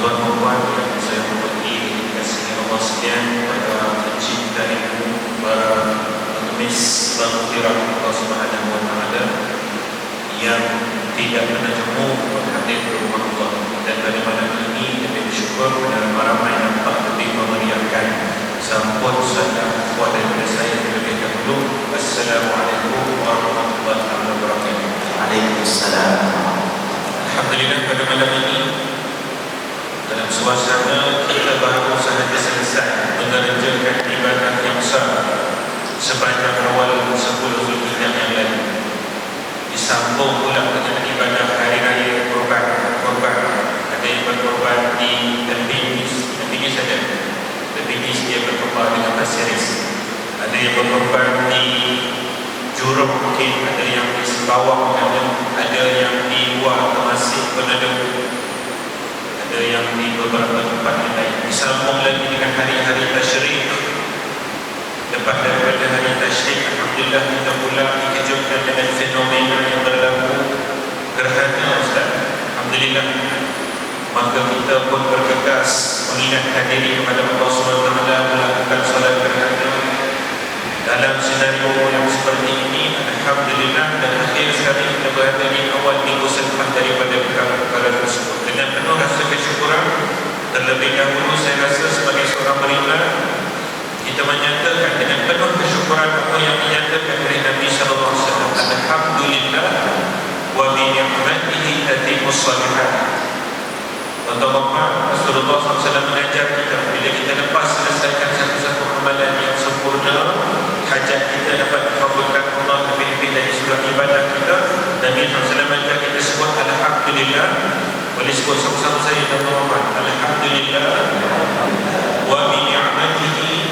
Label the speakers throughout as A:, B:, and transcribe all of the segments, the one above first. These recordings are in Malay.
A: tuan-tuan dan puan yang saya hormati, kasih Allah sekalian, para pencinta ilmu, para pengemis bangkirah Allah Subhanahu wa Ta'ala yang tidak pernah jemu hadir di rumah Allah. Dan pada malam ini kami bersyukur kepada ramai yang tak lebih memeriahkan sambut salam kuat daripada saya terlebih dahulu. Assalamualaikum warahmatullahi wabarakatuh.
B: Waalaikumsalam.
A: Alhamdulillah, pada malam ini dalam suasana kita baru sahaja selesai mengerjakan ibadah yang besar sepanjang awal 10 Zulhijjah yang lalu, disambung pula dengan ibadah hari raya korban. Ada yang berkorban di Terbingis saja. Terbingis dia berkorban dengan Pasir Ris. Ada yang berkorban di Jurong, mungkin ada yang di Sembawang, ada yang di luar Temasik pun ada yang di beberapa tempat yang lain. Disambung lagi dengan hari-hari tasyrik. Lepas daripada hari tasyrik, alhamdulillah kita pula dikejutkan dengan fenomena yang berlaku gerhana, Ustaz. Alhamdulillah. Maka kita pun bergegas mengingatkan diri kepada Allah SWT melakukan solat gerhana dalam senario yang seperti ini. Alhamdulillah, dan akhir sekali kita berada di awal minggu selepas daripada perkara tersebut dengan penuh rasa kesyukuran. Terlebih dahulu saya rasa sebagai seorang beriman, kita menyatakan dengan penuh kesyukuran apa yang dinyatakan oleh Nabi SAW. Alhamdulillah wa bi ni'matihi tatimmus shalihat. Tuan-tuan, Rasulullah SAW mengajar kita, bila kita lepas selesaikan satu-satu amalan yang sempurna, hajat kita dapat dikabulkan Allah lebih-lebih dari seluruh ibadah kita. Nabi SAW mengajar kita sebut Alhamdulillah. Boleh sebut sama-sama saya, tuan-tuan. Alhamdulillah wa bi ni'matihi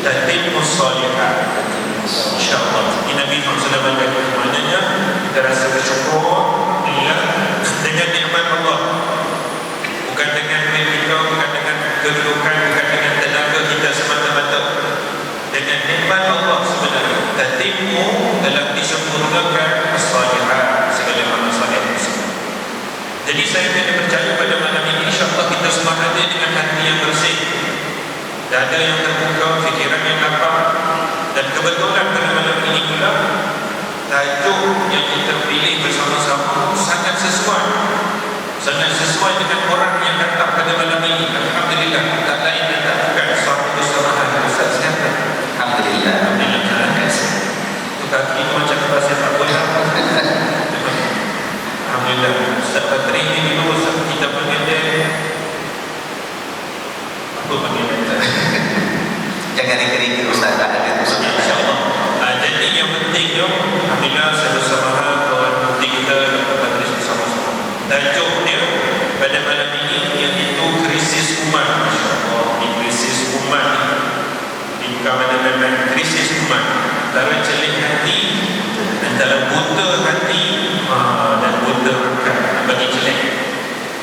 A: tatimmus shalihat. InsyaAllah. Ini Nabi SAW mengajar, maknanya kita rasa bersyukur dengan nikmat Allah, bukan dengan duit kita, bukan dengan kedudukan, bukan dengan tenaga kita semata-mata, dengan nikmat Allah sebenarnya. Tatimmu dalam disempurnakan as-salihat, segala amal saleh tersebut. Jadi saya tidak percaya pada malam ini insya-Allah kita semua hadir dengan hati yang bersih, dada yang terbuka, fikiran yang lapang. Dan kebetulan pada malam ini pula tajuk yang kita pilih bersama-sama sangat sesuai dengan orang yang datang pada malam ini. Alhamdulillah, tak lain dan tak bukan suatu kesalahan. Ustaz siapa?
B: Alhamdulillah.
A: Itu kaki itu macam bahasa tak boleh. Alhamdulillah. Ustaz Patri ini dulu kita panggil dia apa panggil dia?
B: Jangan dikering Ustaz, tak ada
A: InsyaAllah. Jadi yang penting tu, alhamdulillah saya bersama kawan putih kita Patri bersama-sama. Tajuk dia pada malam ini iaitu krisis umat. InsyaAllah, ini krisis umat ni bukan mana-mana, krisis umat. Antara celik hati, antara buta hati dan buta akal bagi celik.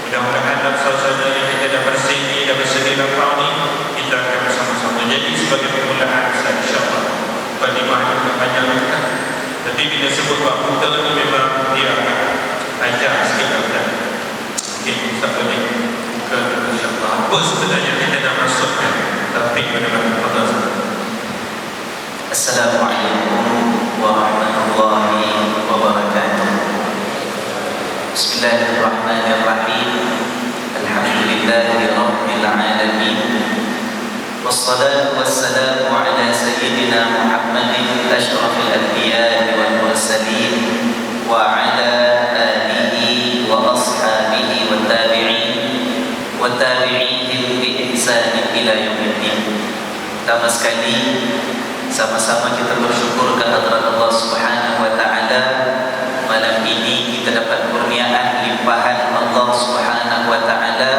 A: Mudah-mudahan dalam suasana yang kita dah bersih ni, dah bersedia lapang ni, kita akan bersama-sama. Jadi sebagai permulaan, insyaAllah Fatimah yang panjang kan. Tapi bila sebut bab buta ni memang dia akan ajar sikit kan. Mungkin Ustaz boleh buka insyaAllah apa sebenarnya kita nak masukkan topik pada malam pada.
B: Assalamualaikum warahmatullahi wabarakatuh. Bismillahirrahmanirrahim. Alhamdulillahi rabbil alamin. Wassalatu wassalamu ala sayyidina Muhammadin asyrafil anbiya'i wal mursalin wa ala alihi wa ashabihi wa tabi'ihim bi ihsanin ila yaumiddin. Pertama sekali sama-sama kita bersyukur ke hadirat Allah Subhanahu wa taala. Malam ini kita dapat kurniaan limpahan Allah Subhanahu wa taala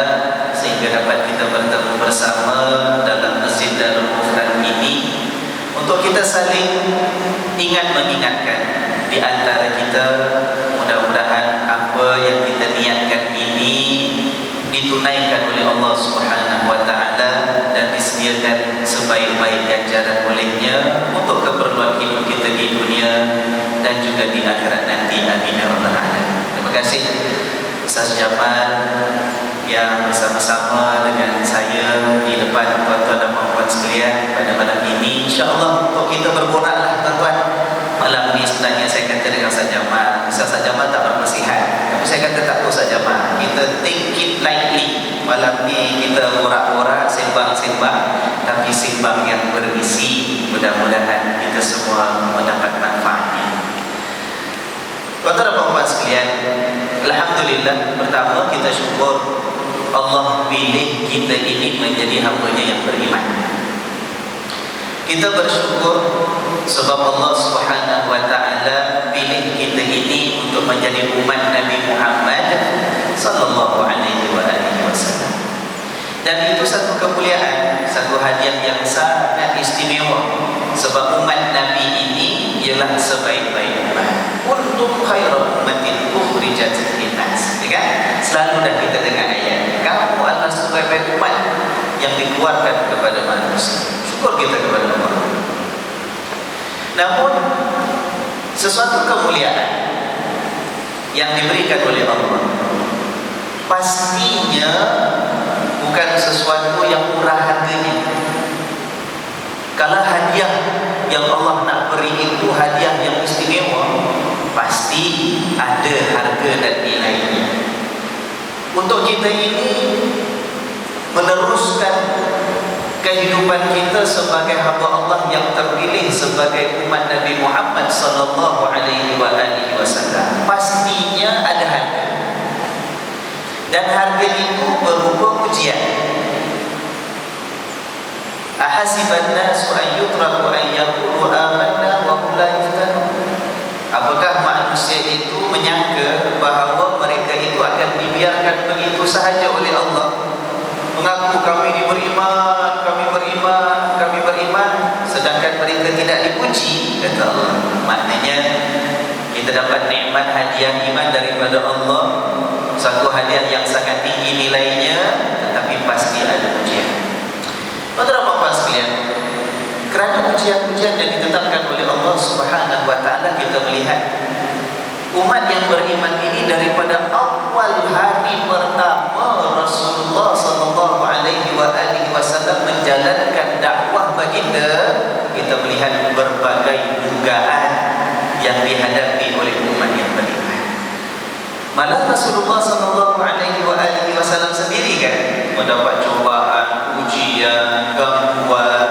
B: sehingga dapat kita bertemu bersama dalam Masjid Darul Muftan ini untuk kita saling ingat mengingatkan di antara kita. Mudah-mudahan apa yang kita niatkan ini ditunaikan oleh Allah Subhanahu wa taala dan disediakan sebaik-baik ganjaran olehnya untuk keperluan hidup kita di dunia dan juga di akhirat nanti. Amin ya rabbal alamin. Terima kasih Ustaz Jamal yang bersama-sama dengan saya di depan tuan-tuan dan puan-puan sekalian pada malam ini. InsyaAllah untuk kita berboraklah tuan-tuan. Malam ini sebenarnya saya kata dengan Ustaz Jamal, Ustaz Jamal tak berpersihat, tapi saya kata tak apa Ustaz Jamal, kita take it lightly. Malam ni kita borak-borak, sembang-sembang, tapi sembang yang berisi. Mudah-mudahan kita semua mendapat manfaatnya. Tuan-tuan dan puan-puan sekalian, alhamdulillah, pertama kita syukur Allah pilih kita ini menjadi hamba-Nya yang beriman. Kita bersyukur sebab Allah Subhanahu wa taala pilih kita ini untuk menjadi umat Nabi Muhammad sallallahu alaihi wasallam. Dan itu satu kemuliaan, satu hadiah yang sangat istimewa, sebab umat Nabi ini ialah sebaik-baik umat. Kuntum khairu ummatin ukhrijat lin-nas. Ya kan? Selalu dah kita dengar ayat, kamu adalah sebaik-baik umat yang dikeluarkan kepada manusia. Syukur kita kepada Allah. Namun sesuatu kemuliaan yang diberikan oleh Allah pastinya bukan sesuatu yang murah harganya. Kalau hadiah yang Allah nak beri itu hadiah yang istimewa, pasti ada harga dan nilainya. Untuk kita ini meneruskan kehidupan kita sebagai hamba Allah yang terpilih sebagai umat Nabi Muhammad sallallahu alaihi wasallam, pastinya ada harga. Dan harga itu berupa ujian. Ahasiban nasu an yutraku an yaqulu amanna wa hum la yuftanun. Apakah manusia itu menyangka bahawa mereka itu akan dibiarkan begitu sahaja oleh Allah, mengaku kami beriman, kami beriman, sedangkan mereka tidak dipuji, kata Allah. Maknanya kita dapat nikmat hadiah iman daripada Allah, satu hadiah yang sangat tinggi nilainya, tetapi pasti ada ujian. Tuan-tuan dan puan-puan sekalian, kerana ujian-ujian yang ditetapkan oleh Allah Subhanahu wa taala, kita melihat umat yang beriman ini daripada awal hari pertama Rasulullah sallallahu alaihi wasallam menjalankan dakwah baginda, kita melihat berbagai dugaan yang dihadapi oleh umat yang beriman. Malah Rasulullah sallallahu alaihi wasallam sendiri kan mendapat cobaan, ujian, gangguan.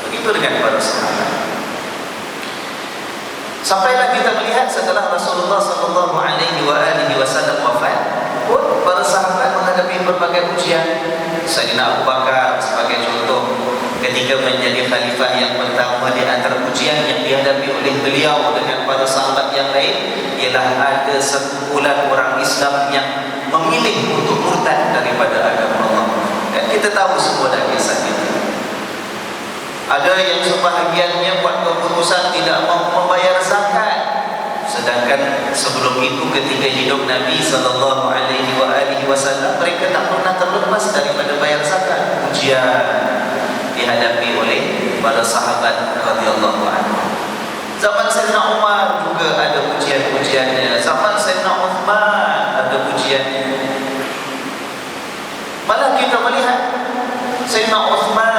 B: Begitu dengan para sahabat. Sampailah kita melihat setelah Rasulullah sallallahu alaihi wasallam wafat, pun para sahabat menghadapi berbagai ujian. Sayyidina Abu Bakar sebagai contoh, ketika menjadi khalifah yang pertama, di antara ujian yang dihadapi oleh beliau dengan para sahabat yang lain ialah ada sekumpulan orang Islam yang memilih untuk murtad daripada agama Allah. Dan kita tahu semua dah kisah itu. Ada yang sebahagiannya buat keputusan tidak mau membayar zakat, sedangkan sebelum itu ketika hidup Nabi sallallahu alaihi wasallam mereka tak pernah terlepas daripada bayar zakat. Ujian dihadapi oleh para sahabat radhiyallahu anhu. Zaman Sayyidina Umar juga ada ujian-ujiannya. Zaman Sayyidina Uthman ada ujiannya. Malah kita melihat Sayyidina Uthman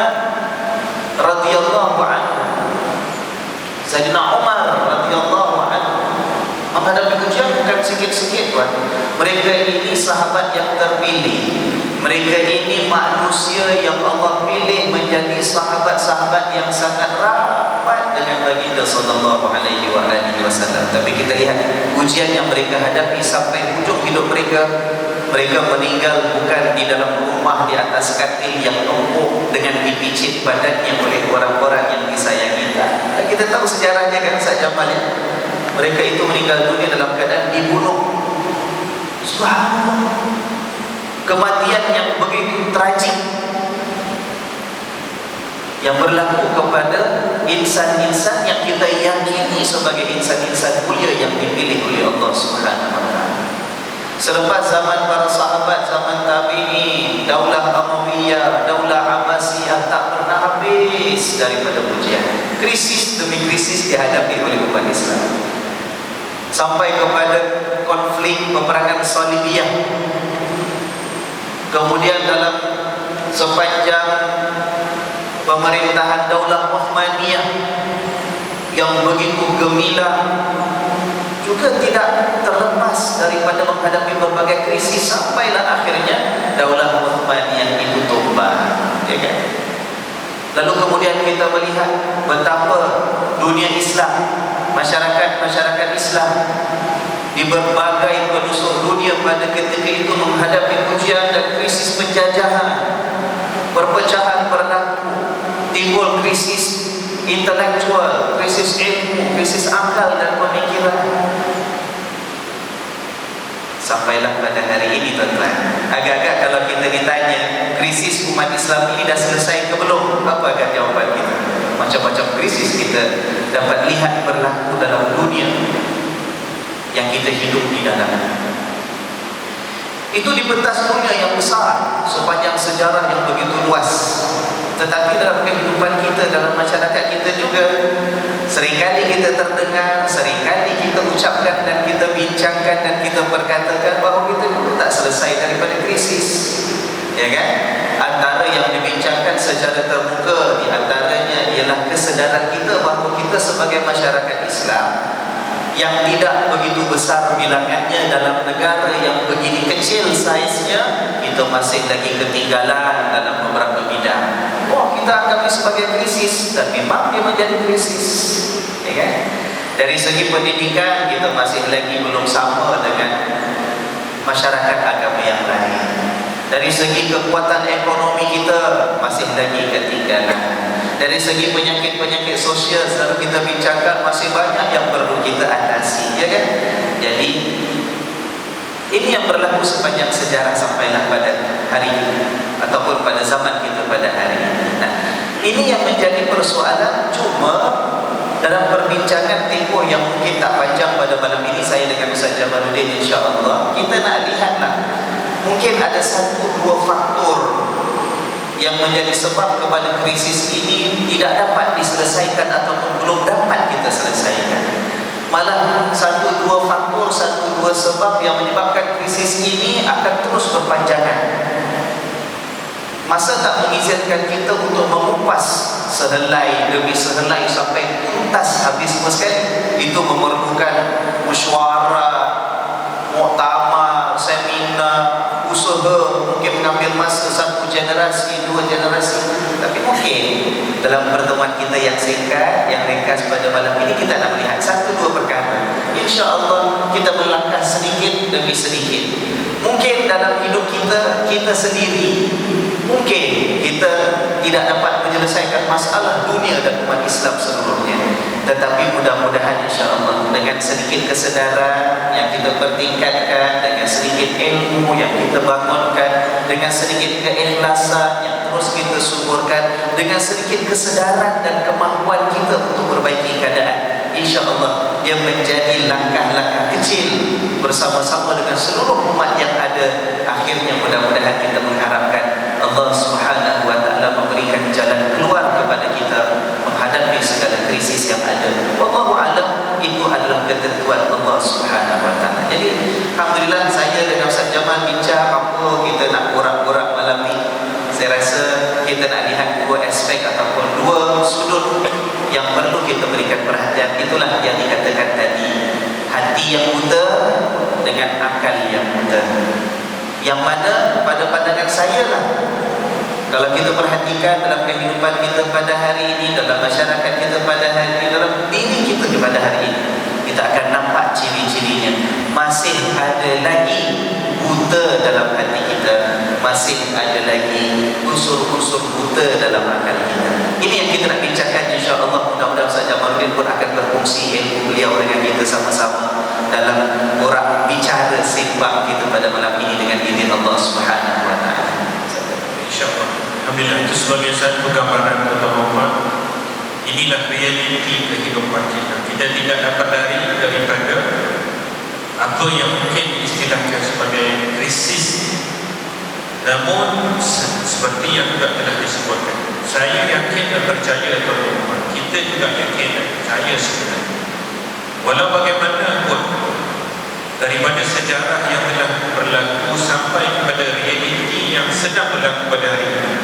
B: radhiyallahu anhu, Sayyidina Umar radhiyallahu anhu menghadapi ujian bukan sikit-sikit, tuan. Mereka ini sahabat yang terpilih. Mereka ini manusia yang Allah pilih menjadi sahabat-sahabat yang sangat rapat dengan baginda sallallahu alaihi wasallam. Tapi kita lihat ujian yang mereka hadapi sampai hujung hidup mereka. Mereka meninggal bukan di dalam rumah di atas katil yang empuk dengan dipicit badannya oleh orang-orang yang disayangi. Kita tahu sejarahnya kan saja Jamal. Mereka itu meninggal dunia dalam keadaan dibunuh. Subhanallah. Kematian yang begitu tragik yang berlaku kepada insan-insan yang kita yakini sebagai insan-insan mulia yang dipilih oleh Allah Subhanahu wa taala. Selepas zaman para sahabat, zaman tabi'in, daulah Umayyah, daulah Abbasiyah tak pernah habis daripada ujian. Krisis demi krisis dihadapi oleh umat Islam. Sampai kepada konflik peperangan Salibiyah Kemudian dalam sepanjang pemerintahan Daulah Uthmaniyah yang begitu gemilang juga tidak terlepas daripada menghadapi berbagai krisis, sampailah akhirnya Daulah Uthmaniyah itu tumbang, ya kan? Lalu kemudian kita melihat betapa dunia Islam, masyarakat Islam di berbagai penjuru dunia pada ketika itu menghadapi ujian dan krisis penjajahan, perpecahan berlaku, timbul krisis intelektual, krisis ilmu, krisis akal dan pemikiran. Sampailah pada hari ini, tuan-tuan, agak-agak kalau kita ditanya krisis umat Islam ini dah selesai ke belum, apa agak jawaban kita? Macam-macam krisis kita dapat lihat berlaku dalam dunia yang kita hidup di dalamnya. Itu di pentas dunia yang besar sepanjang sejarah yang begitu luas. Tetapi dalam kehidupan kita, dalam masyarakat kita juga, seringkali kita terdengar, seringkali kita ucapkan dan kita bincangkan dan kita perkatakan bahawa kita tak selesai daripada krisis, ya kan? Antara yang dibincangkan secara terbuka di antaranya ialah kesedaran kita bahawa kita sebagai masyarakat Islam yang tidak begitu besar bilangannya dalam negara yang begini kecil saiznya, kita masih lagi ketinggalan dalam beberapa bidang. Kita anggap ini sebagai krisis, dan memang dia menjadi krisis, ya kan? Dari segi pendidikan kita masih lagi belum sama dengan masyarakat agama yang lain. Dari segi kekuatan ekonomi kita masih lagi ketinggalan. Dari segi penyakit-penyakit sosial selalu kita bincangkan, masih banyak yang perlu kita atasi, ya kan? Jadi ini yang berlaku sepanjang sejarah sampailah pada hari ini, ataupun pada zaman kita pada hari ini. Nah, ini yang menjadi persoalan. Cuma dalam perbincangan tempoh yang mungkin tak panjang pada malam ini, saya dengan Ustaz Jamaluddin, insya-Allah kita nak lihatlah, mungkin ada 1-2 faktor yang menjadi sebab kepada krisis ini tidak dapat diselesaikan ataupun belum dapat kita selesaikan. Malah 1-2 faktor, 1-2 sebab yang menyebabkan krisis ini akan terus berpanjangan. Masa tak mengizinkan kita untuk mengupas sehelai demi sehelai sampai tuntas habis semua sekali. Itu memerlukan musyawarah, muktamar, seminar, usaha, mungkin mengambil masa 1 generasi, 2 generasi. Tapi mungkin dalam pertemuan kita yang singkat, yang ringkas pada malam ini, kita nak melihat 1-2 perkara. InsyaAllah kita melangkah sedikit demi sedikit. Mungkin dalam hidup kita, kita sendiri, mungkin kita tidak dapat menyelesaikan masalah dunia dan umat Islam seluruhnya. Tetapi mudah-mudahan insya-Allah dengan sedikit kesedaran yang kita pertingkatkan, dengan sedikit ilmu yang kita bangunkan, dengan sedikit keikhlasan yang terus kita suburkan, dengan sedikit kesedaran dan kemampuan kita untuk perbaiki keadaan, insya-Allah dia menjadi langkah-langkah kecil bersama-sama dengan seluruh umat yang ada. Akhirnya mudah-mudahan kita mengharapkan Allah Subhanahu wa taala memberikan jalan keluar kepada kita menghadapi segala krisis yang ada. Wallahu a'lam, itu adalah ketentuan Allah Subhanahu wa taala. Jadi alhamdulillah saya dengan Ustaz Jamal bincang apa kita nak borak-borak malam ni. Saya rasa kita nak lihat 2 aspek ataupun 2 sudut yang perlu kita berikan perhatian. Itulah yang dikatakan tadi, hati yang buta dengan akal yang buta. Yang mana pada pandangan saya lah, kalau kita perhatikan dalam kehidupan kita pada hari ini, dalam masyarakat kita pada hari ini, dalam diri kita pada hari ini, kita akan nampak ciri-cirinya. Masih ada lagi buta dalam hati kita, masih ada lagi unsur-unsur buta dalam akal kita. Ini yang kita nak bincangkan, insya-Allah. Mudah-mudahan Ustaz Jamaluddin pun akan berfungsi ilmu beliau dengan kita sama-sama dalam borak bicara sembang kita pada malam ini dengan izin Allah Subhanahu wa taala.
A: InsyaAllah. Alhamdulillah, itu sebagai satu gambaran bahawa inilah realiti kehidupan kita. Kita tidak dapat lari daripada apa yang mungkin diistilahkan sebagai krisis. Namun seperti yang juga telah disebutkan, saya yakin dan percaya bahawa kita juga yakin dan percaya sebenarnya, walau bagaimanapun daripada sejarah yang telah berlaku sampai kepada realiti yang sedang berlaku pada hari ini.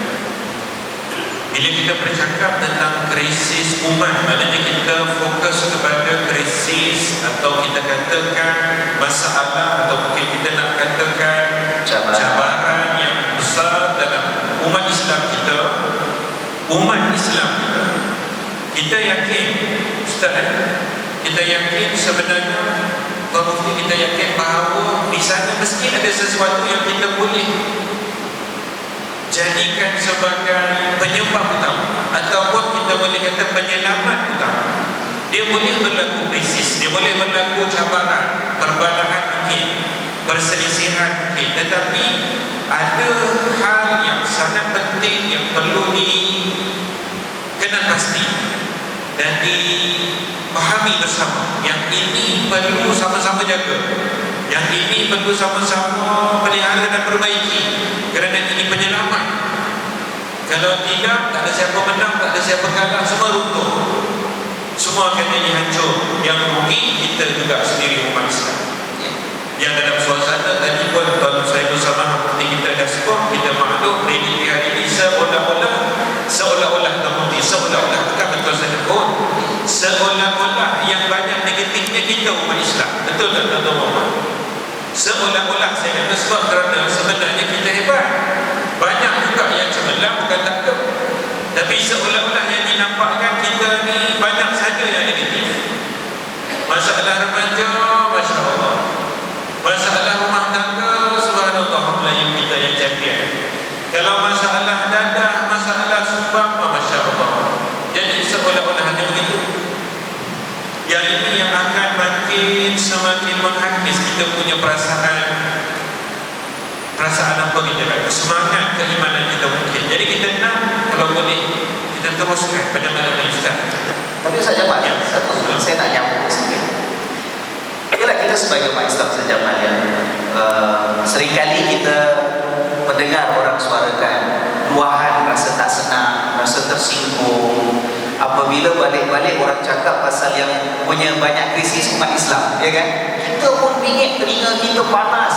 A: Bila kita bercakap tentang krisis umat, maknanya kita fokus kepada krisis atau kita katakan masalah, atau mungkin kita nak katakan cabaran yang besar dalam umat Islam kita. Umat Islam kita, kita yakin, Ustaz, kita yakin sebenarnya, kalau kita yakin bahawa di sana mesti ada sesuatu yang kita boleh jadikan sebagai penyebab utama, ataupun kita boleh kata penyelamat utama. Dia boleh berlaku krisis, dia boleh berlaku cabaran, perbalahan mungkin, perselisihan mungkin, tetapi ada hal yang sangat penting yang perlu dikena pasti dan dipahami bersama. Yang ini perlu sama-sama jaga, yang ini perlu sama-sama pelihara dan perbaiki, kerana ini penyelamat. Kalau tidak, tak ada siapa menang, tak ada siapa kalah, semua runtuh, semua akan jadi hancur. Yang rugi kita juga sendiri, umat Islam. Yang dalam suasana tadi pun tuan saya bersama seperti kita dah sebut, kita maklum ini hari ini seolah-olah terbukti, seolah-olah bukan betul saja pun, seolah-olah yang banyak negatifnya kita umat Islam. Betul tak tuan-tuan? Seolah-olah saya kata sebab kerana sebenarnya kita hebat. Banyak juga yang cemerlang, bukan tak ada, tapi seolah-olah yang dinampakkan kita ni banyak saja yang negatif. Masalah remaja, Masya Allah. Masalah rumah tangga, subhanallah, Melayu kita yang champion. Kalau masalah dadah, masalah sumbang, Masya Allah. Jadi seolah-olah hanya begitu. Yang ini yang akan makin semakin menghakis kita punya perasaan apa kita kata, semangat keimanan kita mungkin. Jadi kita nak, kalau boleh, kita teruskan pada malam ini, Ustaz.
B: Tapi saja Pak, saya nak nyambung sikit. Yalah, kita sebagai umat Islam sejaman yang seringkali kita mendengar orang suarakan luahan rasa tak senang, rasa tersinggung apabila balik-balik orang cakap pasal yang punya banyak krisis umat Islam, ya kan? Kita pun bingit, telinga kita panas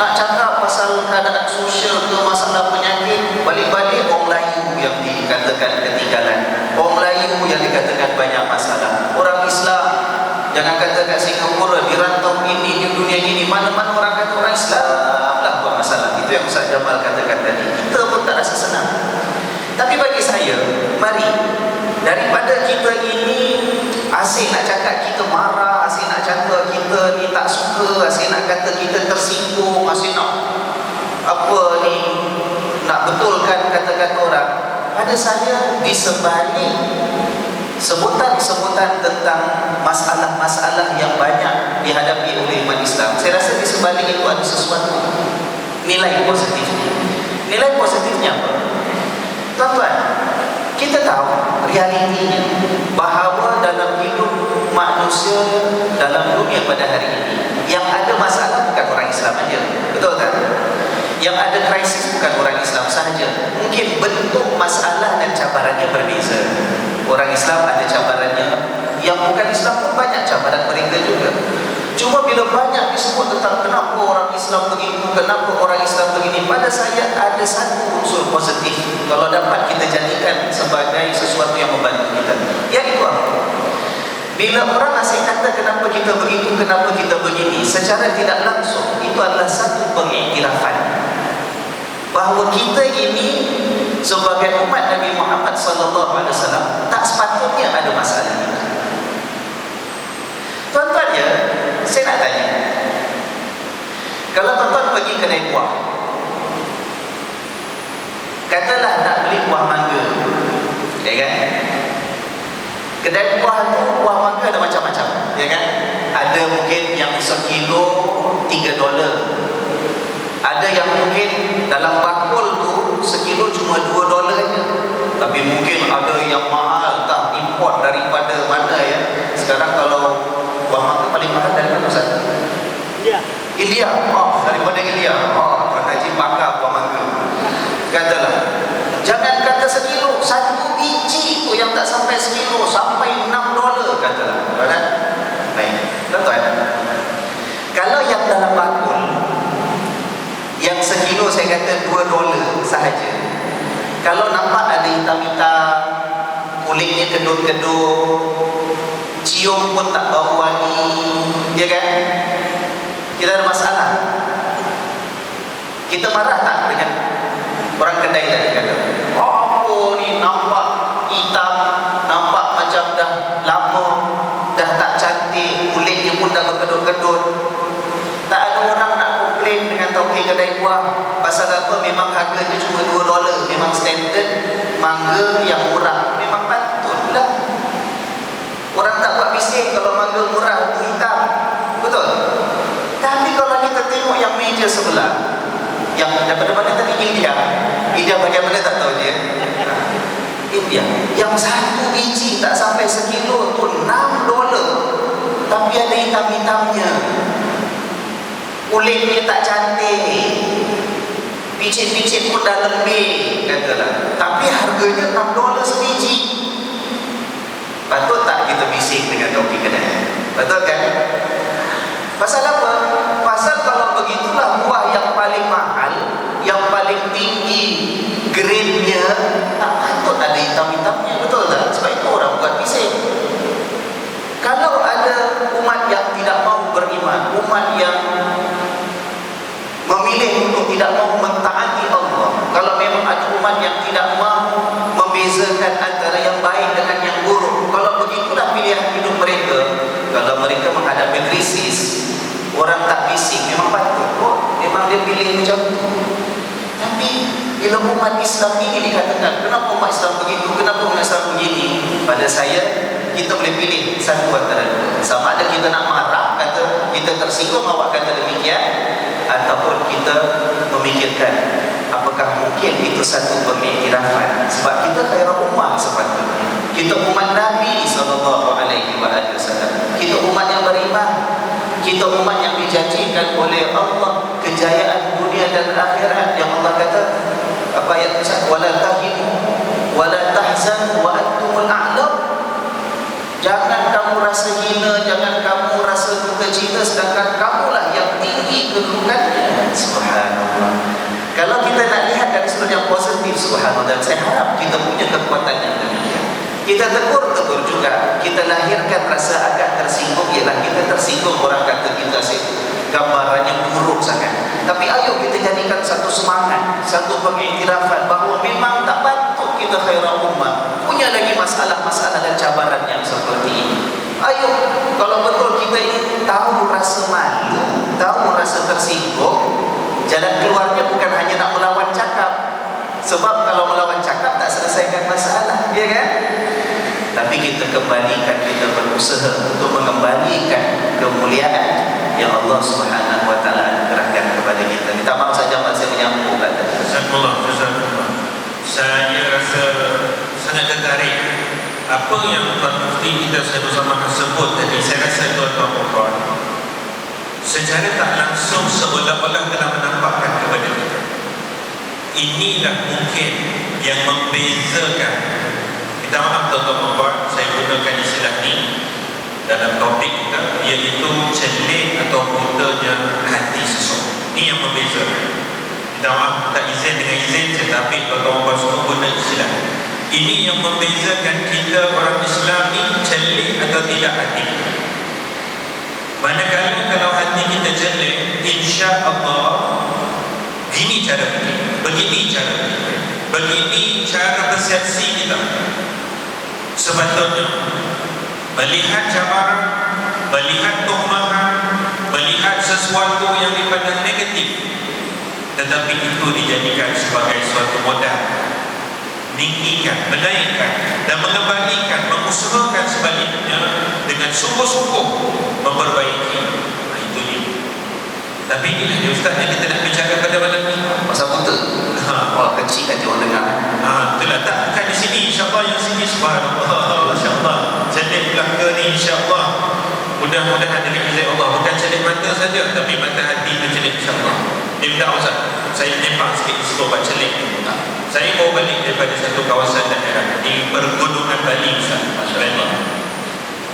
B: nak cakap pasal keadaan sosial ke masalah penyakit. Balik-balik orang Melayu yang dikatakan ketinggalan, orang Melayu yang dikatakan banyak masalah. Orang Islam, jangan kata kat Singapura, di rantau ini, di dunia ini, mana-mana orang kata orang Islam lah buat masalah. Itu yang Ustaz Jamal katakan tadi. Kita pun tak rasa senang. Tapi bagi saya, mari, daripada kita ini asyik nak cakap kita marah, asyik nak cakap kita ni tak suka, asyik nak kata kita tersinggung, asyik nak apa ni, nak betulkan kata-kata orang. Pada saya, di sebalik sebutan-sebutan tentang masalah-masalah yang banyak dihadapi oleh umat Islam, saya rasa di sebalik itu ada sesuatu nilai positifnya. Nilai positifnya apa? Tuan-tuan, kita tahu realitinya bahawa dalam hidup manusia dalam dunia pada hari ini, yang ada masalah bukan orang Islam saja, betul tak? Yang ada krisis bukan orang Islam sahaja. Mungkin bentuk masalah dan cabarannya berbeza. Orang Islam ada cabarannya, yang bukan Islam pun banyak cabaran mereka juga. Cuma bila banyak disebut tentang kenapa orang Islam begitu, kenapa orang Islam begini, pada saya ada satu unsur positif kalau dapat kita jadikan sebagai sesuatu yang membantu kita. Iaitu apa? Bila orang asyik kata kenapa kita begitu, kenapa kita begini, secara tidak langsung itu adalah satu pengiktirafan bahawa kita ini sebagai umat Nabi Muhammad SAW tak sepatutnya ada masalah ini. Tuan-tuan ya, saya nak tanya, kalau tuan-tuan pergi kedai buah, katalah nak beli buah mangga, ya kan? Kedai buah tu, buah mangga ada macam-macam, ya kan? Ada mungkin yang sekilo $3, ada yang mungkin dalam bakul tu sekilo cuma $2 je. Tapi mungkin ada yang mahal, tak import daripada mana ya. Sekarang kalau buah mangga paling mahal dari mana Ustaz? India. Oh, daripada India. Oh, Tuan Haji bakar buah mangga. Katalah, jangan kata sekilo, satu biji tu yang tak sampai sekilo, sampai $6 katalah. Kan? Baik. Tuan-tuan, kalau yang dalam bakul yang sekilo saya kata $2 sahaja. Kalau nampak ada hitam-hitam, kulitnya kedut-kedut, cium pun tak bau wangi, ya kan? Kita ada masalah. Kita marah tak dengan orang kedai tadi kata, oh ni nampak hitam, nampak macam dah lama, dah tak cantik, kulitnya pun dah berkedut-kedut. Tak ada orang nak komplain dengan tauhid kedai buah. Pasal apa? Memang harganya cuma $2, memang standard mangga yang murah. Memang patutlah. Orang tak buat bising kalau mangga murah itu hitam. Betul? Tapi kalau kita tengok yang meja sebelah, yang daripada mana tadi? India bagaimana tak tahu dia? India yang satu biji tak sampai sekilo tu $6, tapi ada hitam-hitamnya, kulitnya tak cantik, picit-picit pun dah lembik katalah, tapi harganya $6 sebiji. Patut tak kita bising dengan topi kedai? Betul kan? Pasal apa? Pasal kalau begitulah buah yang paling mahal, yang paling tinggi grade-nya, tak patut ada hitam-hitamnya. Betul tak? Sebab itu orang buat bising. Kalau ada umat yang tidak mau beriman, umat yang memilih untuk tidak mau mentaati Allah, kalau memang ada umat yang tidak mau membezakan antara yang baik dengan yang buruk, kalau begitulah pilihan hidup mereka, kalau mereka menghadapi krisis, orang tak bising, memang patut. Oh, memang dia pilih macam tu. Tapi bila umat Islam ini dikatakan, kenapa umat Islam begitu, kenapa umat Islam begini, pada saya, kita boleh pilih satu antara dua. Sama ada kita nak marah, kata kita tersinggung awak kata demikian, ataupun kita memikirkan apakah mungkin itu satu pengiktirafan. Sebab kita khairul ummah sepatutnya. Kita umat Nabi SAW. Kita umat yang beriman. Kita umat yang dijanjikan oleh Allah kejayaan dunia dan akhirat. Yang Allah kata, apa ayat itu? Wala tahinu wala tahzanu wa antumul a'lam. Jangan kamu rasa hina, jangan kamu rasa duka cita, sedangkan kamulah yang tinggi kedudukannya. Subhanallah. Kalau kita nak lihat dari sudut yang positif, subhanallah, dan saya harap kita punya kekuatan yang demikian. Kita tegur juga, kita lahirkan rasa agak tersinggung, ialah kita tersinggung orang kata kita gambarannya buruk sangat. Tapi ayo kita jadikan satu semangat, satu pengiktirafan bahawa memang tak patut kita khairul ummah punya lagi masalah-masalah dan cabaran yang seperti ini. Ayo, kalau betul kita ini tahu rasa malu, tahu rasa tersinggung, jalan keluarnya bukan hanya nak melawan cakap. Sebab kalau melawan cakap tak selesaikan masalah, ya kan? Tapi kita kembalikan, kita berusaha untuk mengembalikan kemuliaan yang Allah Subhanahu wa taala anugerahkan kepada kita. Minta maaf saja masih menyambung kata.
A: Jazakumullah. Saya rasa sangat tertarik apa yang Tuan Mufti kita sama-sama sebut tadi. Saya rasa tuan-tuan puan secara tak langsung seolah-olah telah menampakkan kepada kita, inilah mungkin yang membezakan. Minta maaf tuan-tuan puan, saya gunakan istilah ni dalam topik kita, iaitu celik atau butanya hati seseorang. Ini yang membezakan. Minta maaf, tak izin dengan izin, saya ambil tuan-tuan semua guna istilah. Ini yang membezakan kita orang Islam ni celik atau tidak hati. Manakala kalau hati kita celik, insya-Allah ini cara kita, begini cara kita, begini cara persepsi kita. Sepatutnya melihat cabaran, melihat tuhmahan, melihat sesuatu yang dipandang negatif, tetapi itu dijadikan sebagai suatu modal, meninggikan, menaikkan dan mengembalikan, mengusahakan sebaliknya dengan sungguh-sungguh memperbaiki. Itu dia. Tapi inilah dia Ustaz yang kita nak bicara pada malam ini.
B: Pasal buta. Wah, kecil kan orang dengar.
A: Itulah, tak bukan di sini, insya-Allah yang sini, subhanallah, insya-Allah. Celik belaka ni insya-Allah. Mudah-mudahan dengan izin Allah, bukan celik mata saja, tapi mata hati tu celik insya-Allah. Dia minta Ustaz, saya nembak sikit di situ buat celik. Saya bawa balik daripada satu kawasan daerah di pergunungan Bali, Ustaz. Masya-Allah.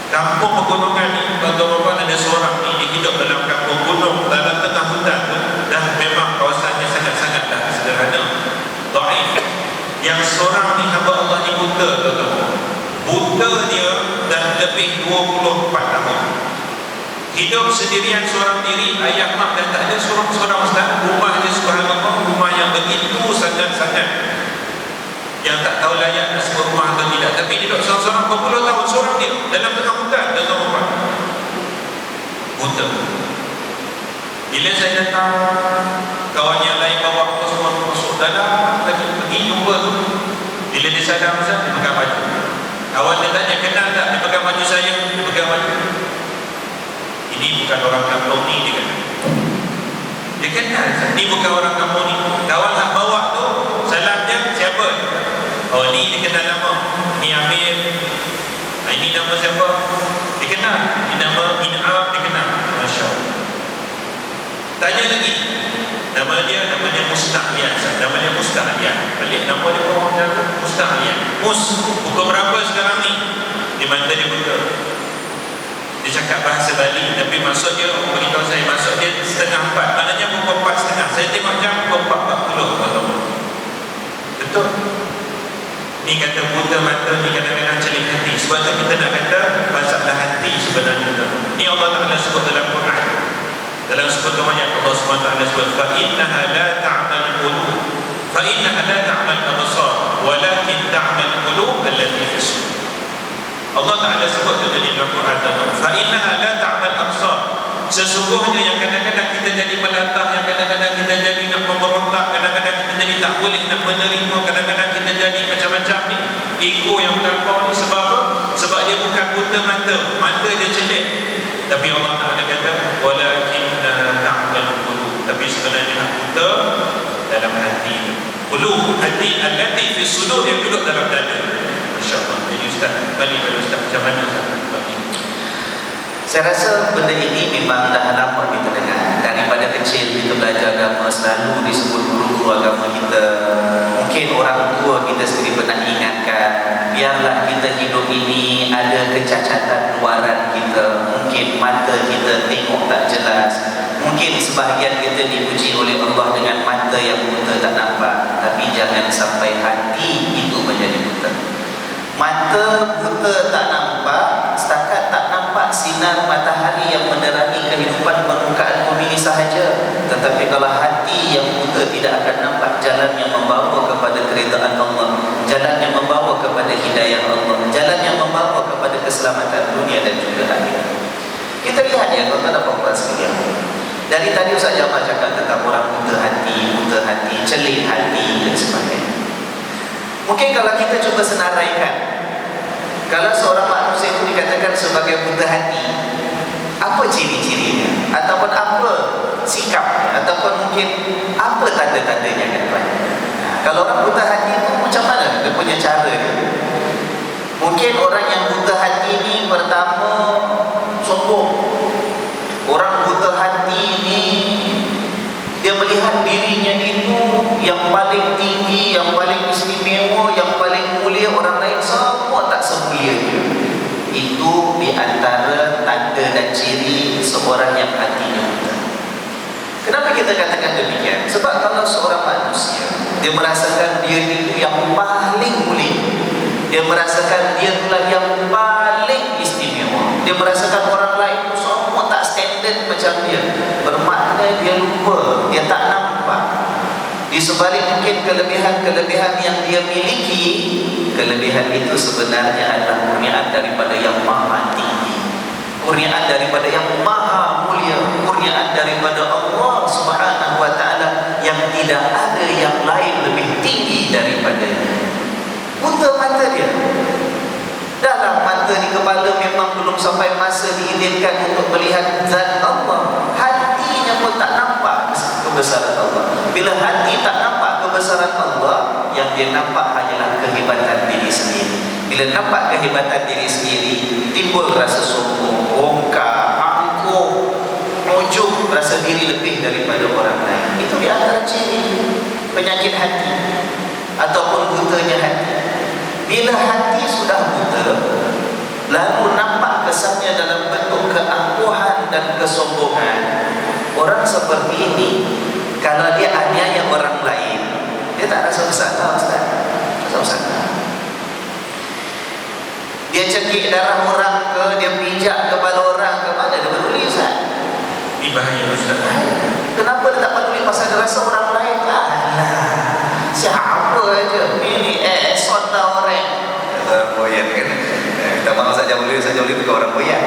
A: Kampung pegunungan ni, tuan-tuan ada seorang ni, dia hidup dalam kampung gunung, dalam tengah hutan tu, dah memang kawasannya sangat-sangat dah lebih 24 tahun. Hidup sendirian seorang diri, ayah mak dan tak ada seorang ustaz. Rumah dia subhanallah, rumah yang begitu sangat-sangat yang tak tahu layak sebuah rumah atau tidak. Tapi dia duduk seorang-seorang berpuluh tahun seorang dia dalam tengah hutan, dalam rumah buta. Bila saya datang, kawan yang lain bawa aku semua masuk dalam, lagi pergi jumpa tu. Bila dia sadar, dia pegang baju. Kawan dia tanya, kenal tak? Dia pegang baju saya, dia pegang baju. Ini bukan orang kampung ni, dia kenal. Dia kenal, ni bukan orang kampung ni. Kawan nak bawa tu, salam dia, siapa? Oh ni dia kenal nama. Ni Amir. Ini nama siapa? Dia kenal. Ini nama In'am, dia kenal. Masya Allah. Tanya lagi. Namanya Musta'lian. Namanya Musta'lian. Balik nama dia orang jaga Musta'lian. Pukul berapa sekarang ni? Di mana dia buka? Dia cakap bahasa Bali, tapi maksud dia, beritahu saya, maksud dia 3:30. Maknanya pukul 4:30. Saya tengok jam pukul 4:40. Betul? Ni kata buta mata, ni kadang-kadang celik hati. Sebab tu kita nak kata masalah hati sebenarnya. Ni Allah Ta'ala sebut dalam Quran. Dalam sebuah ayat Allah SWT sebut, فَإِنَّهَا لَا تَعْمَلْ قُلُوبُ فَإِنَّهَا لَا تَعْمَلْ أَبْصَارُ وَلَكِنْ تَعْمَلْ قُلُوبُ الَّتِي فِي الصُّدُورِ. Allah Ta'ala sebut tu dalam Quran. فَإِنَّهَا لَا تَعْمَلْ أَبْصَارُ. Sesungguhnya yang kadang-kadang kita jadi melatah, yang kadang-kadang kita jadi nak memberontak, kadang-kadang kita jadi tak boleh nak menerima, kadang-kadang kita jadi macam-macam ni. Ego yang berlaku ni sebab apa? Sebab dia bukan buta mata dia celik. Tapi Allah Ta'ala kata walakinna ta'mal qulub. Tapi sebenarnya buta dalam hati. Qulub, hati allati fi sudur, yang duduk dalam dada. Masya-Allah. Jadi Ustaz, balik pada Ustaz macam mana Ustaz?
B: Saya rasa benda ini memang dah lama kita dengar. Daripada kecil kita belajar agama, selalu disebut guru-guru agama kita. Mungkin orang tua kita sendiri pernah ingatkan, biarlah kita hidup ini ada kecacatan luaran kita. Mungkin mata kita tengok tak jelas. Mungkin sebahagian kita dipuji oleh Allah dengan mata yang buta tak nampak. Tapi jangan sampai hati itu menjadi buta. Mata buta tak nampak, setakat tak nampak sinar matahari yang menerangi kehidupan permukaan bumi ini sahaja. Tetapi kalau hati yang buta tidak akan nampak jalan yang membawa kepada keridaan Allah, jalan yang membawa kepada hidayah Allah, jalan yang membawa kepada keselamatan dunia dan juga akhirat. Kita lihat ya tuan-tuan dan puan-puan sekalian. Dari tadi Ustaz Jamal cakap tentang orang buta hati, celik hati dan sebagainya. Mungkin kalau kita cuba senaraikan, kalau seorang manusia itu dikatakan sebagai buta hati, apa ciri-cirinya? Ataupun apa sikapnya? Ataupun mungkin apa tanda-tandanya ke depan? Kalau orang buta hati itu macam mana dia punya cara dia? Mungkin orang yang buta hati ini pertama sombong. Orang buta hati ini dia melihat dirinya itu yang paling tinggi, yang paling istimewa, yang paling mulia. Orang lain semua tak semulia dia. Itu di antara tanda dan ciri seorang yang hatinya buta. Kenapa kita katakan demikian? Sebab kalau seorang manusia dia merasakan dia itu yang paling mulia, dia merasakan dia itulah yang paling istimewa, dia merasakan orang lain semua tak standard macam dia, bermakna dia lupa, dia tak nampak. Di sebalik mungkin kelebihan-kelebihan yang dia miliki, kelebihan itu sebenarnya adalah kurniaan daripada yang maha tinggi, kurniaan daripada yang maha mulia, kurniaan daripada Allah Subhanahu wa ta'ala yang tidak ada yang lain lebih tinggi daripadanya. Buta mata dia, dalam mata di kepala memang belum sampai masa diizinkan untuk melihat zat Allah. Hatinya pun tak nampak kebesaran Allah. Bila hati tak nampak kebesaran Allah, yang dia nampak hanyalah kehebatan diri sendiri. Bila nampak kehebatan diri sendiri, timbul rasa sombong, bongkar, angkuh, ujub, rasa diri lebih daripada orang lain. Itu di antara ciri penyakit hati ataupun butanya hati. Bila hati sudah buta, lalu nampak kesannya dalam bentuk keangkuhan dan kesombongan, orang seperti ini, kalau dia aniaya orang lain, dia tak rasa bersalah, Ustaz. Rasa bersalah. Dia cekik darah orang ke, dia pijak kepala orang ke, mana dia peduli Ustaz?
A: Ini bahaya Ustaz.
B: Kenapa dia tak peduli pasal dia rasa orang lain? Alah, siapa aja ini son lah orang. Boyan kan. Kita mahu saja boleh ke orang boyan.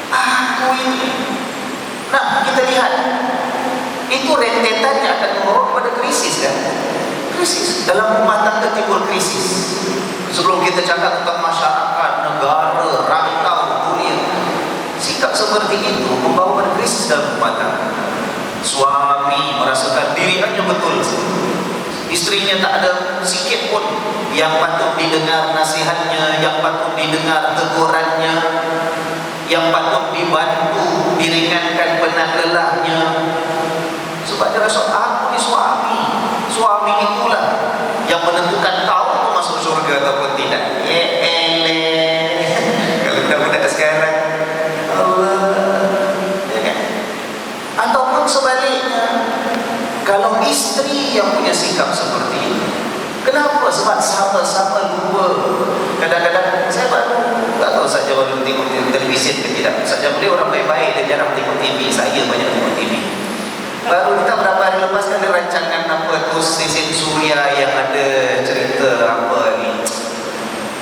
B: Aku ini. Nah, kita lihat itu rentetannya akan membawa kepada krisis kan? Krisis. Dalam rumah tangga timbul krisis. Sebelum kita cakap tentang masyarakat, negara, rantau, dunia, sikap seperti itu membawa kepada krisis dalam rumah tangga. Suami merasakan diri hanya betul, istrinya tak ada sikit pun yang patut didengar nasihatnya, yang patut didengar tegurannya, yang patut dibantu, diringankan penat lelahnya. Sebab dia rasa aku ni suami itulah yang menentukan kau masuk surga ataupun tidak. Kalau budak-budak sekarang, Allah, ya kan? Ataupun sebaliknya, kalau isteri yang punya sikap seperti ini, kenapa? Sebab sama-sama lupa. Kadang-kadang saya tak tahu saja baru tengok televisi ke tidak. Saja boleh orang baik-baik dia jarang tengok TV. Saya banyak tengok TV. Baru kita berapa hari lepas ada rancangan apa tu Season Suria yang ada cerita apa ni,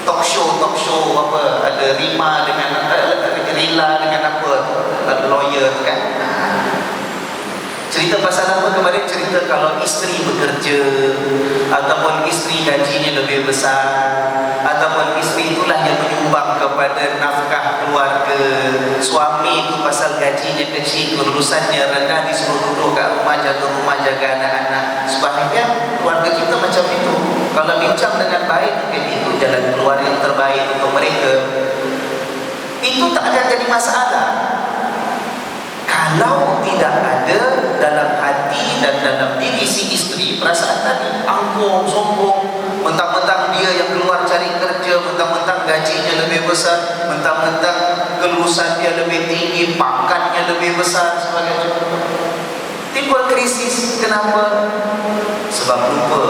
B: talk show apa, ada Rila dengan apa, lawyer tu kan. Cerita pasal apa kemarin? Cerita kalau isteri bekerja, ataupun isteri gajinya lebih besar, ataupun isteri itulah yang menyumbang kepada nafkah keluarga, suami itu pasal gajinya kecil, kelulusannya rendah, disuruh duduk kat rumah, jaga anak-anak. Sebahagian keluarga kita macam itu. Kalau bincang dengan baik, mungkin itu jalan keluar yang terbaik untuk mereka. Itu tak akan jadi masalah kalau tidak ada dalam hati dan dalam diri si isteri perasaan tadi, angkuh, sombong, mentang-mentang dia yang keluar cari kerja, mentang-mentang gajinya lebih besar, mentang-mentang kelulusan dia lebih tinggi, pangkatnya lebih besar sebagainya. Timbul krisis. Kenapa? Sebab lupa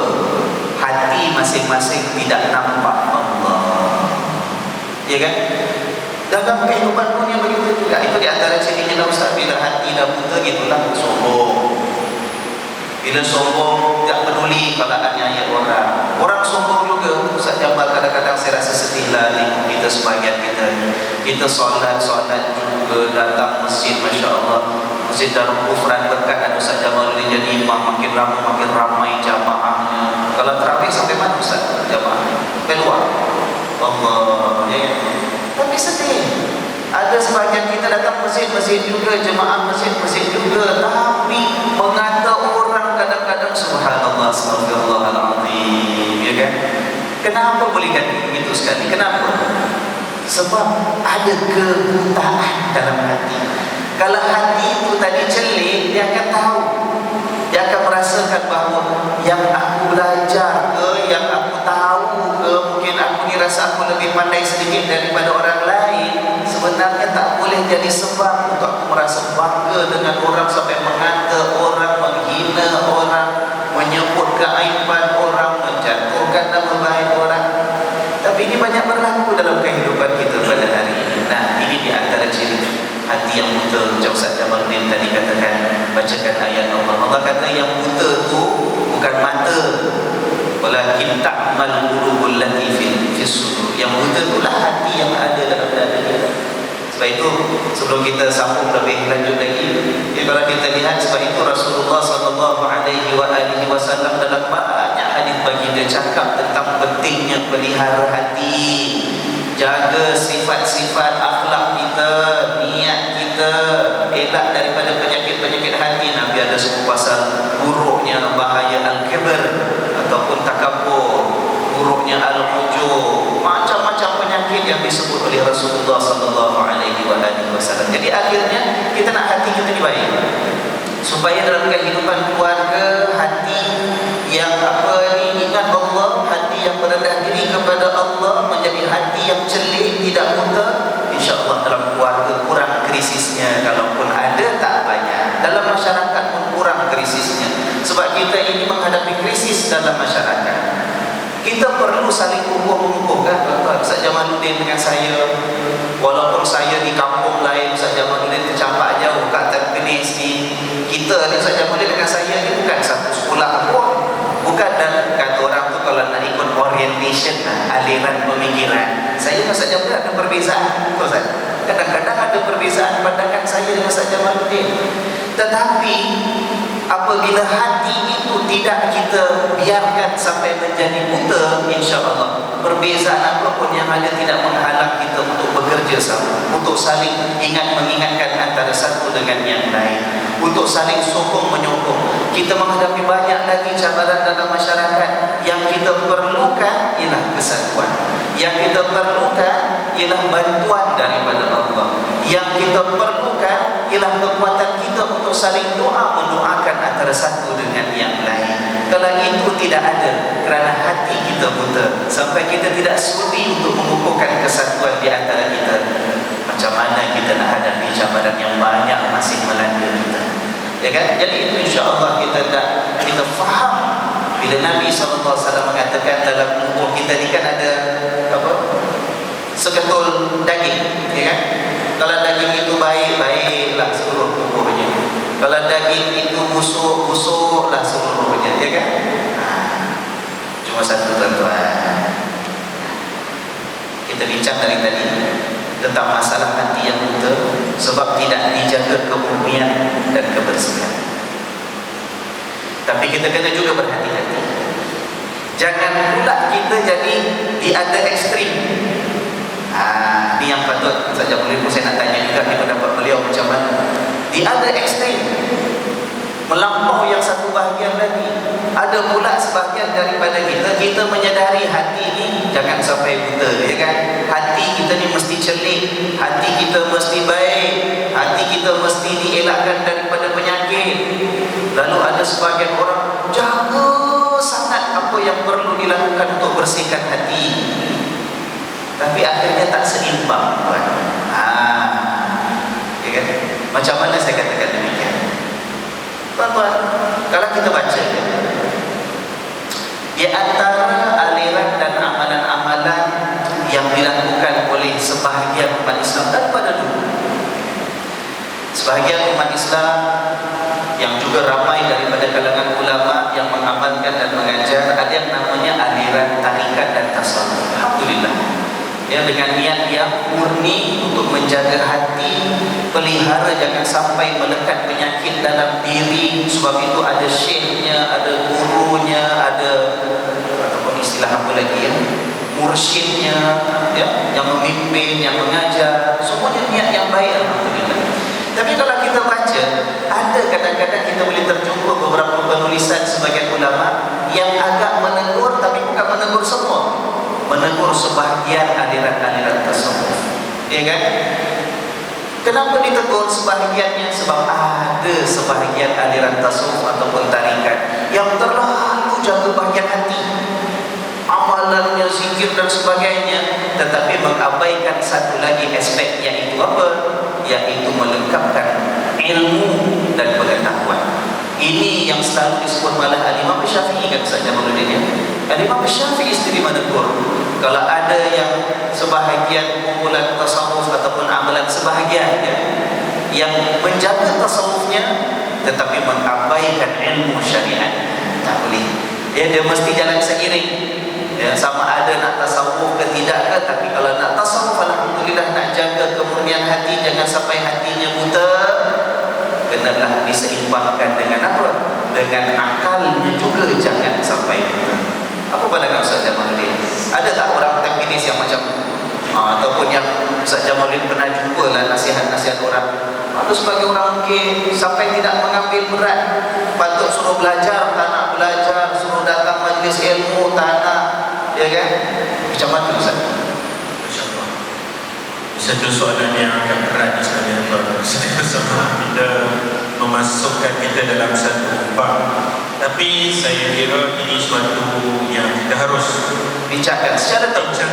B: hati masing-masing tidak nampak Allah. Ya kan? Dalam kehidupan dunia begitu juga. Itu di antara cirinya Ustaz. Bila hati dah buta, gitulah sombong. Bila sombong, tak peduli kalau aniaya orang. Orang sombong juga. Ustaz Jamal kadang-kadang saya rasa sedih lah tengok kita sebagian kita solat juga, datang masjid, Masya Allah, masjid Darul Kufran berkat Ustaz Jamal ini jadi imam, makin ramai jamaahnya. Kalau terawih sampai mana Ustaz jamaah? Sampai luar. Allah, ya. Tapi sedih. Ada sebahagian kita datang masjid juga, jemaah masjid juga, tapi mengata orang kadang-kadang subhanallah, astagfirullahaladzim, ya kan? Kenapa boleh kan begitu sekali? Kenapa? Sebab ada kebutaan dalam hati. Kalau hati itu tadi celik, dia akan tahu, dia akan merasakan bahawa yang aku belajar ke, yang aku tahu ke, mungkin aku dirasa aku lebih pandai sedikit daripada orang lain, sebenarnya tak boleh jadi sebab untuk aku merasa bangga dengan orang sampai mengata orang, menghina orang, menyebut keaiban orang, menjatuhkan nama baik orang. Tapi ini banyak berlaku dalam kehidupan kita pada hari ini. Nah, ini di antara ciri hati yang buta. Macam Ustaz Jamaluddin tadi katakan, bacakan ayat Allah. Allah kata yang buta tu bukan mata, walakin ta'mal qulubul lati fis sudur. Yang buta itulah hati yang ada dalam dada kita. Sebab itu sebelum kita sambung lebih lanjut lagi, kalau kita lihat, sebab itu Rasulullah SAW dalam banyak hadis baginda cakap tentang pentingnya pelihara hati, jaga sifat-sifat akhlak kita, niat kita, elak daripada penyakit-penyakit hati. Nabi ada sebut pasal buruknya bahaya al-kibr ataupun takabur, buruknya al-ujub, macam-macam penyakit yang disebut oleh Rasulullah SAW. Jadi akhirnya kita nak hati kita ni baik, supaya dalam kehidupan keluarga, hati yang ingat Allah, hati yang merendah diri kepada Allah, menjadi hati yang celik, tidak buta. InsyaAllah dalam keluarga kurang krisisnya, kalaupun ada tak banyak. Dalam masyarakat pun kurang krisisnya. Sebab kita ini menghadapi krisis dalam masyarakat. Kita perlu saling mengukuh kan, tuan-tuan. Ustaz Jamaluddin dengan saya, walaupun saya di kampung lain, Ustaz Jamaluddin tercampak jauh kat Tampines ni, kita ni Ustaz Jamaluddin dengan saya ni bukan satu sekolah pun, bukan. Dan kata orang tu kalau nak ikut orientation, aliran pemikiran, saya dengan Ustaz Jamaluddin ada perbezaan, Ustaz. Kadang-kadang ada perbezaan pandangan saya dengan Ustaz Jamaluddin. Tetapi apabila hati itu tidak kita biarkan sampai menjadi buta, insya-Allah perbezaan apapun yang ada tidak menghalang kita untuk bekerja sama, untuk saling mengingatkan antara satu dengan yang lain, untuk saling sokong menyokong. Kita menghadapi banyak lagi cabaran dalam masyarakat. Yang kita perlukan ialah kesatuan. Yang kita perlukan ialah bantuan daripada Allah. Yang kita perlukan ialah kekuatan kita untuk saling doa, mendoakan antara satu dengan yang lain. Kalau itu tidak ada, kerana hati kita buta, sampai kita tidak sudi untuk mengukuhkan kesatuan di antara kita, macam mana kita nak hadapi cabaran yang banyak masih melanda kita, ya kan? Jadi itu insya-Allah kita faham bila Nabi SAW mengatakan dalam tubuh kita ni kan ada apa? Seketul daging, ya kan? Kalau daging itu baik, baiklah seluruh tubuhnya. Kalau daging itu busuk, busuklah seluruhnya, ya kan? Cuma satu, tuan-tuan. Kita bincang dari tadi tentang masalah hati yang buta sebab tidak dijaga kemurnian dan kebersihan. Tapi kita kena juga berhati-hati. Jangan pula kita jadi di ada ekstrim. Ini yang patut saja boleh saya nak tanya juga di pendapat beliau macam mana. Di ada ekstrim, melampau yang satu bahagian lagi. Ada pula sebahagian daripada kita menyedari hati ni jangan sampai buta, ya kan? Hati kita ni mesti celik, hati kita mesti baik, hati kita mesti dielakkan daripada penyakit. Lalu ada sebahagian orang jaga sangat apa yang perlu dilakukan untuk bersihkan hati, tapi akhirnya tak seimbang, tuan. Ya kan? Macam mana saya katakan demikian? Tuan-tuan, kalau kita baca di antara aliran dan amalan-amalan yang dilakukan oleh sebahagian umat Islam daripada dulu, sebahagian umat Islam yang juga ramai daripada kalangan ulama yang mengamalkan dan mengajar, ada yang namanya aliran tarikat dan tasawuf. Alhamdulillah, ya, dengan niat yang murni untuk menjaga hati, pelihara jangan sampai melekat penyakit dalam diri. Sebab itu ada syekhnya, ada gurunya, ada ataupun istilah apa lagi ya, mursyidnya, ya, yang memimpin, yang mengajar, semuanya niat yang baik. Alhamdulillah. Tapi kalau kita baca, ada kadang-kadang kita boleh terjumpa beberapa penulisan sebagian ulama yang agak menegur, tapi bukan menegur semua, menegur sebahagian aliran-aliran tasawuf, ya kan? Kenapa ditegur sebahagiannya? Sebab ada sebahagian aliran tasawuf ataupun tarikat yang terlalu jaga bahagian hati, amalannya, zikir dan sebagainya, tetapi mengabaikan satu lagi aspek, yaitu apa? Yaitu melengkapkan ilmu dan pengetahuan. Ini yang selalu disebut malah Al-Imam Syafi'i kan saja menurutnya. Al-Imam Syafi'i sendiri menegur kalau ada yang sebahagian kumpulan tasawuf ataupun amalan sebahagian yang menjaga tasawufnya tetapi mengabaikan ilmu syariat, tak boleh. Dia mesti jalan seiring. Ya, sama ada nak tasawuf ke tidak ke, tapi kalau nak tasawuf, alhamdulillah, nak jaga kemurnian hati, jangan sampai hatinya buta, kenalah diseimbangkan dengan apa? Dengan akalnya juga jangan sampai buta. Apa pandangan Ustaz Jamaluddin? Ada tak orang Tampines yang macam ataupun yang Ustaz Jamaluddin pernah jumpa lah nasihat-nasihat orang? Ada sebagai orang mungkin sampai tidak mengambil berat, patut suruh belajar, tak nak belajar, suruh datang majlis ilmu, tak nak, ya kan? Macam mana Ustaz?
A: InsyaAllah. Satu soalan yang agak berat sekali, saya bersama kita memasukkan kita dalam satu bab. Tapi saya kira ini suatu yang kita harus
B: bincangkan secara
A: terbuka.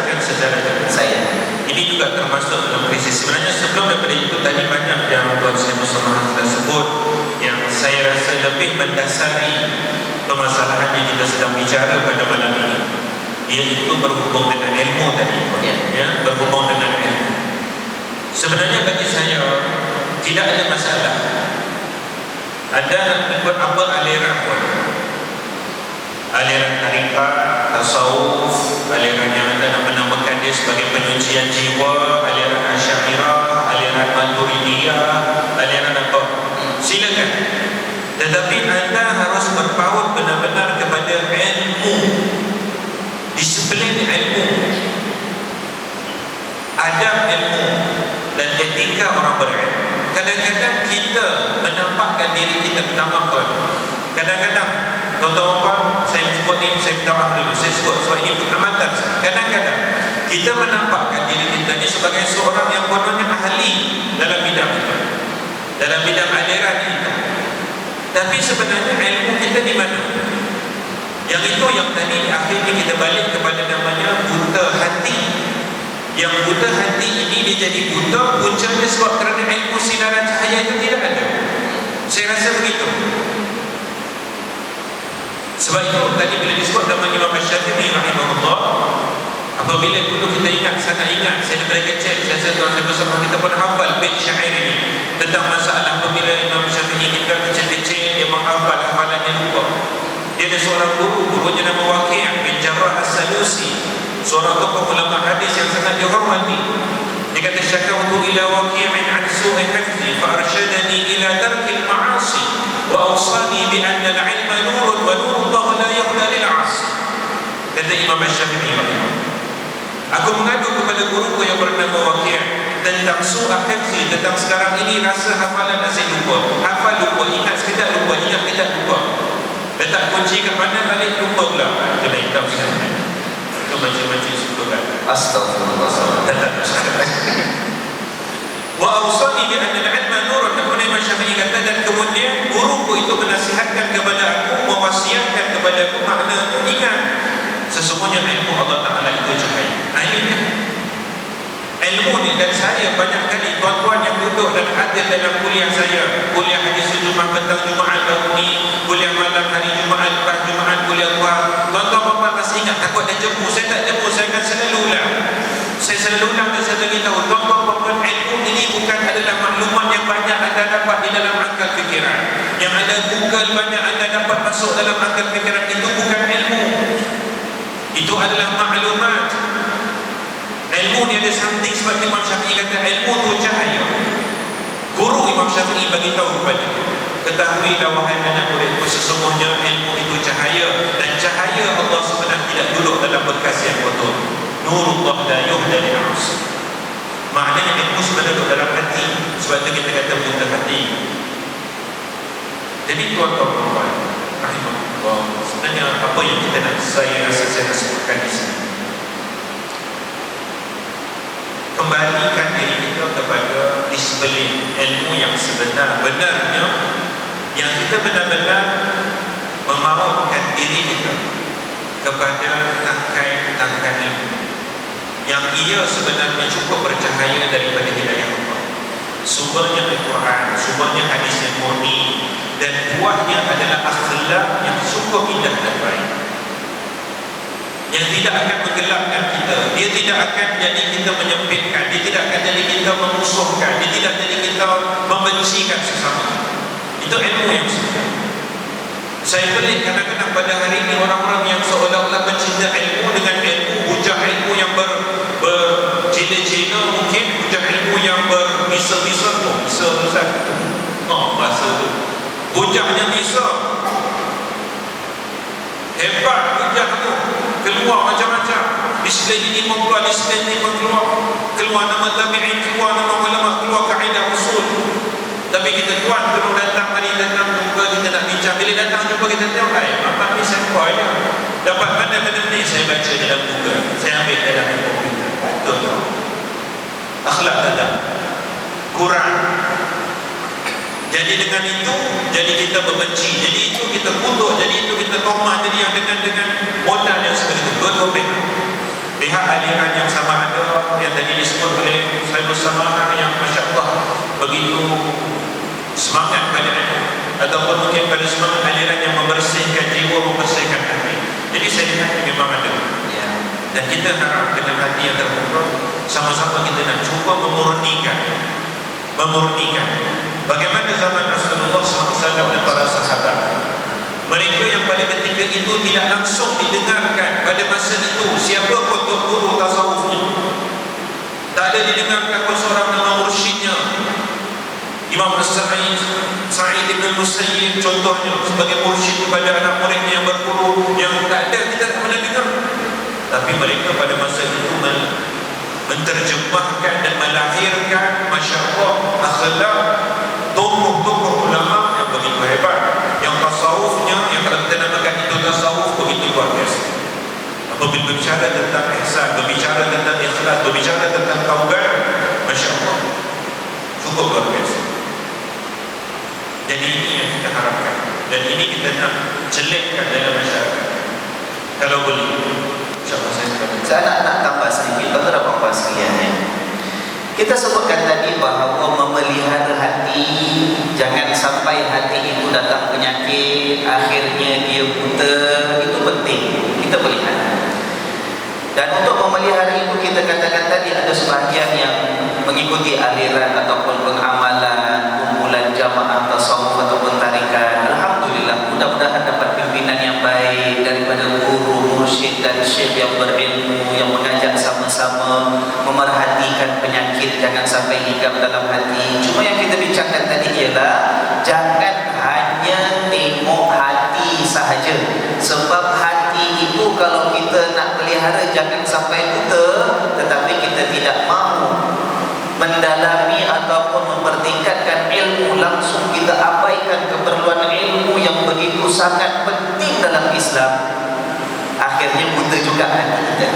B: saya.
A: Ini juga termasuk dalam krisis. Sebenarnya sebelum daripada itu tadi banyak yang Tuan Syed Muhammad telah sebut yang saya rasa lebih mendasari permasalahan yang kita sedang bicara pada malam ini. iaitu berhubung dengan ilmu tadi, ya, berhubung dengan ilmu. Sebenarnya bagi saya tidak ada masalah ada ikut apa aliran pun, aliran tarikat, tasawuf, aliran yang ada menamakan dia sebagai penyucian jiwa, aliran Asy'ariyah, aliran Maturidiyah, aliran apa, silakan. Tetapi anda harus berpaut benar-benar kepada ilmu, disiplin ilmu, adab ilmu, dan etika orang berilmu. Kadang-kadang kita menampakkan diri kita menamakan. Kadang-kadang, tuan-tuan, saya sebut ini, saya minta maaf dulu, saya sebut sebab ini pengamatan. Kadang-kadang kita menampakkan diri kita ini sebagai seorang yang kononnya ahli dalam bidang itu, dalam bidang aliran itu. Tapi sebenarnya ilmu kita di mana? Yang itu yang tadi akhirnya kita balik kepada namanya buta hati. Yang buta hati ini dia jadi buta puncanya sebab kerana ilmu sinaran cahaya itu tidak ada. Saya rasa begitu. Sebab itu tadi bila disebut nama Imam Syafi'i rahimahullah, apabila dulu kita ingat, sangat ingat, saya dari kecil, saya tuan-tuan bersama kita pun hafal bait syair ini tentang masalah apabila Imam Syafi'i tinggal kecil-kecil, dia menghafal hafalannya lupa. Dia ada seorang guru, gurunya nama Waqi' bin Jarrah As-Salusi, seorang tokoh ulama hadis yang sangat dihormati. Dia kata, syakawtu ila Waqi'in an su'i hifzi fa arsyadani ila tarkil ma'asi wa awsani bi anna al-'ilma nurun wa nurullah la yuhda lil 'asi. Kata Imam Syafi'i, aku mengadu kepada guruku yang bernama Waqi' tentang su'a hifzi, tentang sekarang ini rasa hafalan saya lupa, hafal lupa, ingat sekejap lupa, ingat sekejap lupa, letak kunci kat mana balik lupa pula. Kena hitam sekali. Itu macam-macam suka kan.
B: Astagfirullah.
A: Wa awsani bi anna al-'ilma nurun. Kemudian Imam Syafi'i kata, dan kemudian guruku itu menasihatkan kepada aku, mewasiatkan kepada aku, makna ingat sesungguhnya ilmu Allah Ta'ala itu cahaya. Akhirnya ilmu ni, dan saya banyak kali tuan-tuan yang duduk dan hadir dalam kuliah saya, kuliah hadis Jumaat petang Jumaat baru ni, kuliah malam hari Jumaat lepas Jumaat, kuliah luar, tuan-tuan masih ingat takut dia jemu. Saya tak jemu, saya akan selalu ulang. Saya selalu ulang dan saya beritahu tuan-tuan, ilmu ini bukan adalah maklumat yang banyak anda dapat di dalam akal fikiran, yang ada Google banyak anda dapat masuk dalam akal fikiran. Itu bukan ilmu, itu adalah maklumat. Ilmu ni ada something, sebab Imam Syafi'i kata ilmu tu cahaya. Guru Imam Syafi'i bagi tahu kepada kita, ketahuilah wahai anak muridku, sesungguhnya ilmu itu cahaya, dan cahaya Allah sebenarnya tidak duduk dalam bekas yang kotor. Nurullah la yuhda lil 'asi. Maknanya ilmu sebenarnya duduk dalam hati. Sebab itu kita kata buta hati. Jadi tuan-tuan rahimahullah, sebenarnya apa yang kita nak, saya sebutkan di sini, kembalikan diri kita kepada disiplin ilmu yang sebenar-benarnya, yang kita benar-benar memautkan diri kita kepada tangkai ilmu yang ia sebenarnya cukup bercahaya daripada hidayah Allah. Sumbernya Al-Quran, sumbernya hadis yang murni, dan buahnya adalah akhlak yang cukup indah dan baik, yang tidak akan menggelapkan kita. Dia tidak akan jadi kita menyempitkan, dia tidak akan jadi kita memusuhkan, dia tidak jadi kita membencikan sesama. Itu ilmu yang sebenarnya. Saya pelik kadang-kadang pada hari ini orang-orang yang seolah-olah mencinta ilmu dengan ilmu hujah ilmu yang bercina-cina, mungkin hujah ilmu yang berbisa-bisa tu, bisa-bisa bahasa tu, hujahnya bisa hebat, hujah tu keluar macam-macam, disiplin ini keluar, disiplin ini keluar nama tabi'in, keluar nama ulama, keluar kaedah usul. Tapi kita tuan belum datang, hari datang jumpa, kita nak bincang, bila datang jumpa kita tengok, apa ni sampai ya, dapat mana ni, saya baca dalam Google, saya ambil dalam komputer. Betul, akhlak tak kurang. Jadi dengan itu, jadi kita membenci, jadi itu kita kutuk, jadi itu kita tomah, jadi yang dengan modal yang seperti itu. Dua pihak aliran yang sama ada, yang tadi disebut oleh saya bersama, yang Masya Allah begitu semangat pada ilmu, ataupun mungkin pada semangat aliran yang membersihkan jiwa, membersihkan hati. Jadi saya lihat memang ada. Dan kita harap dengan hati yang terbuka, sama-sama kita nak cuba memurnikan bagaimana zaman Rasulullah SAW dan para sahabat. Mereka yang pada ketika itu tidak langsung didengarkan pada masa itu siapa pun guru tasawufnya, tak ada didengarkan pun seorang nama mursyidnya. Imam Sa'id ibn Musayyib contohnya sebagai mursyid kepada anak muridnya yang berguru, yang tak ada, kita tak pernah dengar. Tapi mereka pada masa itu menterjemahkan dan melahirkan, Masya Allah, akhlak tokoh-tokoh ulama yang begitu hebat, yang tasawufnya, yang kalau kita namakan itu tasawuf, begitu luar biasa. Apabila berbicara tentang ihsan, berbicara tentang ikhlas, berbicara tentang taubat, Masya Allah, cukup luar biasa. Jadi ini yang kita harapkan, dan ini kita nak jelekkan dalam masyarakat kalau boleh.
B: Saya nak tambah sedikit beberapa apa sekalian. Kita sebutkan tadi bahawa memelihara hati, jangan sampai hati itu datang penyakit, akhirnya dia buta, itu penting kita pelihara. Dan untuk memelihara itu kita katakan tadi ada sebahagian yang mengikuti aliran ataupun pengamalan kumpulan jamaah tasawuf ataupun tarikan. Alhamdulillah, mudah-mudahan dapat pimpinan yang baik daripada guru, mursyid dan syekh yang berilmu, yang mengajak sama-sama memerhatikan penyakit jangan sampai hingga dalam hati. Cuma yang kita bincangkan tadi ialah jangan hanya tengok hati sahaja, sebab hati itu kalau kita nak pelihara jangan sampai buta, tetapi kita tidak mahu mendalami ataupun mempertingkatkan ilmu, langsung kita abaikan keperluan ilmu yang begitu sangat penting dalam Islam, akhirnya buta juga hati kita.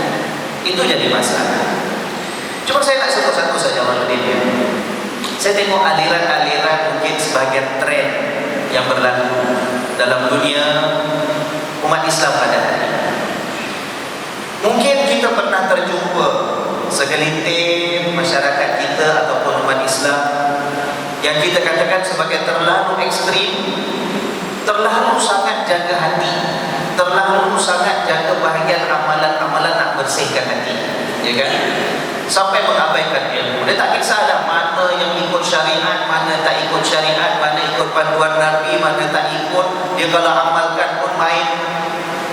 B: Itu jadi masalah. Cuma saya nak sebut satu saja Maluddin ya. Saya tengok aliran-aliran mungkin sebagian tren yang berlaku dalam dunia umat Islam pada hari ini. Mungkin kita pernah terjumpa segelintir masyarakat kita ataupun umat Islam yang kita katakan sebagai terlalu ekstrim, terlalu sangat jaga hati, terlalu sangat jaga bahagian amalan-amalan nak bersihkan hati, ya kan? Sampai mengabaikan ilmu. Dia tak kisah dah mana yang ikut syariat, mana tak ikut syariat, mana ikut panduan Nabi, mana tak ikut. Dia kalau amalkan pun main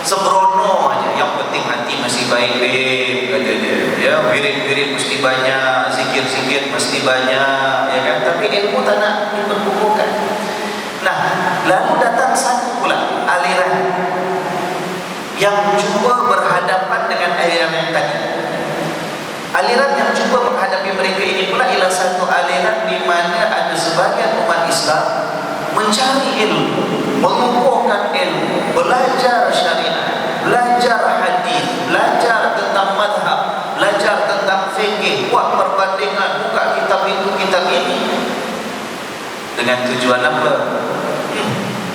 B: sembrono aja. Yang penting hati masih baik-baik, kata dia. Ya, wirid-wirid mesti banyak, zikir-zikir mesti banyak, ya kan? Tapi ilmu tak nak diperkukuhkan. Nah, lalu datang satu pula aliran yang cuba berhadapan dengan aliran yang tadi. Aliran yang cuba menghadapi mereka ini pula ialah satu aliran di mana ada sebagian umat Islam mencari ilmu, mengukuhkan ilmu, belajar syariat, belajar hadis, belajar tentang madhab, belajar tentang fikih, buat perbandingan, buka kitab itu, kitab ini. Dengan tujuan apa?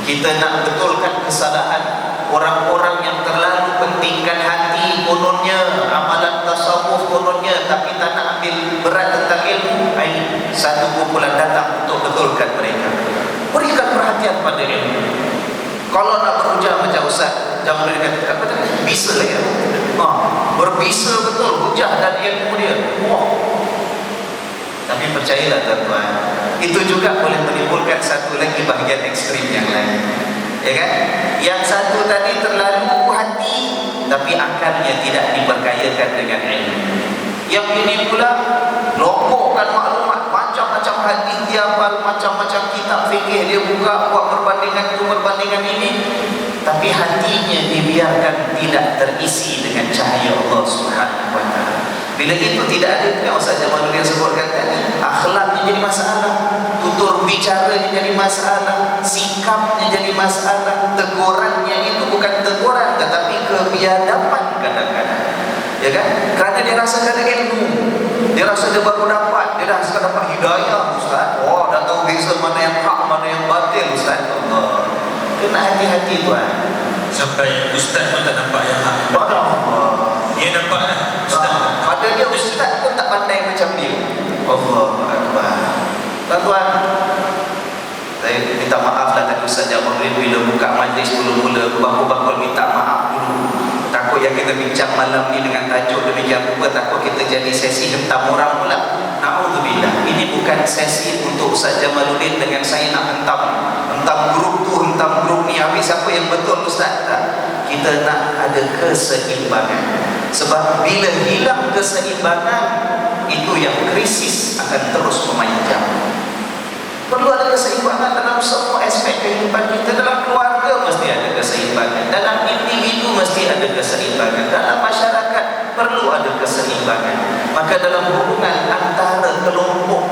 B: Kita nak betulkan kesalahan orang-orang yang terlalu pentingkan hati kononnya, amalan tasawuf kononnya, tapi tak nak ambil berat tentang ilmu. Satu kumpulan datang untuk betulkan mereka. Berikan perhatian pada ilmu. Kalau nak berujar macam Ustaz, jangan berikan kata bisa ya. Berbisa betul hujah dan ilmu dia. Tapi percayalah tuan-tuan, itu juga boleh menimbulkan satu lagi bahagian ekstrim yang lain, ya kan? Yang satu tadi terlalu hati, tapi akalnya tidak diberkayakan dengan ilmu. Yang ini pula lompokkan maklumat, macam-macam hadis dia hafal, macam-macam kitab fikih dia buka, buat perbandingan itu, perbandingan ini, tapi hatinya dibiarkan tidak terisi dengan cahaya Allah Subhanahu wa taala. Bila itu tidak ada, yang Ustaz Jamaluddin sebutkan tadi, akhlaknya jadi masalah, tutur bicaranya jadi masalah, sikapnya jadi masalah, tegurannya itu bukan teguran tetapi kebiadaban kadang-kadang, ya kan? Kerana dia rasa ada ilmu, dia rasa dia baru dapat, dia rasa dapat hidayah Ustaz. Oh, dah tahu beza mana yang hak, mana yang batil Ustaz. Allah, kena hati-hati tuan.
C: Sampai Ustaz pun tak nampak yang hak.
A: Dia nampak lah Ustaz.
B: Pada dia Ustaz pun tak pandai macam dia. Allahu Akbar. Tuan-tuan, saya minta maaf lah tadi Ustaz Jamaluddin bila buka majlis mula-mula bakul-bakul minta maaf dulu. Takut yang yang kita bincang malam ni dengan tajuk demikian rupa, takut kita jadi sesi hentam orang pula. Na'udzubillah. Ini bukan sesi untuk Ustaz Jamaluddin dengan saya nak hentam grup tu, hentam grup ni. Habis siapa yang betul Ustaz? Tak. Kita nak ada keseimbangan. Sebab bila hilang keseimbangan, itu yang krisis akan terus memanjang. Perlu ada keseimbangan dalam semua aspek kehidupan kita. Dalam keluarga mesti ada keseimbangan, dalam individu mesti ada keseimbangan, dalam masyarakat perlu ada keseimbangan. Maka dalam hubungan antara kelompok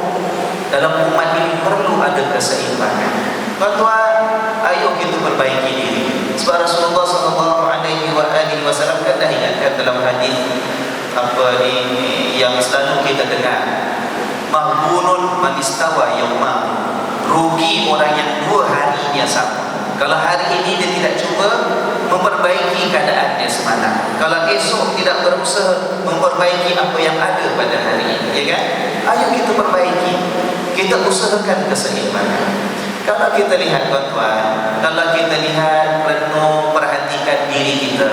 B: dalam umat ini perlu ada keseimbangan. Tuan-tuan, ayo kita perbaiki diri. Sebab Rasulullah SAW kan dah ingatkan dalam hadis yang selalu kita dengar, maghbunun man istawa yauma, rugi orang yang 2 harinya sama. Kalau hari ini dia tidak cuba memperbaiki keadaan dia semalam, kalau esok tidak berusaha memperbaiki apa yang ada pada hari ini, ya kan? Ayo kita perbaiki, kita usahakan keseimbangan. Kalau kita lihat tuan-tuan, kalau kita lihat renung, perhatikan diri kita,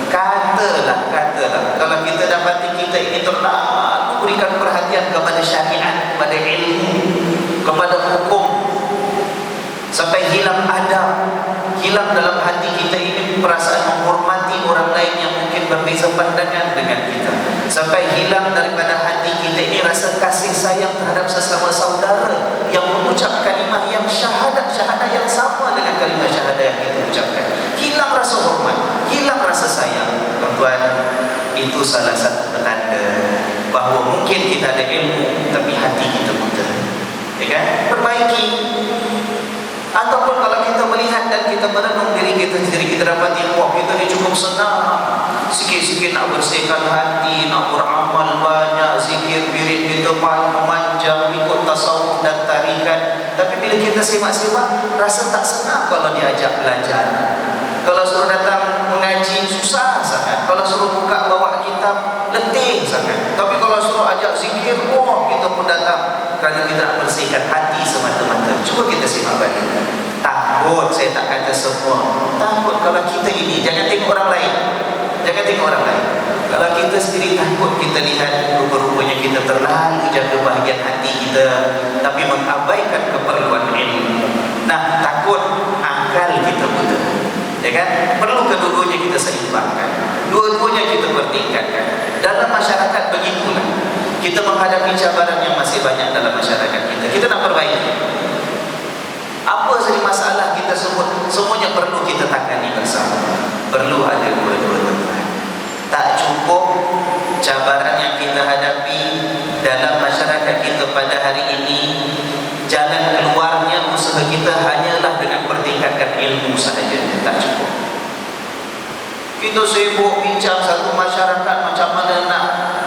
B: katalah kalau kita dapati kita ini terlalu berikan perhatian kepada syariat, kepada ilmu, kepada hukum, sampai hilang adab, hilang dalam hati kita ini perasaan menghormati orang lain yang mungkin berbeza pandangan dengan kita, sampai hilang daripada hati kita ini rasa kasih sayang terhadap sesama saudara yang mengucap kalimah yang syahadah yang sama dengan kalimah syahadah yang kita ucapkan. Hilang rasa hormat, hilang rasa sayang. Tuan-tuan, itu salah satu petanda bahawa mungkin kita ada ilmu tapi hati kita buta, ya kan? Perbaiki. Ataupun kalau kita melihat dan kita merenung diri kita sendiri, kita dapati wah, kita ni cukup senang, sikit-sikit nak bersihkan hati, nak beramal banyak, zikir wirid kita memanjang, ikut tasawuf dan tarikan. Tapi bila kita semak-semak, rasa tak senang kalau diajak belajar. Kalau suruh datang mengaji, susah sangat. Kalau suruh buka bawah kitab, letih sangat. Tapi kalau suruh ajak zikir, wah, kita pun datang. Kerana kita nak bersihkan hati semata-mata. Cuba kita simak balik. Takut, saya tak kata semua. Takut kalau kita ini, jangan tengok orang lain. Jangan tengok orang lain. Kalau kita sendiri takut, kita lihat rupa-rupanya kita terlalu jaga bahagian hati kita, tapi mengabaikan keperluan ilmu. Nah, takut akal kita buta, ya kan? Perlu kedua-duanya kita seimbangkan, dua-duanya kita bertingkatkan. Dalam masyarakat begitulah, kita menghadapi cabaran yang masih banyak dalam masyarakat kita. Kita nak perbaiki. Apa saja masalah kita sebut, semuanya perlu kita tangani bersama. Perlu ada dua-dua tuan-tuan. Tak cukup cabaran yang kita hadapi dalam masyarakat kita pada hari ini, jalan keluarnya usaha kita hanyalah dengan pertingkatkan ilmu sahaja. Tak cukup. Kita sibuk bincang satu masyarakat macam mana nak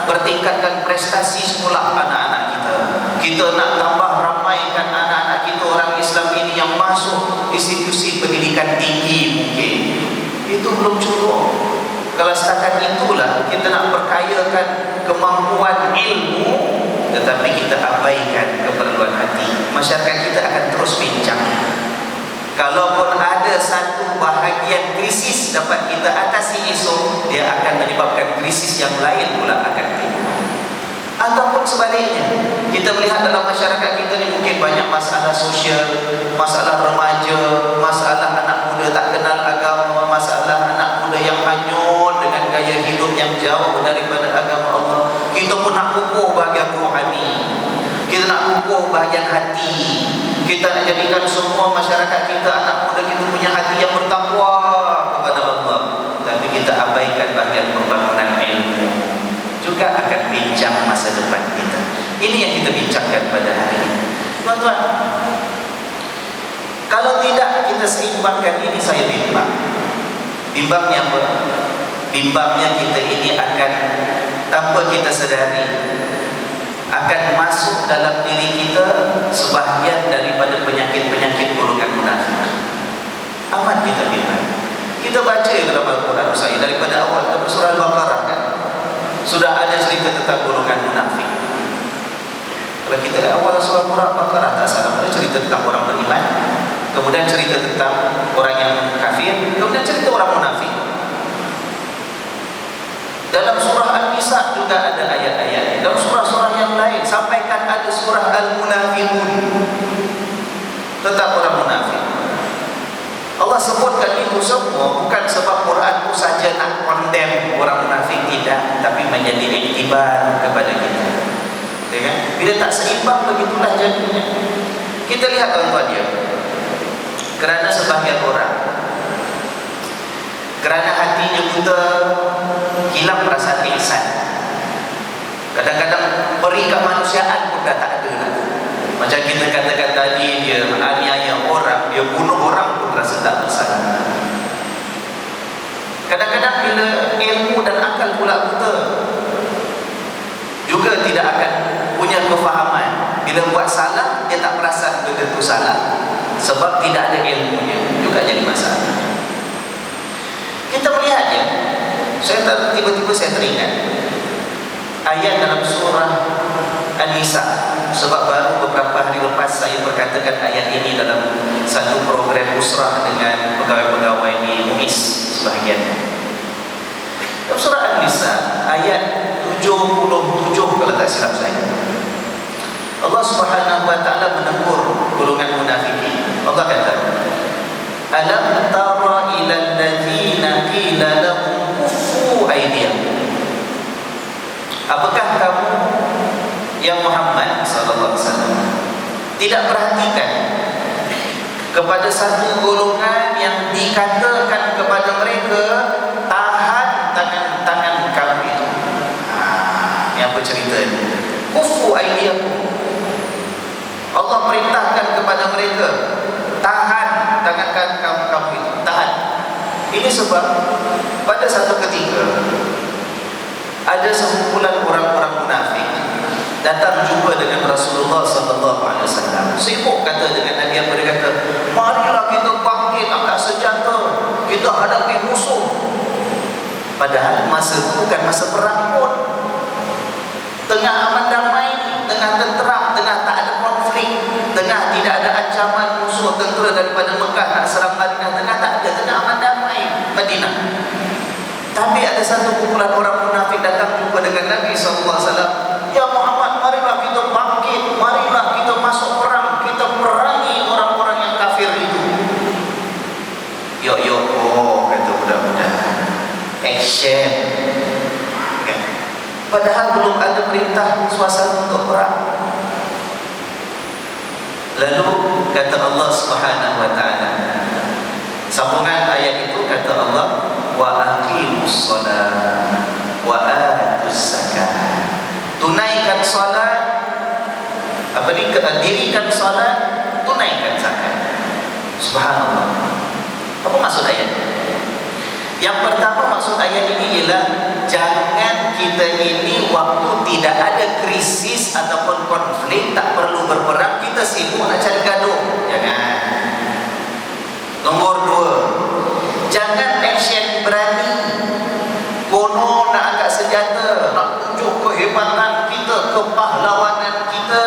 B: bertingkatkan prestasi sekolah anak-anak kita. Kita nak tambah ramaikan anak-anak kita orang Islam ini yang masuk institusi pendidikan tinggi mungkin. Itu belum cukup. Kalau setakat itulah kita nak perkayakan kemampuan ilmu, tetapi kita abaikan keperluan hati, masyarakat kita akan terus pincang. Kalaupun ada satu bahagian krisis dapat kita atasi esok, dia akan menyebabkan krisis yang lain pula akan timbul. Ataupun sebaliknya, kita melihat dalam masyarakat kita ni mungkin banyak masalah sosial, masalah remaja, masalah anak muda tak kenal agama, masalah anak muda yang hanyut dengan gaya hidup yang jauh daripada agama Allah. Kita pun nak kukuh bahagian rohani, kita nak kukuh bahagian hati. Kita nak jadikan semua masyarakat kita, anak muda kita punya hati yang bertakwa kepada Allah. Tapi kita abaikan bahagian pembangunan ilmu, juga akan bincang masa depan kita. Ini yang kita bincangkan pada hari ini. Tuan-tuan, kalau tidak kita seimbangkan ini, saya bimbang. Bimbangnya apa? Bimbangnya kita ini akan, tanpa kita sedari, akan masuk dalam diri kita sebahagian daripada penyakit-penyakit golongan munafik. Amat kita bimbang. Kita baca dalam Al-Quran saya daripada awal ke surah Al-Baqarah kan, sudah ada cerita tentang golongan munafik. Kalau kita lihat awal surah Al-Baqarah, tak salah, ada cerita tentang orang beriman, kemudian cerita tentang orang yang kafir, kemudian cerita orang munafik. Nisa juga ada ayat-ayat. Dalam surah-surah yang lain sampaikan ada surah Al-Munafiqun, tentang orang munafik. Allah sebutkan itu semua bukan sebab Quran itu saja nak condemn orang munafik, tidak, tapi menjadi iktibar kepada kita. Ya kan? Bila tak seimbang, begitulah jadinya. Kita lihat tuan-tuan dia. Kerana sebahagian orang, kerana hatinya buta, hilang perasaan ihsan. Kadang-kadang beri kemanusiaan pun dah tak ada lah. Macam kita katakan tadi, dia aniaya orang, dia bunuh orang pun rasa tak bersalah. Kadang-kadang bila ilmu dan akal pula buta, juga tidak akan punya kefahaman. Bila buat salah, dia tak perasan benda itu salah, sebab tidak ada ilmunya, juga jadi masalah. Kita melihat ya, tiba-tiba saya teringat ayat dalam surah An-Nisa, sebab baru beberapa hari lepas saya perkatakan ayat ini dalam satu program usrah dengan pegawai-pegawai di MUIS sebahagiannya. Dalam surah An-Nisa ayat 77 kalau tak silap saya, Allah Subhanahu wa taala menegur golongan munafikin. Allah kata, alam tara ilal ladzina qila lahum kuffu aydiyakum. Apakah kamu yang Muhammad sallallahu alaihi wasallam tidak perhatikan kepada satu golongan yang dikatakan kepada mereka, tahan tangan-tangan kamu itu. Ini apa cerita ini? Kuffu aydiyakum. Allah perintahkan kepada mereka, tahan tangan kamu itu, tahan. Ini sebab pada satu ketika ada sekumpulan orang-orang munafik datang jumpa dengan Rasulullah sallallahu alaihi wasallam. Sibuk kata dengan Nabi, yang berkata, marilah kita bangkit angkat senjata, kita hadapi musuh. Padahal masa itu bukan masa perang pun. Tengah aman damai, tengah tenteram, tengah tak ada konflik, tengah tidak ada ancaman musuh tentera daripada Mekah nak serang Madinah, tengah tak ada, tengah aman damai Madinah. Tapi ada satu kumpulan orang munafik datang jumpa dengan Nabi SAW. Ya Muhammad, marilah kita bangkit, marilah kita masuk perang, kita perangi orang-orang yang kafir itu. Oh, kata budak-budak, action. Okay. Padahal belum ada perintah suasana untuk perang. Lalu kata Allah Subhanahu wa taala, sambungan ayat itu kata Allah, wa aqimus shalah wa atuz zakat. Tunaikan salat, dirikan salat, tunaikan zakat. Subhanallah. Apa maksud ayat? Yang pertama maksud ayat ini ialah jangan kita ini waktu tidak ada krisis ataupun konflik, tak perlu berperang, kita sibuk nak cari gaduh. Jangan. Nombor 2, jangan action berani, konon nak angkat senjata, nak tunjuk kehebatan kita, kepahlawanan kita,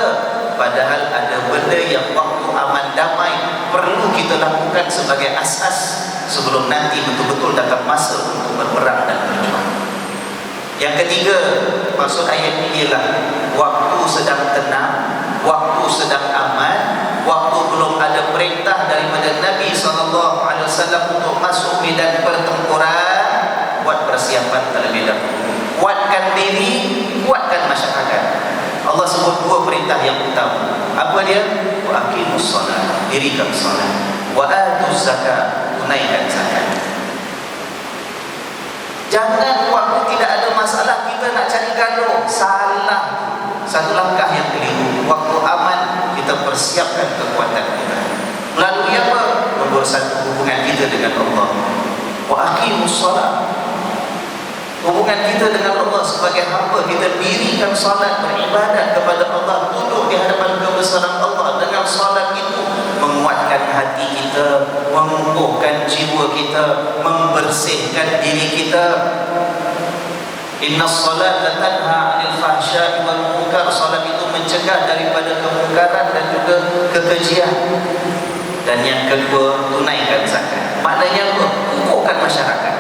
B: padahal ada benda yang waktu aman damai perlu kita lakukan sebagai asas sebelum nanti betul-betul datang masa untuk berperang dan berjuang. Yang ketiga, maksud ayat ini ialah waktu sedang tenang, waktu sedang aman, waktu belum ada perintah daripada Nabi SAW untuk masuk medan pertempuran, buat persiapan terlebih dahulu. Kuatkan diri, kuatkan masyarakat. Allah sebut 2 perintah yang utama. Apa dia? Wa aqimus shalah, dirikan salat. Wa atuz zakat, tunaikan zakat. Jangan waktu tidak ada masalah kita nak cari gaduh. Salah. Satu langkah yang keliru. Waktu aman kita persiapkan kekuatan kita. Melalui apa? Nombor 1, hubungan kita dengan Allah. Wa aqimus shalah. Hubungan kita dengan Allah sebagai hamba, kita dirikan salat, beribadat kepada Allah, duduk di hadapan kebesaran Allah. Dengan salat itu menguatkan hati kita, mengukuhkan jiwa kita, membersihkan diri kita. Inna salata tanha 'anil fahsya'i wal munkar. Salat itu mencegah daripada kemungkaran dan juga kekejian. Dan yang kedua, tunaikan zakat. Maknanya apa? Kukuhkan masyarakat.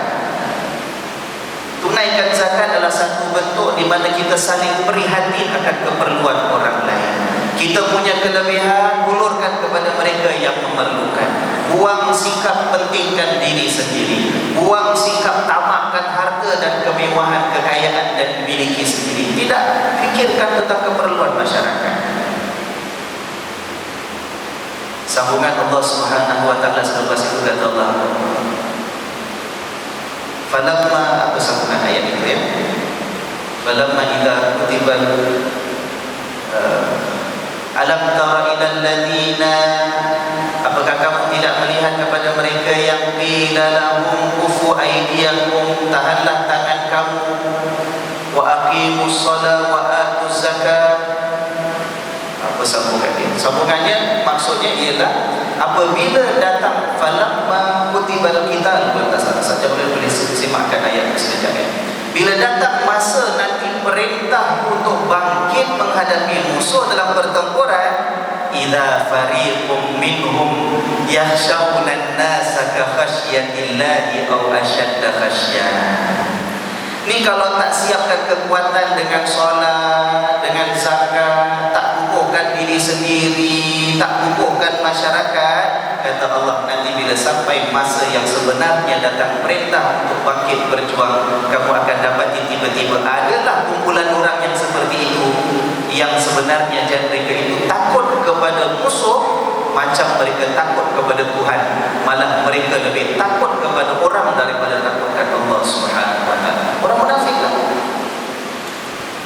B: Tunaikan zakat adalah satu bentuk di mana kita saling prihatin akan keperluan orang lain. Kita punya kelebihan, hulurkan kepada mereka yang memerlukan. Buang sikap pentingkan diri sendiri. Buang sikap tamakkan harta dan kemewahan, kekayaan dan dimiliki sendiri. Tidak, fikirkan tentang keperluan masyarakat. Sambungan Allah Subhanahu wa taala selepas itu kata Allah, falamma, apa sambungan ayat itu ya? Falamma idza kutibal alam tara ilal ladina, apakah kamu tidak melihat kepada mereka yang qila lahum kufu aydiyakum, tahanlah tangan kamu, wa aqimus shalah wa atuz zakat. Apa sambungannya? Sambungannya maksudnya ialah apabila datang falamma kutibal qital, saja boleh tulis simakkan ayat sekejap ya. Bila datang masa nanti perintah untuk bangkit menghadapi musuh dalam pertempuran, idza fariqum minhum yakhshawna an-nasa ka khasyatillahi aw ashadda khasyah. Ni kalau tak siapkan kekuatan dengan solat, dengan zakat, tak kukuhkan diri sendiri, tak kukuhkan masyarakat, kata Allah, nanti bila sampai masa yang sebenarnya datang perintah untuk bangkit berjuang, kamu akan dapati tiba-tiba adalah kumpulan orang yang seperti itu, yang sebenarnya mereka itu takut kepada musuh macam mereka takut kepada Tuhan. Malah mereka lebih takut kepada orang daripada takutkan Allah Subhanahu wa taala. Orang munafik lah.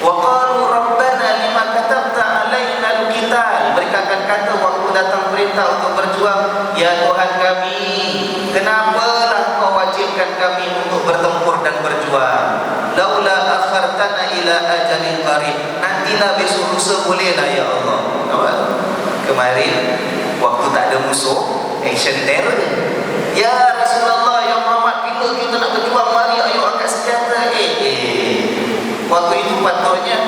B: Wa qalu rabbana lima katabta alaina al-qital. Mereka akan kata waktu datang perintah untuk berjuang, ya Tuhan kami, kenapalah kau wajibkan kami untuk bertempur dan berjuang? Laula akhartana ila ajalin qarib. Nantilah besok lusa bolehlah ya Allah. Kemarin waktu tak ada musuh, action terror. Ya Rasulullah, ya Muhammad, bila kita nak berjuang, mari ayo angkat senjata. Waktu itu patutnya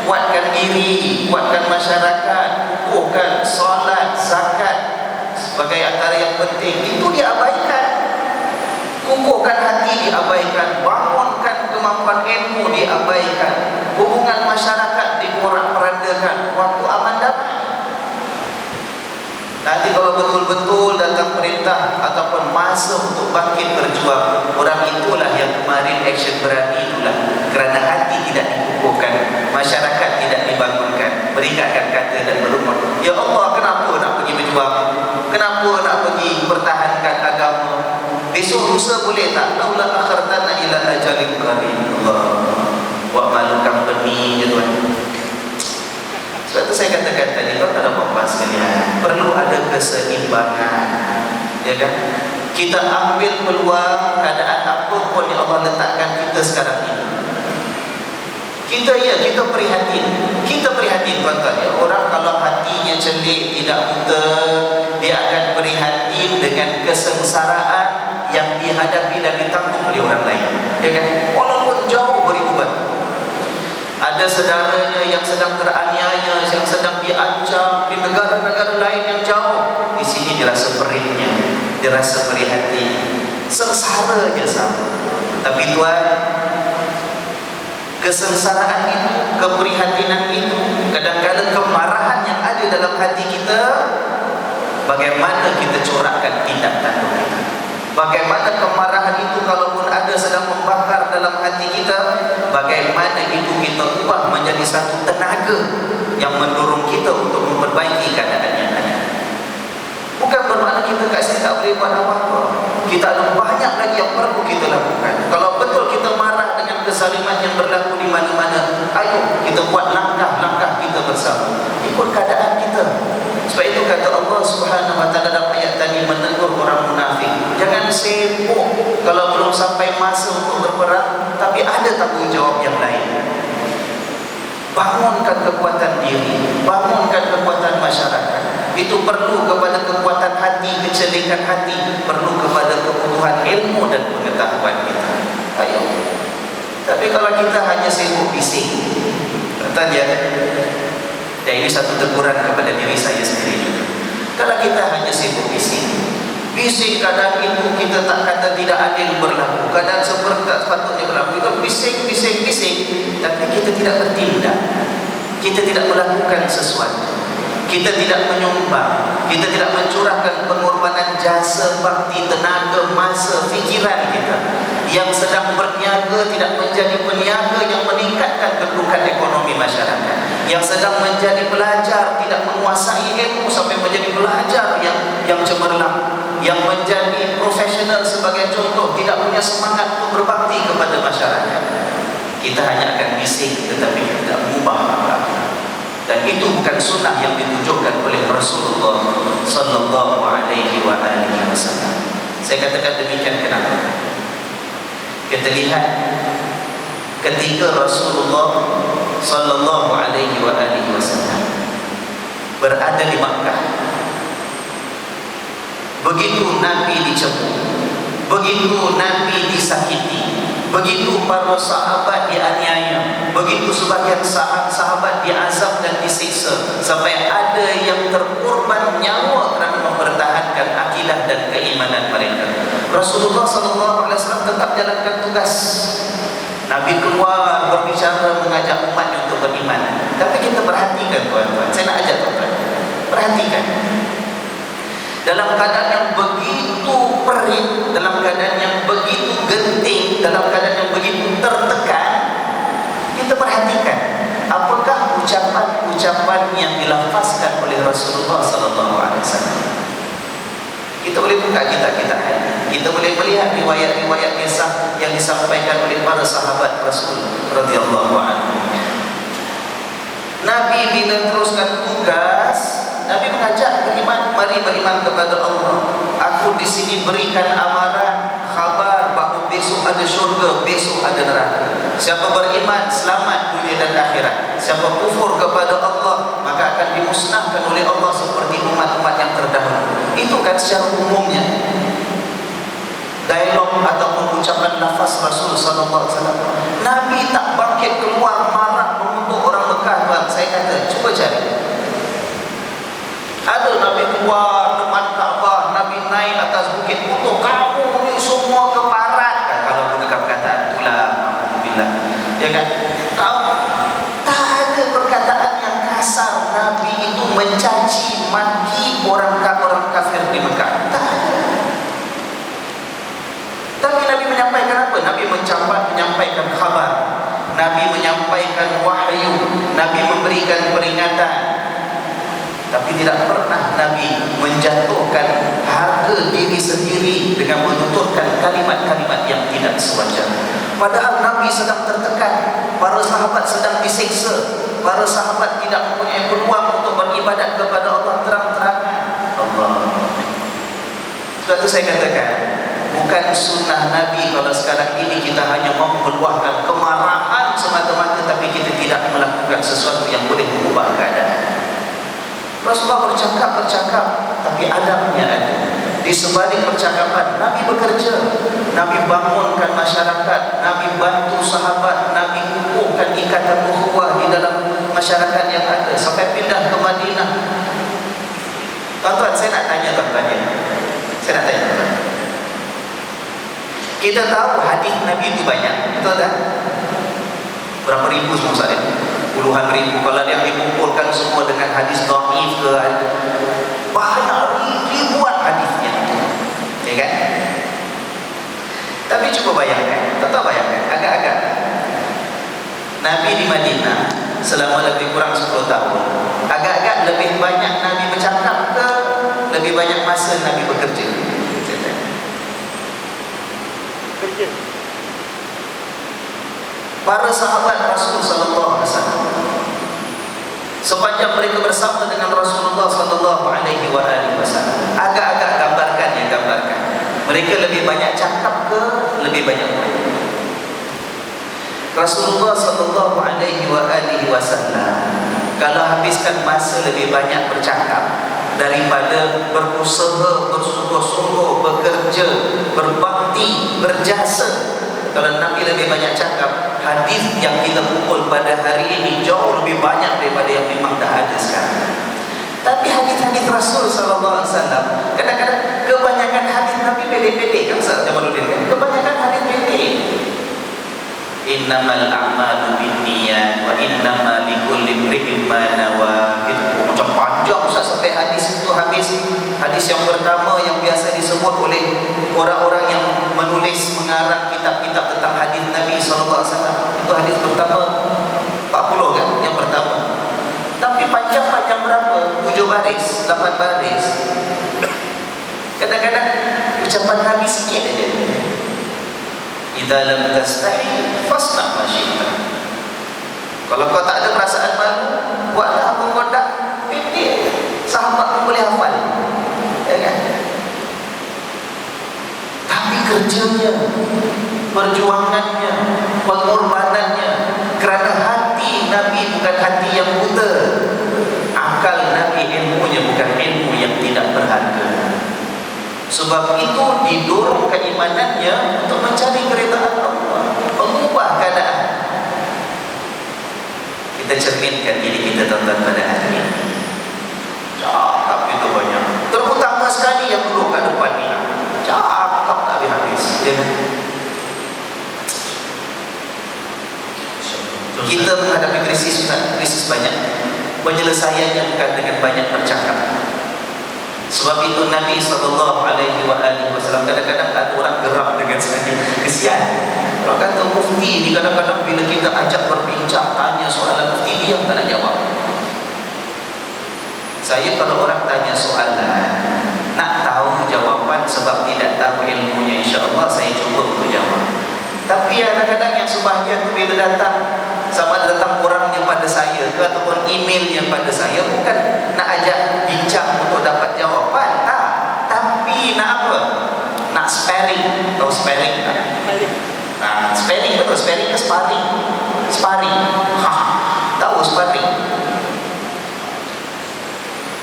B: kuatkan diri, kuatkan masyarakat, kukuhkan solat, zakat sebagai antara yang penting. Itu diabaikan. Kukuhkan hati diabaikan, bangunkan kemampuan ilmu diabaikan, hubungan masyarakat dikorak-perandakan. Waktu aman damai. Nanti kalau betul-betul datang perintah ataupun masa untuk bangkit berjuang, orang itulah yang kemarin action berani itulah, kerana hati tidak dikukuhkan, masyarakat tidak dibangunkan, mereka akan kata dan berumur, ya Allah, kenapa nak pergi berjuang? Kenapa nak pergi pertahankan agama? Besok lusa boleh tak? Laula akhartana ila ajalin qarib. Allah wa malu company je tuan. Sebab itu saya katakan tadi, kalau ada apa-apa sekalian, perlu ada keseimbangan, ya kan? Kita ambil peluang keadaan apapun yang Allah letakkan kita sekarang ini. Kita prihatin tuan-tuan ya. Orang kalau hatinya celik, tidak buta, dia akan prihatin dengan kesengsaraan yang dihadapi dan ditanggung oleh orang lain, ya kan? Walaupun jauh beribu. Ada saudaranya yang sedang teraniaya, yang sedang diancam di negara-negara lain yang jauh. Di sini dirasa perihnya, dirasa prihatin, sengsara je sama. Tapi tuan, kesengsaraan itu, keprihatinan itu, kadang-kadang kemarahan yang ada dalam hati kita, bagaimana kita corakkan tindak tanduk kita? Bagaimana kemarahan itu kalaupun ada sedang membakar dalam hati kita, bagaimana itu kita ubah menjadi satu tenaga yang mendorong kita untuk memperbaiki keadaan yang ada. Bukan bermakna kita kat sini tak boleh buat apa-apa. Kita ada banyak lagi yang perlu kita lakukan. Kalau betul kita marah dengan kesaliman yang berlaku di mana-mana, ayo kita buat langkah-langkah kita bersama, ikut keadaan kita. Sebab itu kata Allah Subhanahu wa taala dalam ayat tadi menegur orang munafik, jangan sibuk kalau belum sampai masa untuk berperang, tapi ada tanggungjawab yang lain. Bangunkan kekuatan diri, bangunkan kekuatan masyarakat. Itu perlu kepada kekuatan hati, kecelikan hati, perlu kepada kebutuhan ilmu dan pengetahuan kita. Ayo. Tapi kalau kita hanya sibuk bising, kata dia, dan ini satu teguran kepada diri saya sendiri juga. Kalau kita hanya sibuk bising kadang itu kita tak kata tidak adil berlaku, kadang seperti tak sepatutnya berlaku, kita bising. tapi kita tidak bertindak, kita tidak melakukan sesuatu, kita tidak menyumbang, kita tidak mencurahkan pengorbanan jasa, bakti, tenaga, masa, fikiran kita. Yang sedang berniaga tidak menjadi peniaga yang meningkatkan kedudukan ekonomi masyarakat. Yang sedang menjadi pelajar tidak menguasai ilmu sampai menjadi pelajar yang cemerlang. Yang menjadi profesional sebagai contoh tidak punya semangat untuk berbakti kepada masyarakat. Kita hanya akan bising tetapi tidak mengubah apa-apa. Dan itu bukan sunnah yang ditunjukkan oleh Rasulullah sallallahu alaihi wasallam. Saya katakan demikian kenapa? Kita lihat ketika Rasulullah sallallahu alaihi wasallam berada di Makkah, begitu Nabi dicebur, begitu Nabi disakiti, begitu para sahabat dianiaya, begitu sebagian sahabat diazab dan disiksa, sampai ada yang terkorban nyawa kerana mempertahankan akidah dan keimanan mereka. Rasulullah SAW tetap jalankan tugas. Nabi keluar berbicara mengajak umatnya untuk beriman. Tapi kita perhatikan tuan-tuan, saya nak ajak tuan-tuan, perhatikan. Dalam keadaan yang begitu perih, dalam keadaan yang begitu genting, dalam keadaan yang begitu tertekan, kita perhatikan apakah ucapan-ucapan yang dilafazkan oleh Rasulullah SAW. Kita boleh buka kitab-kitab hadis, kita boleh melihat riwayat-riwayat kisah yang disampaikan oleh para sahabat Rasul radhiyallahu anhu. Nabi bila teruskan tugas, Nabi mengajak beriman, mari beriman kepada Allah. Aku di sini berikan amaran, khabar bahawa besok ada syurga, besok ada neraka. Siapa beriman selamat dunia dan akhirat. Siapa kufur kepada Allah maka akan dimusnahkan oleh Allah seperti umat-umat yang terdahulu. Itu kan secara umumnya dialog ataupun ucapan lafaz Rasul sallallahu alaihi wasallam. Nabi tak bangkit keluar marah mengutuk orang Mekah. Tuan, saya kata cuba cari. Ada Nabi keluar depan Kaabah, Nabi naik atas bukit kutuk, kamu ni semua keparat kan, kalau gunakan perkataan itulah alhamdulillah, ya kan? Tahu? Tak ada perkataan yang kasar Nabi itu mencaci maki orang kafir di Mekah. Tak ada. Tapi Nabi menyampaikan apa? Nabi menyampaikan khabar, Nabi menyampaikan wahyu, Nabi memberikan peringatan. Tapi tidak pernah Nabi menjatuhkan harga diri sendiri dengan menuturkan kalimat-kalimat yang tidak sewajarnya. Padahal Nabi sedang tertekan, para sahabat sedang disiksa, para sahabat tidak mempunyai peluang untuk beribadat kepada Allah terang-terangan. Allah. Sebab itu saya katakan, bukan sunnah Nabi kalau sekarang ini kita hanya mau meluahkan kemarahan semata-mata, tapi kita tidak melakukan sesuatu yang boleh mengubah keadaan. Rasulullah bercakap, tapi adabnya ada. Di sebalik percakapan, Nabi bekerja, Nabi bangunkan masyarakat, Nabi bantu sahabat, Nabi kukuhkan ikatan ukhuwah di dalam masyarakat yang ada sampai pindah ke Madinah. Tuan-tuan, saya nak tanya tuan-tuan. Kita tahu hadis Nabi itu banyak, betul tak? Berapa ribu semua saat ini? Puluhan ribu. Kalau yang dikumpulkan semua dengan hadis dhaif ke, banyak ribuan hadisnya, ya kan? Tapi cuba bayangkan, tetap bayangkan, agak-agak Nabi di Madinah selama lebih kurang 10 tahun, agak-agak lebih banyak Nabi bercakap ke lebih banyak masa Nabi bekerja? Para sahabat Rasul sallallahu alaihi wasallam, sepanjang mereka bersama dengan Rasulullah sallallahu alaihi wasallam, agak-agak gambarkan. Mereka lebih banyak cakap ke lebih banyak main? Rasulullah sallallahu alaihi wasallam kalau habiskan masa lebih banyak bercakap daripada berusaha, bersungguh-sungguh, bekerja, berbakti, berjasa. Kalau Nabi lebih banyak cakap, hadis yang kita kumpul pada hari ini jauh lebih banyak daripada yang memang dah ada sekarang. Tapi hadis-hadis Rasul sallallahu alaihi wasallam, kadang-kadang kebanyakan hadis Nabi pendek-pendek kan, Ustaz Jamaluddin kan? Kebanyakan hadis pendek. innamal a'malu binniyat wa innama likulli imri'in ma nawa. Macam panjang Ustaz sampai hadis itu habis. Hadis yang pertama yang biasa disebut oleh orang-orang yang menulis mengarang kitab-kitab tentang hadis Nabi sallallahu alaihi wasallam. Itu hadis pertama 40 kan yang pertama. Tapi panjang-panjang berapa? 7 baris, 8 baris. Kadang-kadang ucapan Nabi sikit aja. Idza lam tastahi fasna ma syi'ta. Kalau kau tak ada perasaan malu, buatlah apa kau tak. Pendek. Sahabat pun boleh hafal. Ya kan? Tapi kerjanya, perjuangannya, pengorbanannya kerana hati Nabi bukan hati yang buta. Akal Nabi ilmunya bukan ilmu yang tidak berharga. Sebab itu didorong keimanannya untuk mencari keridaan Allah, mengubah keadaan. Kita cerminkan diri kita tuan-tuan pada hari ini. Cakap itu banyak. Terutama sekali yang dulu kat depan ni. Cakap tak habis-habis. Kita menghadapi krisis banyak. Penyelesaiannya bukan dengan banyak bercakap. Sebab itu Nabi SAW kadang-kadang ada orang geram dengan saya. Kesian. Orang kata mufti ni kadang-kadang bila kita ajak berbincang, tanya soalan mufti, dia tak nak jawab. Saya kalau orang tanya soalan, nak tahu jawapan sebab tidak tahu ilmunya, insya-Allah saya cuba untuk jawab. Tapi kadang-kadang yang sebahagian tu bila datang, sama ada datang orangnya pada saya ke ataupun emailnya pada saya, bukan nak ajak bincang untuk dapat jawapan, tak. Tapi nak apa? Nak sparring. Tahu sparring tak? Nah, sparring betul. Sparring ke sparring? Sparring. Tahu sparring.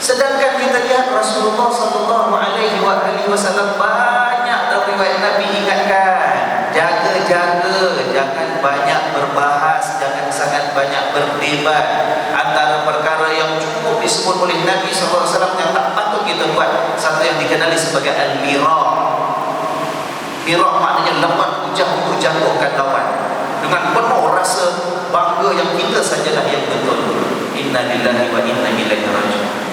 B: Sedangkan kita lihat Rasulullah sallallahu alaihi wasallam banyak dalam riwayat Nabi ingatkan, jaga-jaga, jangan banyak berbahas, jangan sangat banyak berdebat. Antara perkara yang cukup disebut oleh Nabi sallallahu alaihi wasallam yang tak patut kita buat, satu yang dikenali sebagai al-mirah. Mirah maknanya lemah hujah untuk jatuhkan lawan dengan penuh rasa bangga yang kita sajalah yang betul. Inna lillahi wa inna ilaihi raji'un.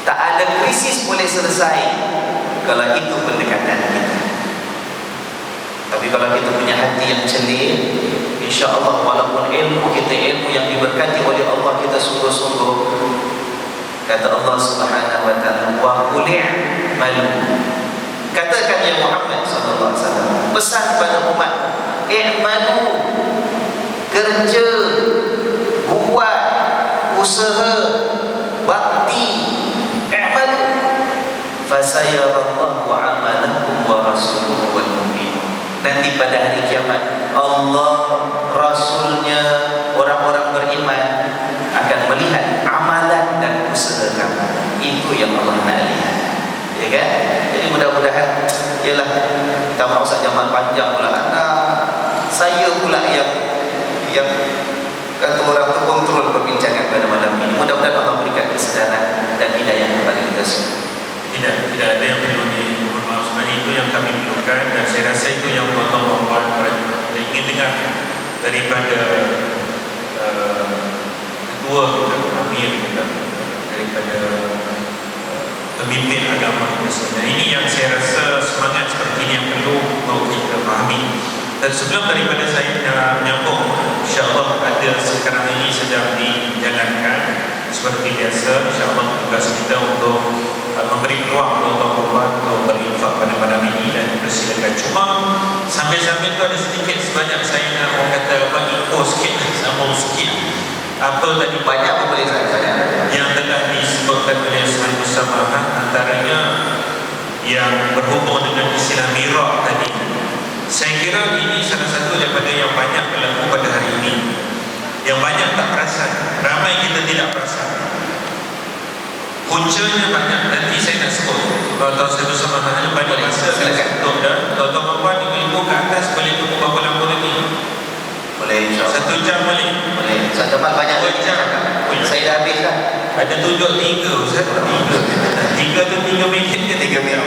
B: Tak ada krisis boleh selesai kalau itu pendekatan kita. Tapi kalau kita punya hati yang celik, insya-Allah walaupun ilmu kita ilmu yang diberkati oleh Allah, kita sungguh-sungguh, kata Allah Subhanahu wa taala, wa qul' malu. Katakan ya Muhammad sallallahu alaihi wasallam, pesan pada umat, i'malu, kerja, buat usaha, bakti, i'malu fasayarallahu amalakum wa rasuluhu wal mu'minun. Nanti pada hari kiamat Allah, Rasulnya, orang-orang beriman akan melihat amalan dan usaha kamu. Itu yang Allah nak lihat. Ya kan? Jadi mudah-mudahan, ialah tak mau Ustaz Jamal panjang pula. Saya pula yang kata orang tu kontrol perbincangan pada malam ini. Mudah-mudahan Allah berikan kesedaran dan hidayah kepada kita semua.
A: Tidak ada yang perlu dimohon maaf. Sebenarnya itu yang kami perlukan, dan saya rasa itu yang tuan-tuan ingin dengar daripada ketua kita, amir kita, daripada pemimpin agama kita. Dan ini yang saya rasa semangat seperti ini yang perlu untuk kita fahami. Dan sebelum daripada saya menyambung, insya-Allah ada sekarang ini sedang dijalankan seperti biasa, insya-Allah tugas kita untuk memberi peluang untuk tuan-tuan untuk berinfak pada malam ini, dan persilakan. Cuma sambil-sambil tu ada sedikit sebanyak saya nak orang kata info sikit, sambung sikit apa tadi
B: Banyak pun boleh saya
A: yang telah disebutkan oleh Sahabat Musamahat, antaranya yang berhubung dengan istilah mirah tadi. Saya kira ini salah satu daripada yang banyak berlaku pada hari ini, yang banyak tak perasan. Ramai kita tidak perasan. Puncanya banyak. Nanti saya nak sebut. Kalau tahu saya bersama hanya banyak masa untuk dan tuan-tuan puan ibu-ibu ke atas boleh tunggu berapa lama lagi?
B: Boleh, insya-Allah.
A: 1 jam boleh?
B: Boleh. Ustaz Jamal banyak
A: 2 jam.
B: Saya dah habis dah.
A: Ada tunjuk 3 Ustaz. 3 tu 3 minit ke 3 minit?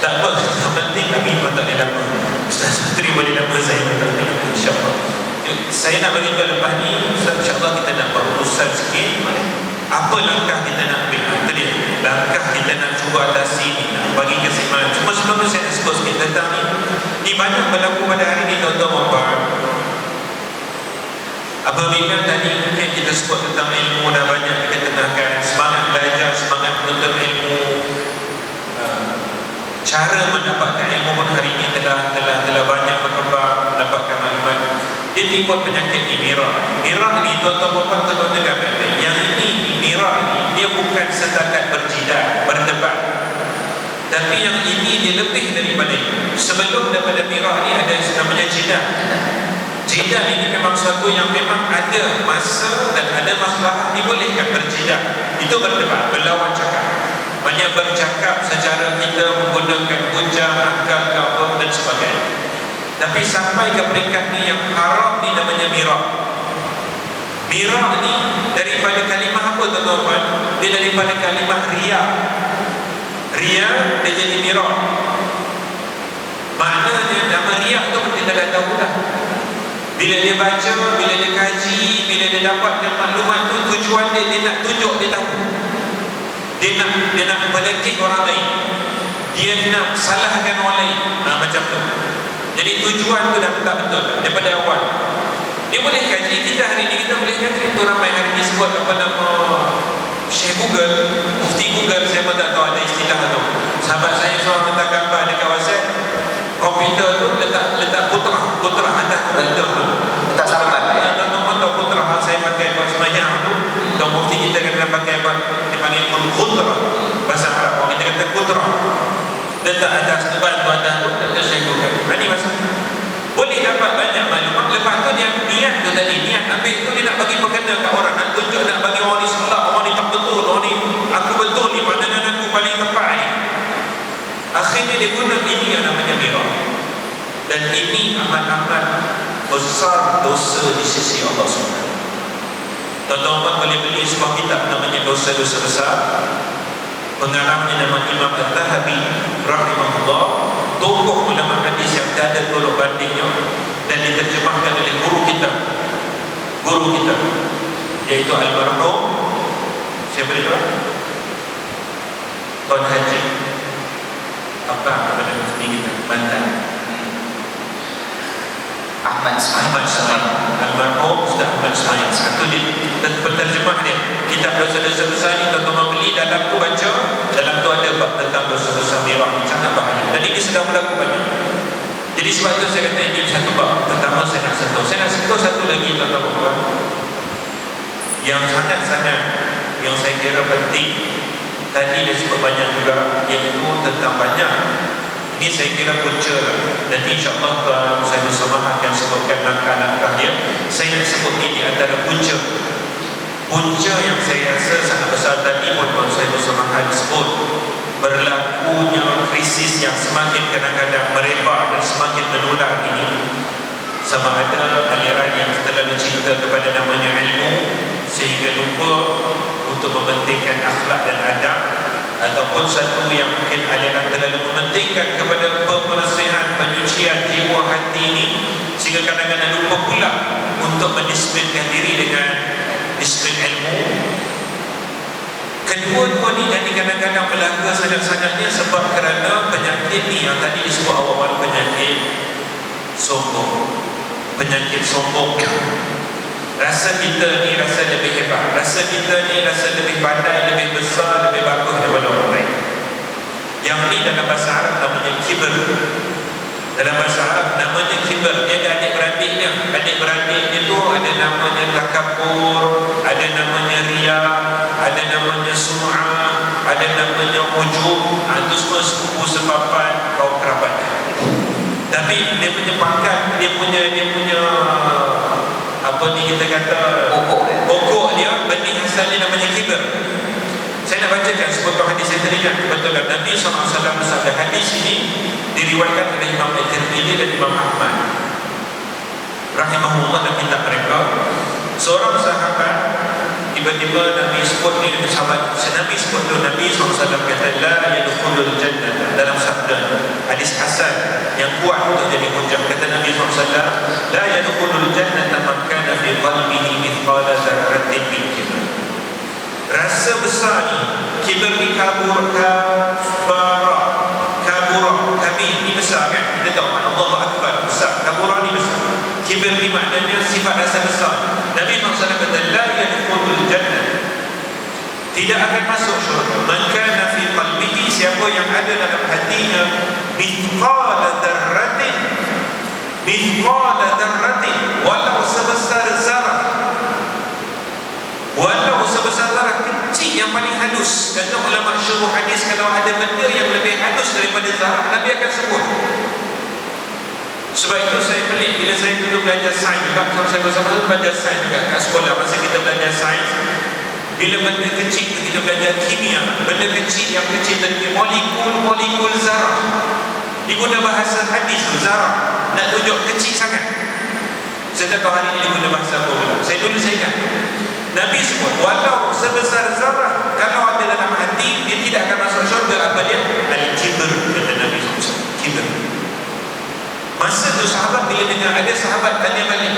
A: Tak apa. Yang penting kami pun tak ada lama. Ustaz Putri boleh nama saya InsyaAllah. Saya nak beritahu lepas ni Ustaz, InsyaAllah kita nak berurusan sikit. Apa langkah kita nak ambil? Itu dia, langkah kita nak cuba atasi ni, nak bagi keseimbangan. Cuma sebelum tu saya nak sebut sikit tentang ni banyak berlaku pada hari ni, tuan-tuan puan. Apabila tadi mungkin kita sebut tentang ilmu, dah banyak diketengahkan, semangat belajar, semangat menuntut ilmu, cara mendapatkan ilmu pun hari ini telah banyak berkembang, mendapatkan maklumat. Dia timbul penyakit ni, mirah ni, tuan-tuan puan dengar baik-baik. Yang ini, mirah ni, dia bukan setakat berjidat, berdebat, tapi yang ini dia lebih daripada itu. Sebelum daripada mirah ni ada namanya jidat. Jidat ini memang sesuatu yang memang ada masa dan ada masalah dibolehkan berjidat. Itu berdebat, berlawan cakap, banyak bercakap secara kita menggunakan hujah, akal, dan sebagainya. Tapi sampai ke peringkat ni yang haram ni namanya mirah. Mirah ni daripada kalimah apa tuan-tuan? Dia daripada kalimah riya. Riya dia jadi mirah. Maknanya nama riya tu kita dah tahu dah. Bila dia baca, bila dia kaji, bila dia dapatkan maklumat tu, tujuan dia nak tunjuk dia tahu. Dia nak melekeh orang lain. Dia nak salahkan orang lain. Macam tu. Jadi tujuan tu dah tak betul daripada awal. Dia boleh kaji. Kita hari ni kita boleh kaji. Itu ramai hari ni sebut apa nama Syekh Google, Mufti Google. Saya pun tak tahu ada istilah tu. Sahabat saya seorang hantar gambar dekat WhatsApp, komputer tu letak putra atas komputer tu,
B: Tak sampai.
A: Tuan-tuan tahu putra saya pakai buat semayang tu. Tuan Mufti kita kena pakai buat, dipanggil putra bahasa Arab. Kita kata putra, letak atas teban tu, atas tu, letak Syekh Google. Ini masalah. Boleh dapat banyak maklumat. Lepas tu dia niat tu tadi, niat ambil tu dia nak bagi perkena kat orang, nak tunjuk, nak bagi orang ni salah, orang ni tak betul, orang ni aku betul ni, pandangan aku paling tepat ni. Akhirnya dia guna ini yang namanya mirah. Dan ini amat-amat besar dosa di sisi Allah SWT. Tuan-tuan boleh beli sebuah kitab namanya Dosa-Dosa Besar. Pengarangnya nama Imam Al-Zahabi rahimahullah, tokoh ulama hadis yang tak ada tolok bandingnya, dan diterjemahkan oleh guru kita, iaitu almarhum, siapa dia? Tuan Haji apa nama mufti kita Banten,
B: Ahmad Ismail.
A: Almarhum Ustaz Ahmad Ismail. Satu di penterjemah dia kitab Dosa-Dosa Besar ni, tuan-tuan beli, dalam tu baca, dalam tu ada bab tentang dosa-dosa mirah, sangat bahaya. Dan ini sedang berlaku banyak. Jadi sebab itu saya kata ini satu bab pertama saya nak sentuh. Saya nak sentuh satu lagi tuan-tuan, yang sangat-sangat yang saya kira penting. Tadi dia sebut banyak juga, iaitu tentang banyak. Ini saya kira punca lah. Nanti insyaAllah Tuan saya bersama akan sebutkan langkah-langkah dia. Saya nak sebut ini antara punca yang saya rasa sangat besar. Tadi pun Tuan saya bersama akan sebut berlakunya krisis yang semakin kadang-kadang merebak dan semakin menular ini. Sama ada aliran yang terlalu cinta kepada namanya ilmu sehingga lupa untuk mementingkan akhlak dan adab, ataupun satu yang mungkin aliran terlalu mementingkan kepada pembersihan, penyucian jiwa hati ini sehingga kadang-kadang lupa pula untuk mendisiplinkan diri dengan disiplin ilmu. Kedua-dua ni jadi kadang-kadang melanggar sangat-sangatnya sebab kerana penyakit ni yang tadi disebut awal-awal, penyakit sombong. Rasa kita ni rasa lebih hebat, rasa kita ni rasa lebih pandai, lebih besar, lebih bagus daripada orang lain. Yang ni dalam bahasa Arab namanya kibr. Dalam bahasa Arab namanya kibr. Dia ada adik-beradiknya. Adik-beradik itu ada namanya takabur, ada namanya riya, ada namanya sum'ah, ada namanya ujub. Itu semua sepupu sepapan kaum kerabat. Tapi dia punya pangkat, dia punya apa ni kita kata pokok dia, benih asal dia namanya kibr. Saya nak bacakan sebuah hadis yang teringat kebetulan Nabi SAW bersabda. Hadis ini diriwayatkan oleh Imam Al-Tirmidzi dan Imam Ahmad rahimahullah dalam kitab mereka. Seorang sahabat tiba-tiba Nabi sebut ni dengan sahabat, Nabi sebut tu, Nabi SAW kata la yadkhulul jannah, dalam sabda hadis hasan yang kuat untuk jadi SAW, la yadkhulul jannata man kana fi qalbihi mithqala dzarratin min kibr. Rasa besar ni, kibr ni kabur, kami ni besar kan? Kita tahu makna Allahu Akbar, besar. Kabur ni besar. Kibr ni maknanya sifat rasa besar. Nabi SAW kata, la yadkhulul jannah, tidak akan masuk syurga man kana fi qalbihi, siapa yang ada dalam hatinya mithqala dzarratin, walau sebesar zarah, walau sebesar zarah, kecil yang paling halus. Kata ulama syuruh hadis, kalau ada benda yang lebih halus daripada zarah, Nabi akan sebut. Sebab itu saya pelik bila saya dulu belajar sains juga, saya bersama belajar sains juga kat sekolah, masa kita belajar sains, bila benda kecil kita belajar kimia, benda kecil yang kecil tadi molekul zarah, diguna bahasa hadis zarah, nak tunjuk kecil sangat. Saya tak tahu hari ini diguna bahasa apa pula. Saya ingat Nabi sebut walau sebesar zarah, kalau ada dalam hati, dia tidak akan masuk syurga. Apa dia? Al-kibr, kata Nabi SAW. Kibr. Masa tu sahabat bila dengar, ada sahabat tanya balik,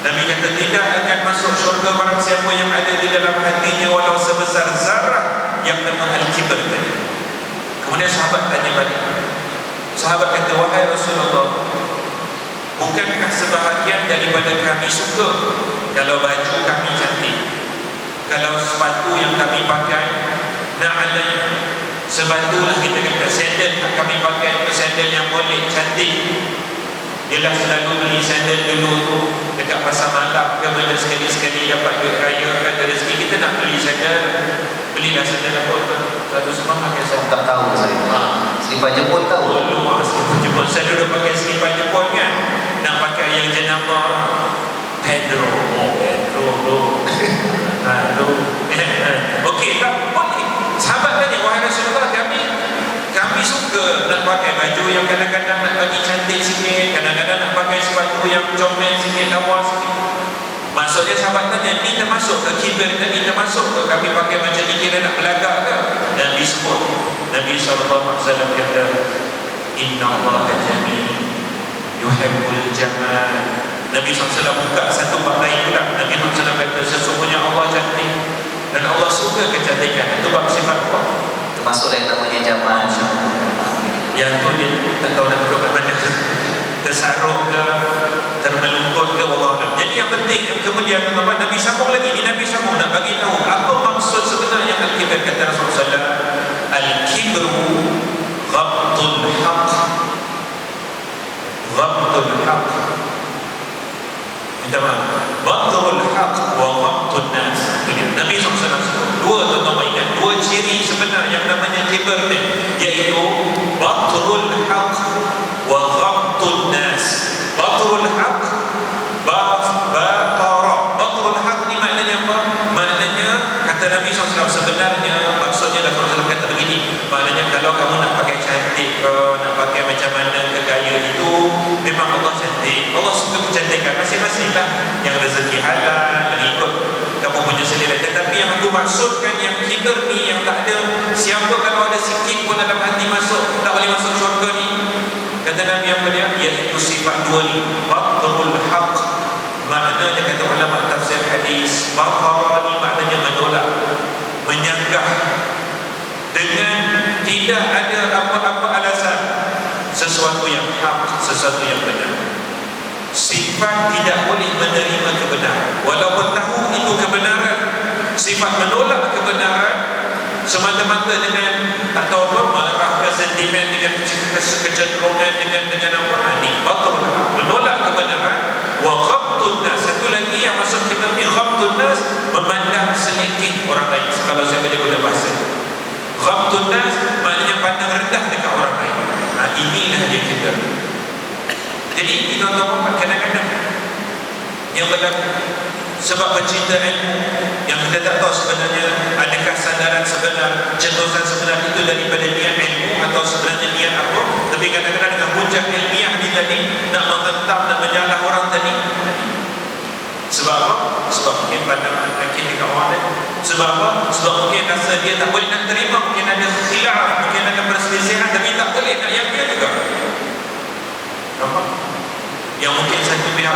A: Nabi kata tidak akan masuk syurga barang siapa yang ada di dalam hatinya walau sebesar zarah, yang nama al-kibr tadi. Kemudian sahabat tanya balik, sahabat kata, wahai Rasulullah, bukankah sebahagian daripada kami suka kalau baju kami cantik, kalau sepatu yang kami pakai na'alain, sepatu lah kita kata, sandal kami pakai, sandal yang boleh cantik. Dia selalu beli sandal dulu tu dekat pasar malam ke mana, sekali-sekali dapat duit raya, kata rezeki kita nak beli sandal, belilah sandal apa tu, satu semua pakai sandal. Tak tahu saya. Selipar Jepun tahu? Luar selipar Jepun. Saya dulu pakai selipar Jepun kan, nak pakai yang jenama Pedro. Okey, tak boleh. Sahabat tanya, wahai Rasulullah, kami suka nak pakai baju yang kadang-kadang nak bagi cantik sikit, kadang-kadang nak pakai sepatu yang comel sikit, lawa sikit. Maksudnya sahabat tanya, ni termasuk ke kibir tadi, termasuk ke kami pakai macam ni, kira nak belagak ke? Nabi sebut, Nabi SAW kata, Inna Allah jamil yuhibbul jamal. Nabi SAW buka satu bab lain pula. Nabi SAW kata, sesungguhnya Allah cantik dan Allah suka kecantikan. Itu bab sifat Allah.
B: Termasuk yang namanya jamal.
A: Yang tu dia tak tahu nak duduk kat mana, tersaruk ke, termelungkut ke, Allah. Jadi yang penting, kemudian Nabi sambung lagi. Nabi sambung nak bagi tahu apa maksud sebenarnya al-kibr. Kata Rasulullah, al-kibru ghabtul haq. Ghabtul haq, minta maaf, ghabtul haq wa ghabtul nas. Nabi SAW sebut dua, tuan-tuan ingat, dua ciri sebenar yang namanya kibr ni, iaitu ghabtul haq wa ghabtul nas. Ghabtul haq, ghabtul haq ni maknanya apa? Maknanya, kata Nabi SAW, sebenarnya maksudnya Rasulullah kata begini, maknanya kalau kamu nak pakai cantik ke, nak pakai macam mana ke gaya itu, memang Allah cantik, Allah suka kecantikan masing-masing lah, yang rezeki halal, yang ikut kamu punya selera. Tetapi yang aku maksudkan, yang kibir ni, yang tak ada, siapa kalau ada sikit pun dalam hati masuk, tak boleh masuk syurga ni. Kata Nabi apa dia? Iaitu sifat dua ni, batrul haq. Maknanya kata ulama tafsir hadis, batrul ni maknanya menolak, menyanggah dengan tidak ada apa-apa alasan sesuatu yang hak, sesuatu yang benar. Sifat tidak boleh menerima kebenaran walaupun tahu itu kebenaran. Sifat menolak kebenaran semata-mata dengan atau apa, marah ke sentimen, dengan kecenderungan, dengan apa, ini batul, menolak kebenaran. Wa ghabtun nas, satu lagi yang masuk kita ni, ghabtun nas, memandang sedikit orang lain. Kalau saya boleh guna bahasa ghabtun nas, maknanya pandang rendah dekat orang lain. Inilah dia kita. Jadi kita tahu kadang-kadang yang berlaku sebab pencinta ilmu, yang kita tak tahu sebenarnya adakah sandaran sebenar, cetusan sebenar itu daripada niat ilmu atau sebenarnya niat apa. Tapi kadang-kadang dengan hujah ilmiah ni tadi, nak menentang dan menyalah orang tadi. Sebab apa? Sebab mungkin pandangan yakin dekat orang lain. Sebab apa? Sebab mungkin rasa dia tak boleh nak terima, mungkin ada khilaf, mungkin ada perselisihan, tapi tak boleh nak yakin juga. Nampak?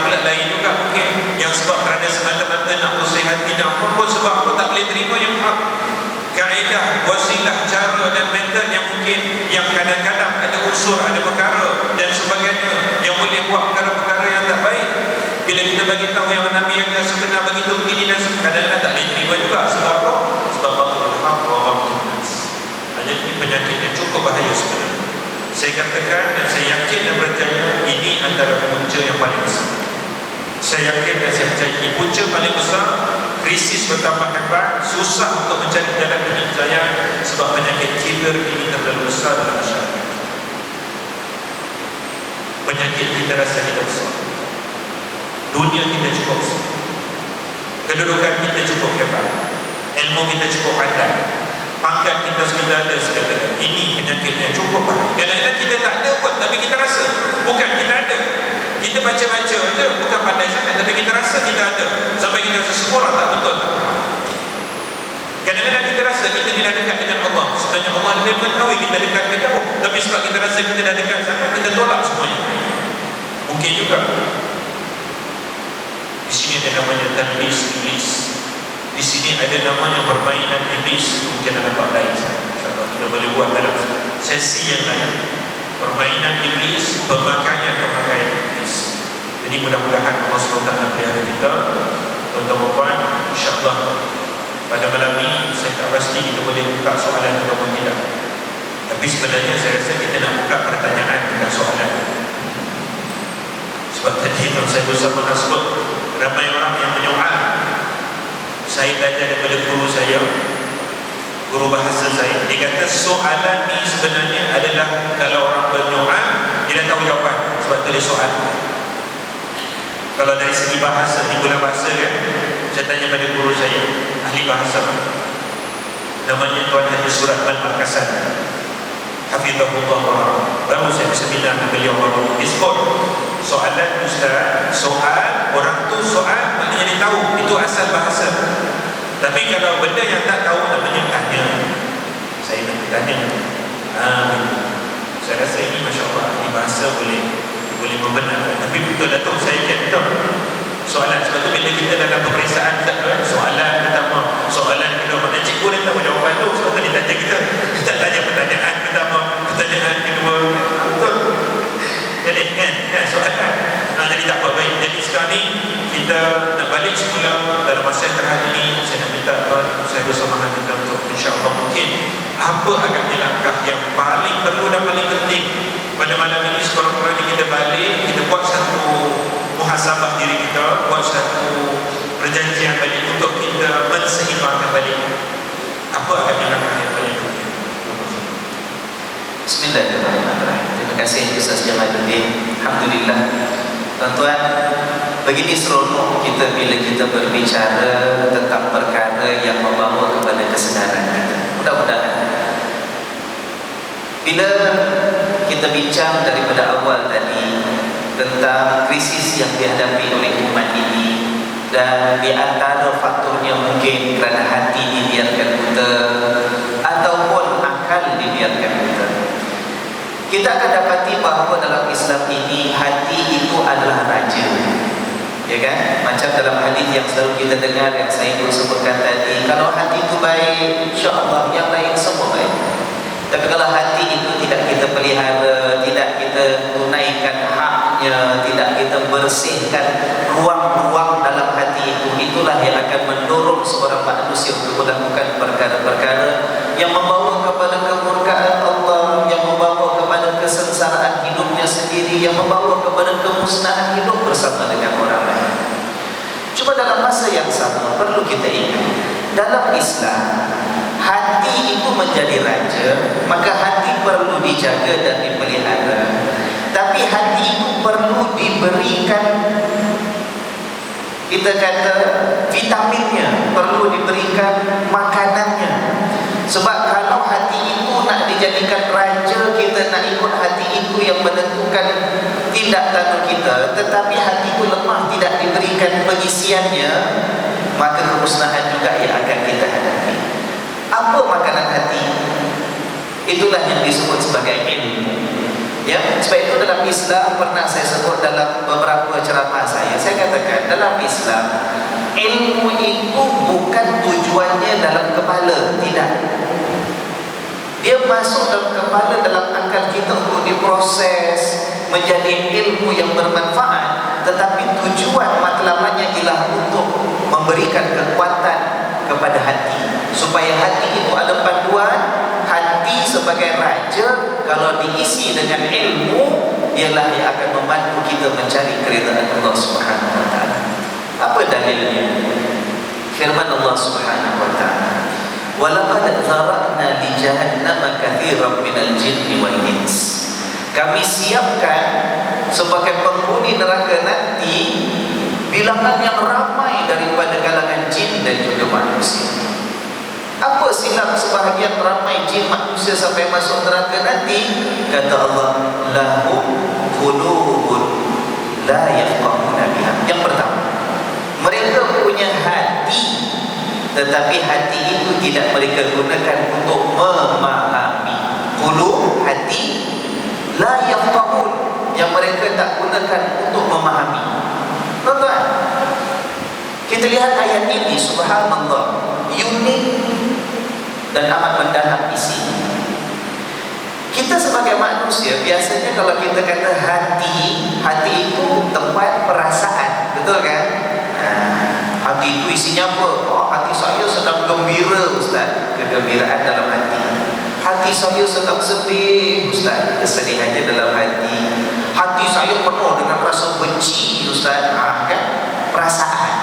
A: pula lain juga mungkin yang sebab kerana semata-mata nak bersih hati nak apa sebab aku tak boleh terima yang hak. Kaedah, wasilah, cara dan metod yang mungkin yang kadang-kadang ada unsur, ada perkara dan sebagainya yang boleh buat perkara-perkara yang tak baik. Bila kita bagi tahu yang Nabi yang sebenar begitu begini dan kadang-kadang tak boleh terima juga. Sebab apa? Sebab batul haq wa batul nas. Jadi penyakit yang cukup bahaya sebenarnya. Saya katakan dan saya yakin dan percaya ini antara punca yang paling besar. Saya yakin dan saya percaya ini punca paling besar. Krisis bertambah hebat, susah untuk mencari jalan penyelesaian sebab penyakit kibir ini terlalu besar dalam masyarakat. Penyakit kita rasa kita besar. Dunia kita cukup besar. Kedudukan kita cukup hebat. Ilmu kita cukup pandai. Pangkat kita sudah ada segala-galanya. Ini penyakitnya cukup baik. Kadang-kadang kita tak ada pun, tapi kita rasa. Bukan kita ada. Kita baca-baca je, bukan pandai sangat, tapi kita rasa kita ada. Sampai kita rasa semua orang tak betul. Kadang-kadang kita rasa kita tidak dekat dengan Allah. Sebenarnya Allah lebih mengetahui kita dekat ke jauh. Tapi sebab kita rasa kita dah dekat sangat, kita tolak semuanya. Mungkin juga. Di sini ada namanya talbis iblis. Di sini ada namanya permainan iblis. Mungkin ada nampak lain. Kita boleh buat dalam sesi yang lain. Permainan iblis, pemakaian iblis. Jadi mudah-mudahan Allah SWT pelihara kita. Tuan-tuan, insyaAllah pada malam ini saya tak pasti kita boleh buka soalan ataupun tidak. Tapi sebenarnya saya rasa kita nak buka pertanyaan dengan soalan. Sebab tadi saya bersama nak sebut ramai orang yang menyoal. Saya belajar daripada guru saya, guru bahasa saya. Dia kata soalan ni sebenarnya adalah kalau orang menyoal, dia dah tahu jawapan sebab tulis soal. Kalau dari segi bahasa, di bulan bahasa kan, saya tanya pada guru saya, ahli bahasa, namanya Tuan Haji Surat Al-Markasan, Hafizahullah wa baru saya bisa bilang beliau baru disebut soalan Ustaz, soal orang tu soal maknanya dia tahu, itu asal bahasa. Tapi kalau benda yang tak tahu namanya tanya. Saya nak tanya. Saya rasa ini Masya Allah, di bahasa boleh membenarkan. Tapi betul Datuk, saya ingat betul soalan. Sebab tu bila kita dalam peperiksaan soalan pertama, soalan kedua, mana cikgu dia tahu jawapan tu. Sebab tu dia tanya kita tanya pertanyaan pertama, pertanyaan kedua. Betul. Jadi kan soalan. Jadi tak apa baik. Jadi sekarang ni kita nak balik semula dalam masa yang terakhir ini. Saya nak minta saya bersama kita untuk insya-Allah mungkin apa agaknya langkah yang paling perlu dan paling penting pada malam ini. Sekurang-kurangnya kita balik, kita buat satu muhasabah diri kita, buat satu perjanjian balik untuk kita menseimbangkan balik. Apa agaknya langkah yang paling penting?
B: Bismillahirrahmanirrahim. Terima kasih Ustaz Jamaluddin. Alhamdulillah. Tuan-tuan, begini seronok kita bila kita berbicara tentang perkara yang membawa kepada kesedaran kita. Mudah-mudahan bila kita bincang daripada awal tadi tentang krisis yang dihadapi oleh umat ini, dan di antara faktornya mungkin kerana hati dibiarkan buta ataupun akal dibiarkan buta, kita akan dapati bahawa dalam Islam ini hati itu adalah raja. Ya kan? Macam dalam hadis yang selalu kita dengar yang saya pun sebutkan tadi, kalau hati itu baik, insya-Allah yang lain semua baik. Tapi kalau hati itu tidak kita pelihara, tidak kita tunaikan haknya, tidak kita bersihkan ruang-ruang dalam hati itu, itulah yang akan mendorong seorang manusia untuk melakukan perkara-perkara yang membawa kepada kemurkaan Allah, yang membawa kepada kesengsaraan hidupnya sendiri, yang membawa kepada kemusnahan hidup bersama dengan orang lain. Cuma dalam masa yang sama perlu kita ingat, dalam Islam hati itu menjadi raja, maka hati perlu dijaga dan dipelihara. Tapi hati itu perlu diberikan, kita kata, vitaminnya, perlu diberikan makanannya. Sebab kalau hati itu nak dijadikan raja, kita nak ikut hati itu yang menentukan tindak tanduk kita, tetapi hati itu lemah, tidak diberikan pengisiannya, maka kemusnahan juga yang akan kita hadapi. Apa makanan hati? Itulah yang disebut sebagai ilmu. Ya, sebab itu dalam Islam pernah saya sebut dalam beberapa ceramah saya katakan dalam Islam ilmu itu bukan tujuannya dalam kepala, tidak. Dia masuk dalam kepala, dalam akal kita untuk diproses menjadi ilmu yang bermanfaat, tetapi tujuan matlamannya ialah untuk memberikan kekuatan kepada hati, supaya hati itu ada panduan. Hati sebagai raja, kalau diisi dengan ilmu, dialah yang akan membantu kita mencari keridhaan Allah Subhanahu wa taala. Apa dalilnya? Firman Allah Subhanahu wa taala, "Wa laqad zara'na li jahannama katsiran minal jinni wal ins." Kami siapkan sebagai penghuni neraka nanti bilangan yang ramai daripada kalangan jin dan juga manusia. Apa silap sebahagian ramai jin manusia sampai masuk neraka nanti? Kata Allah, lahum qulubun la yafqahuna biha. Yang pertama, mereka punya hati, tetapi hati itu tidak mereka gunakan untuk memahami. Qulub, hati, la yafqahun, yang mereka tak gunakan untuk memahami. Tuan-tuan, kita lihat ayat ini, subhanallah, unik dan amat mendalam isi. Kita sebagai manusia biasanya kalau kita kata hati itu tempat perasaan, betul kan? Hati itu isinya apa? Oh, hati saya sedang gembira, Ustaz. Kegembiraan dalam hati. Hati saya sedang sedih, Ustaz. Kesedihannya dalam hati. Hati saya penuh dengan rasa benci, Ustaz. Kan? Perasaan.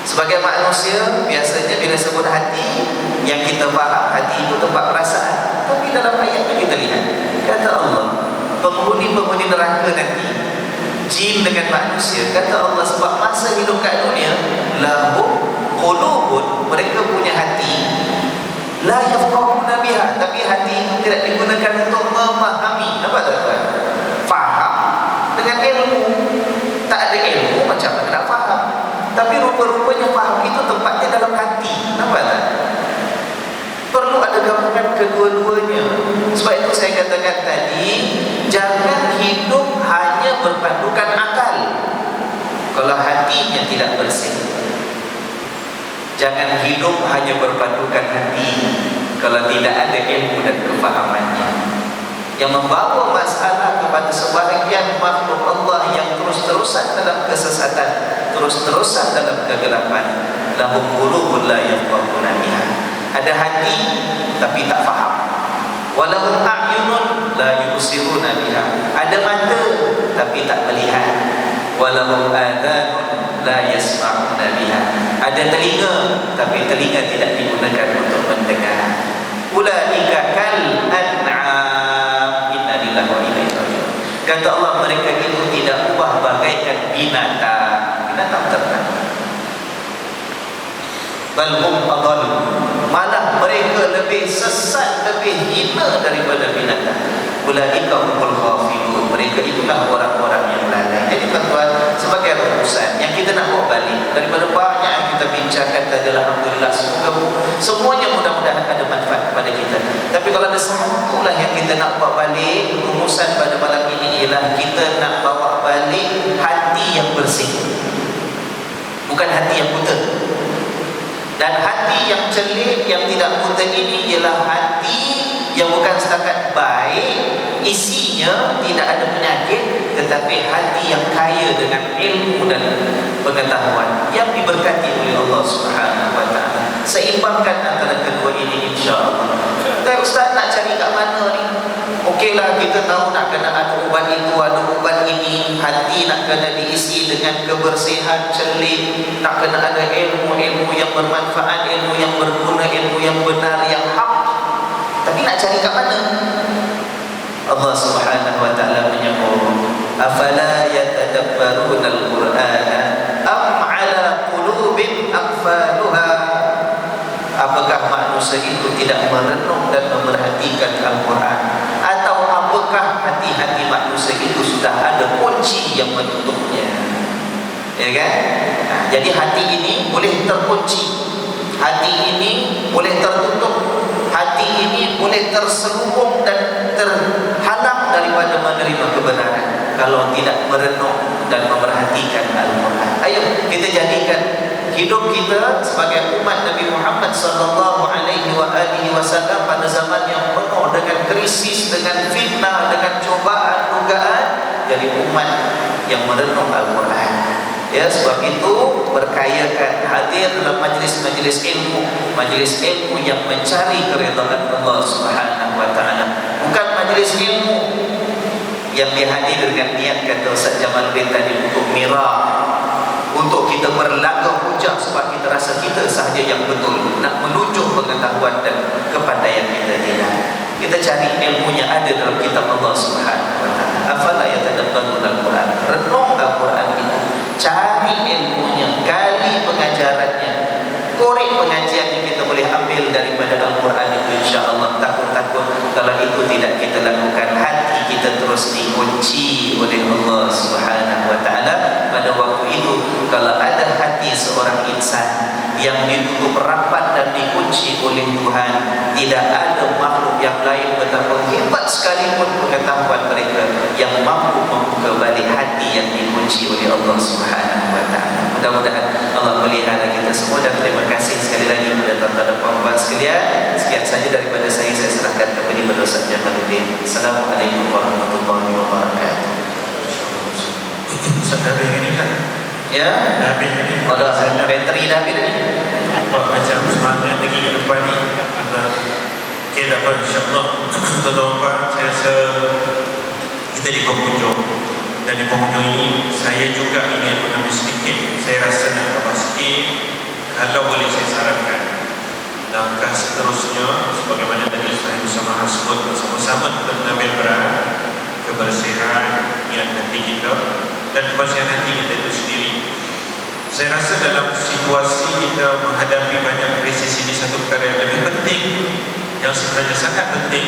B: Sebagai manusia, biasanya bila sebut hati, yang kita faham hati itu tempat perasaan. Tapi dalam ayat ini kita lihat, kata Allah, penghuni-penghuni neraka nanti, jin dengan manusia, kata Allah, sebab masa hidup kat dunia, lahum qulubun, mereka punya hati, la yafqahuna biha, tapi hati itu tidak digunakan untuk memahami. Nampak tak? Faham dengan ilmu. Tak ada ilmu, macam mana nak faham? Tapi rupa-rupanya faham itu tempatnya dalam hati. Nampak tak? Perlu ada gabungan kedua-duanya. Sebab itu saya katakan tadi, jangan hidup hanya berpandukan akal kalau hatinya tidak bersih. Jangan hidup hanya berpandukan hati kalau tidak ada ilmu dan kefahamannya, yang membawa masalah kepada sebahagian makhluk Allah yang terus-terusan dalam kesesatan, terus-terusan dalam kegelapan. Lahum qulubun la yafqahuna biha. Ada hati tapi tak faham. Walahum a'yunun la yubsiruna biha. Ada mata tapi tak melihat. Walahum adhanun la yasma'una biha. Ada telinga tapi telinga tidak digunakan untuk mendengar. Ulaika kal an'am, inna lillahi wa inna ilaihi raji'un. Kata Allah, mereka itu tidak ubah bagaikan binatang ternak. Bal hum adall, malah mereka lebih sesat, lebih hina daripada binatang. Ulaika humul ghafilun, mereka itulah orang-orang yang lalai. Jadi tuan-tuan, sebagai rumusan yang kita nak bawa balik daripada banyak yang kita bincangkan tadi, alhamdulillah, semuanya mudah-mudahan ada manfaat kepada kita. Tapi kalau ada satu lah yang kita nak bawa balik, rumusan pada malam ini ialah kita nak bawa balik hati yang bersih, bukan hati yang buta. Dan hati yang celik, yang tidak buta ini ialah hati yang bukan setakat baik, isinya tidak ada penyakit, tetapi hati yang kaya dengan ilmu dan pengetahuan yang diberkati oleh Allah Subhanahu wa taala. Seimbangkan antara kedua ini, insya-Allah. Dan Ustaz nak cari kat mana ni? Okeylah, kita tahu nak kena ada ubat itu, ada ubat ini. Hati nak kena diisi dengan kebersihan, celik. Nak kena ada ilmu-ilmu yang bermanfaat, ilmu yang berguna, ilmu yang benar, yang hak. Tapi nak cari kat mana? Allah Subhanahu wa taala menyebut, afala yatadabbaruna al-Qur'ana am 'ala qulubin aqfaluha. Apakah manusia itu tidak merenung dan memerhatikan Al-Quran? Atau apakah hati-hati manusia itu sudah ada kunci yang menutupnya? Ya kan? Nah, jadi hati ini boleh terkunci, hati ini boleh tertutup. hati ini boleh terselubung dan terhalang daripada menerima kebenaran kalau tidak merenung dan memerhatikan Al-Quran. Ayo kita jadikan hidup kita sebagai umat Nabi Muhammad sallallahu alaihi wasallam pada zaman yang penuh dengan krisis, dengan fitnah, dengan cobaan, dugaan, jadi umat yang merenung Al-Quran. Ya, sebab itu berkayakan hadir dalam majlis-majlis ilmu, majlis ilmu yang mencari keridhaan Allah Subhanahu wa taala. Bukan majlis ilmu yang dihadir dengan niat kata Ustaz Jamaluddin tadi untuk mirah, untuk kita berlagak hujah sebab kita rasa kita sahaja yang betul, nak menunjuk pengetahuan dan kepandaian kita. Tidak. Kita cari ilmunya ada dalam kitab Allah Subhanahu wa taala. Afala yatadabbarun al-Quran. Renung Al-Quran itu. Cari ilmunya, gali pengajarannya, korek pengajian yang kita boleh ambil daripada Al-Quran itu, insya-Allah. Takut-takut kalau itu tidak kita lakukan, hati kita terus dikunci oleh Allah Subhanahu wa taala. Pada waktu itu kalau ada hati seorang insan yang ditutup rapat dan dikunci oleh Tuhan, tidak ada makhluk yang lain betapa hebat sekalipun pengetahuan mereka yang mampu membuka balik hati yang dikunci oleh Allah Subhanahu wa taala. Mudah-mudahan Allah melihara kita semua, dan terima kasih sekali lagi kepada tuan-tuan dan puan-puan sekalian. Sekian saja daripada saya serahkan kepada Ustaz Jamaluddin. Assalamualaikum warahmatullahi wabarakatuh.
A: Ustaz Nabi ini kan?
B: Ya,
A: Nabi ini
B: ada bateri dah habis ni.
A: macam semangat lagi ke depan ni. Okay, dapat insyaAllah. Tuan-tuan, saya rasa kita di penghujung. Dan di penghujung ini saya juga ingin mengambil sedikit. Saya rasa nak tambah sikit. Kalau boleh saya sarankan, langkah seterusnya sebagaimana tadi saya bersama sebut, bersama-sama kita mengambil peran kebersihan niat hati kita dan kebersihan hati kita itu sendiri. Saya rasa dalam situasi kita menghadapi banyak krisis ini, satu perkara yang lebih penting, yang sebenarnya sangat penting,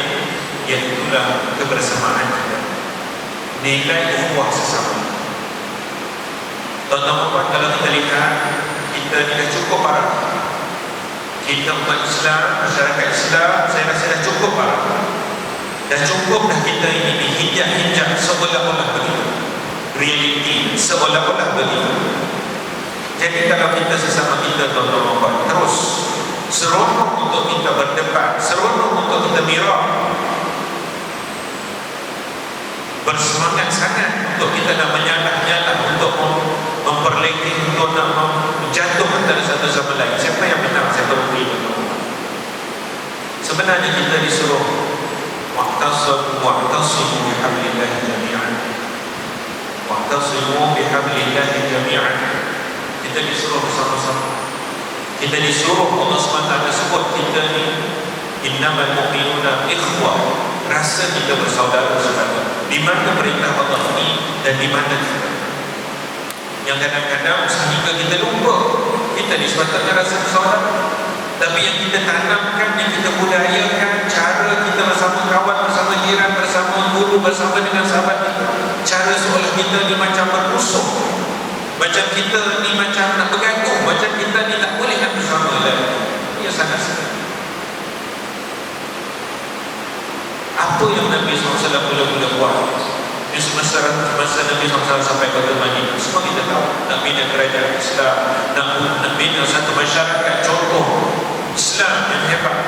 A: iaitulah kebersamaan kita, nilai ukhuwah sesama. Tuan-tuan, kalau kita lihat, kita ni dah cukup parah. Kita umat Islam, masyarakat Islam, saya rasa dah cukup parah. Dah cukup dah kita ini dihijak-hijak seolah-olah begitu. Realiti seolah-olah begitu. Jadi kalau kita sesama kita, tuan-tuan, terus seronok untuk kita berdebat, seronok untuk kita mirah, bersemangat sangat untuk kita nak menyalah-nyalah, untuk memperlekeh, untuk nak menjatuh antara satu sama lain. Siapa yang benar, siapa rugi, tuan-tuan? Sebenarnya kita disuruh wa'tasimu bihablillahi jami'an. Wa'tasimu bihablillahi jami'an. Kita disuruh bersama-sama. Kita disuruh, Allah SWT sebut kita ni innamal mu'minuna ikhwah. Rasa kita bersaudara-saudara. Di mana perintah Allah ini dan di mana kita. Yang kadang-kadang sehingga kita lupa kita ni sepatutnya rasa bersaudara. Tapi yang kita tanamkan, yang kita budayakan, cara kita bersama kawan, bersama jiran, bersama guru, bersama dengan sahabat kita, cara seolah kita ni macam bermusuh, macam kita ni macam nak bergaduh, macam kita ni tak boleh nak bersama lagi. Ia sangat sedih. Apa yang Nabi SAW mula-mula buat di semasa Nabi SAW sampai ke Madinah, semua kita tahu. Nak bina kerajaan Islam, nak bina satu masyarakat contoh Islam yang hebat.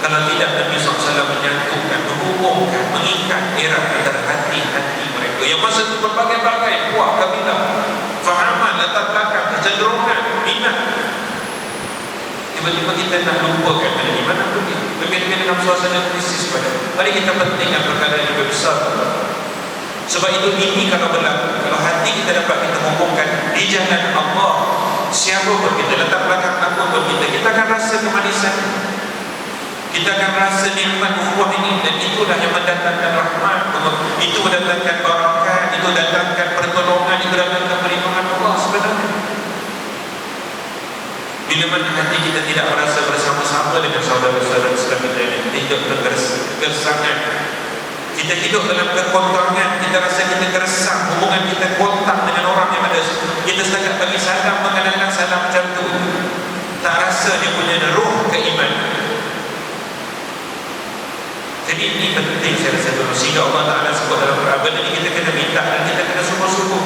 A: Kalau tidak, Nabi SAW menyatukan, menghubungkan, mengikat erat antara hati-hati mereka yang masa itu berbagai-bagai buah kabilah, fahaman, latar belakang, kecenderungan, minat. Tiba-tiba kita nak lupakan ada di mana pergi. Lebih-lebih dalam suasana krisis pada. Mari kita pentingkan perkara yang lebih besar. Sebab itu ini kalau berlaku, kalau hati kita dapat kita hubungkan di jalan Allah, siapa pun kita, latar belakang apa pun kita akan rasa kemanisan, kita akan rasa nikmat ukhuwah ini. Dan itulah yang mendatangkan rahmat, itu mendatangkan barakat, itu mendatangkan pertolongan, itu mendatangkan perlindungan Allah sebenarnya. Bila mana hati kita tidak merasa bersama-sama dengan saudara-saudara Islam kita ini, kita hidup dalam kegersangan, kita hidup dalam kekontangan, kita rasa kita gersang, hubungan kita kontak dengan orang yang ada, kita setakat bagi salam, mengadakan salam macam tu, tak rasa dia punya ruh keimanan. Jadi ini penting saya rasa dulu, sehingga Allah Ta'ala sebut dalam Quran, benda ini kita kena minta dan kita kena sungguh-sungguh.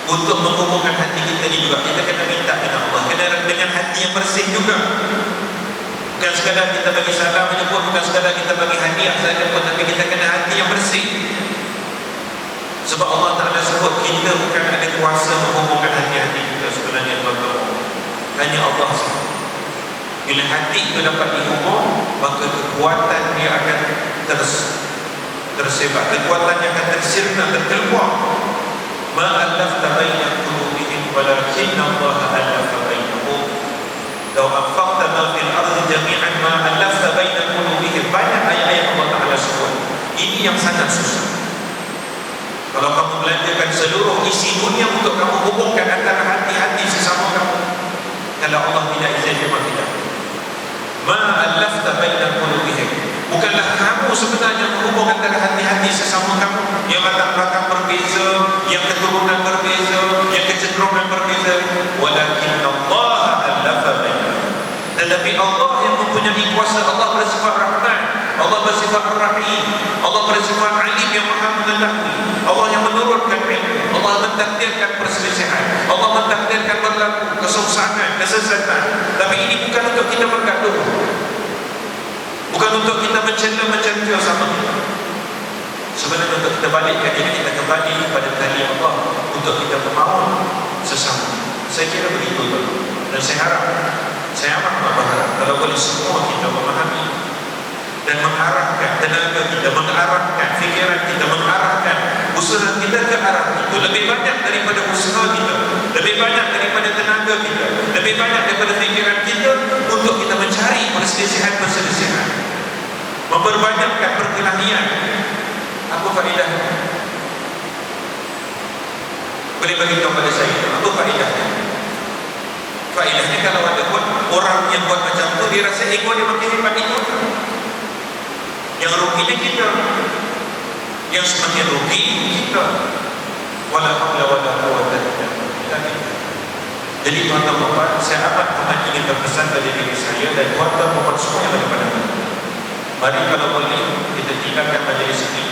A: Untuk menghubungkan hati kita ini juga kita kena minta dengan Allah, kena dengan hati yang bersih juga. Bukan sekadar kita bagi salam menyebut, bukan sekadar kita bagi hadiah saja pun, tapi kita kena hati yang bersih. Sebab Allah Ta'ala sebut kita bukan ada kuasa menghubungkan hati-hati kita sebenarnya, tuan-tuan. Hanya Allah sahaja. Bila hati itu dapat dihubung, maka kekuatan dia akan tersebar, kekuatannya akan tersirna, terkeluar. Ma'allafta baina qulubihim walakinna Allah allafa bainahum. Law anfaqta ma fil ardi jami'an ma allafta baina qulubihim. Banyak ayat-ayat Allah Ta'ala sebut. Ini yang sangat susah. Kalau kamu belanjakan seluruh isi dunia untuk kamu hubungkan antara hati-hati sesama kamu, kalau Allah tidak izin, memang tidak. Ma'allafta baina qulubihim. Bukanlah kamu sebenarnya menghubung antara hati-hati sesama kamu yang latar belakang berbeza, yang keturunan berbeza, yang kecenderungan berbeza. Walakin Allah allafa bainahum. Tetapi Allah yang mempunyai kuasa, Allah bersifat Rahman, Allah bersifat Ar-Rahim, Allah bersifat Alim yang maha mengetahui. Allah yang menurunkan ilmu, Allah mentakdirkan perselisihan, Allah mentakdirkan berlaku kesuksanan, kesesatan. Tapi ini bukan untuk kita bergaduh, bukan untuk kita mencela sama kita. Sebenarnya untuk kita balikkan diri kita kembali kepada tali Allah, untuk kita memahami sesama. Saya kira begitu tuan. Dan saya harap, saya amat berharap kalau boleh semua kita memahami dan mengarahkan tenaga kita, mengarahkan fikiran kita, mengarahkan usaha kita ke arah itu. Lebih banyak daripada usaha kita, lebih banyak daripada tenaga kita, lebih banyak daripada fikiran kita untuk kita mencari perselisihan, memperbanyakkan perkelahian. Apa faedahnya? Boleh beritahu pada saya, apa faedahnya? Faedahnya kalau ada buat orang yang buat macam tu, dia rasa ego dia makin hebat itu. Yang ruginya kita, yang semakin rugi kita. Wala haula wala quwwata illa billah. Jadi tuan-tuan, saya amat ingin berpesan pada diri saya dan tuan-tuan semua yang ada pada kita. Mari kalau boleh kita tinggalkan majlis ini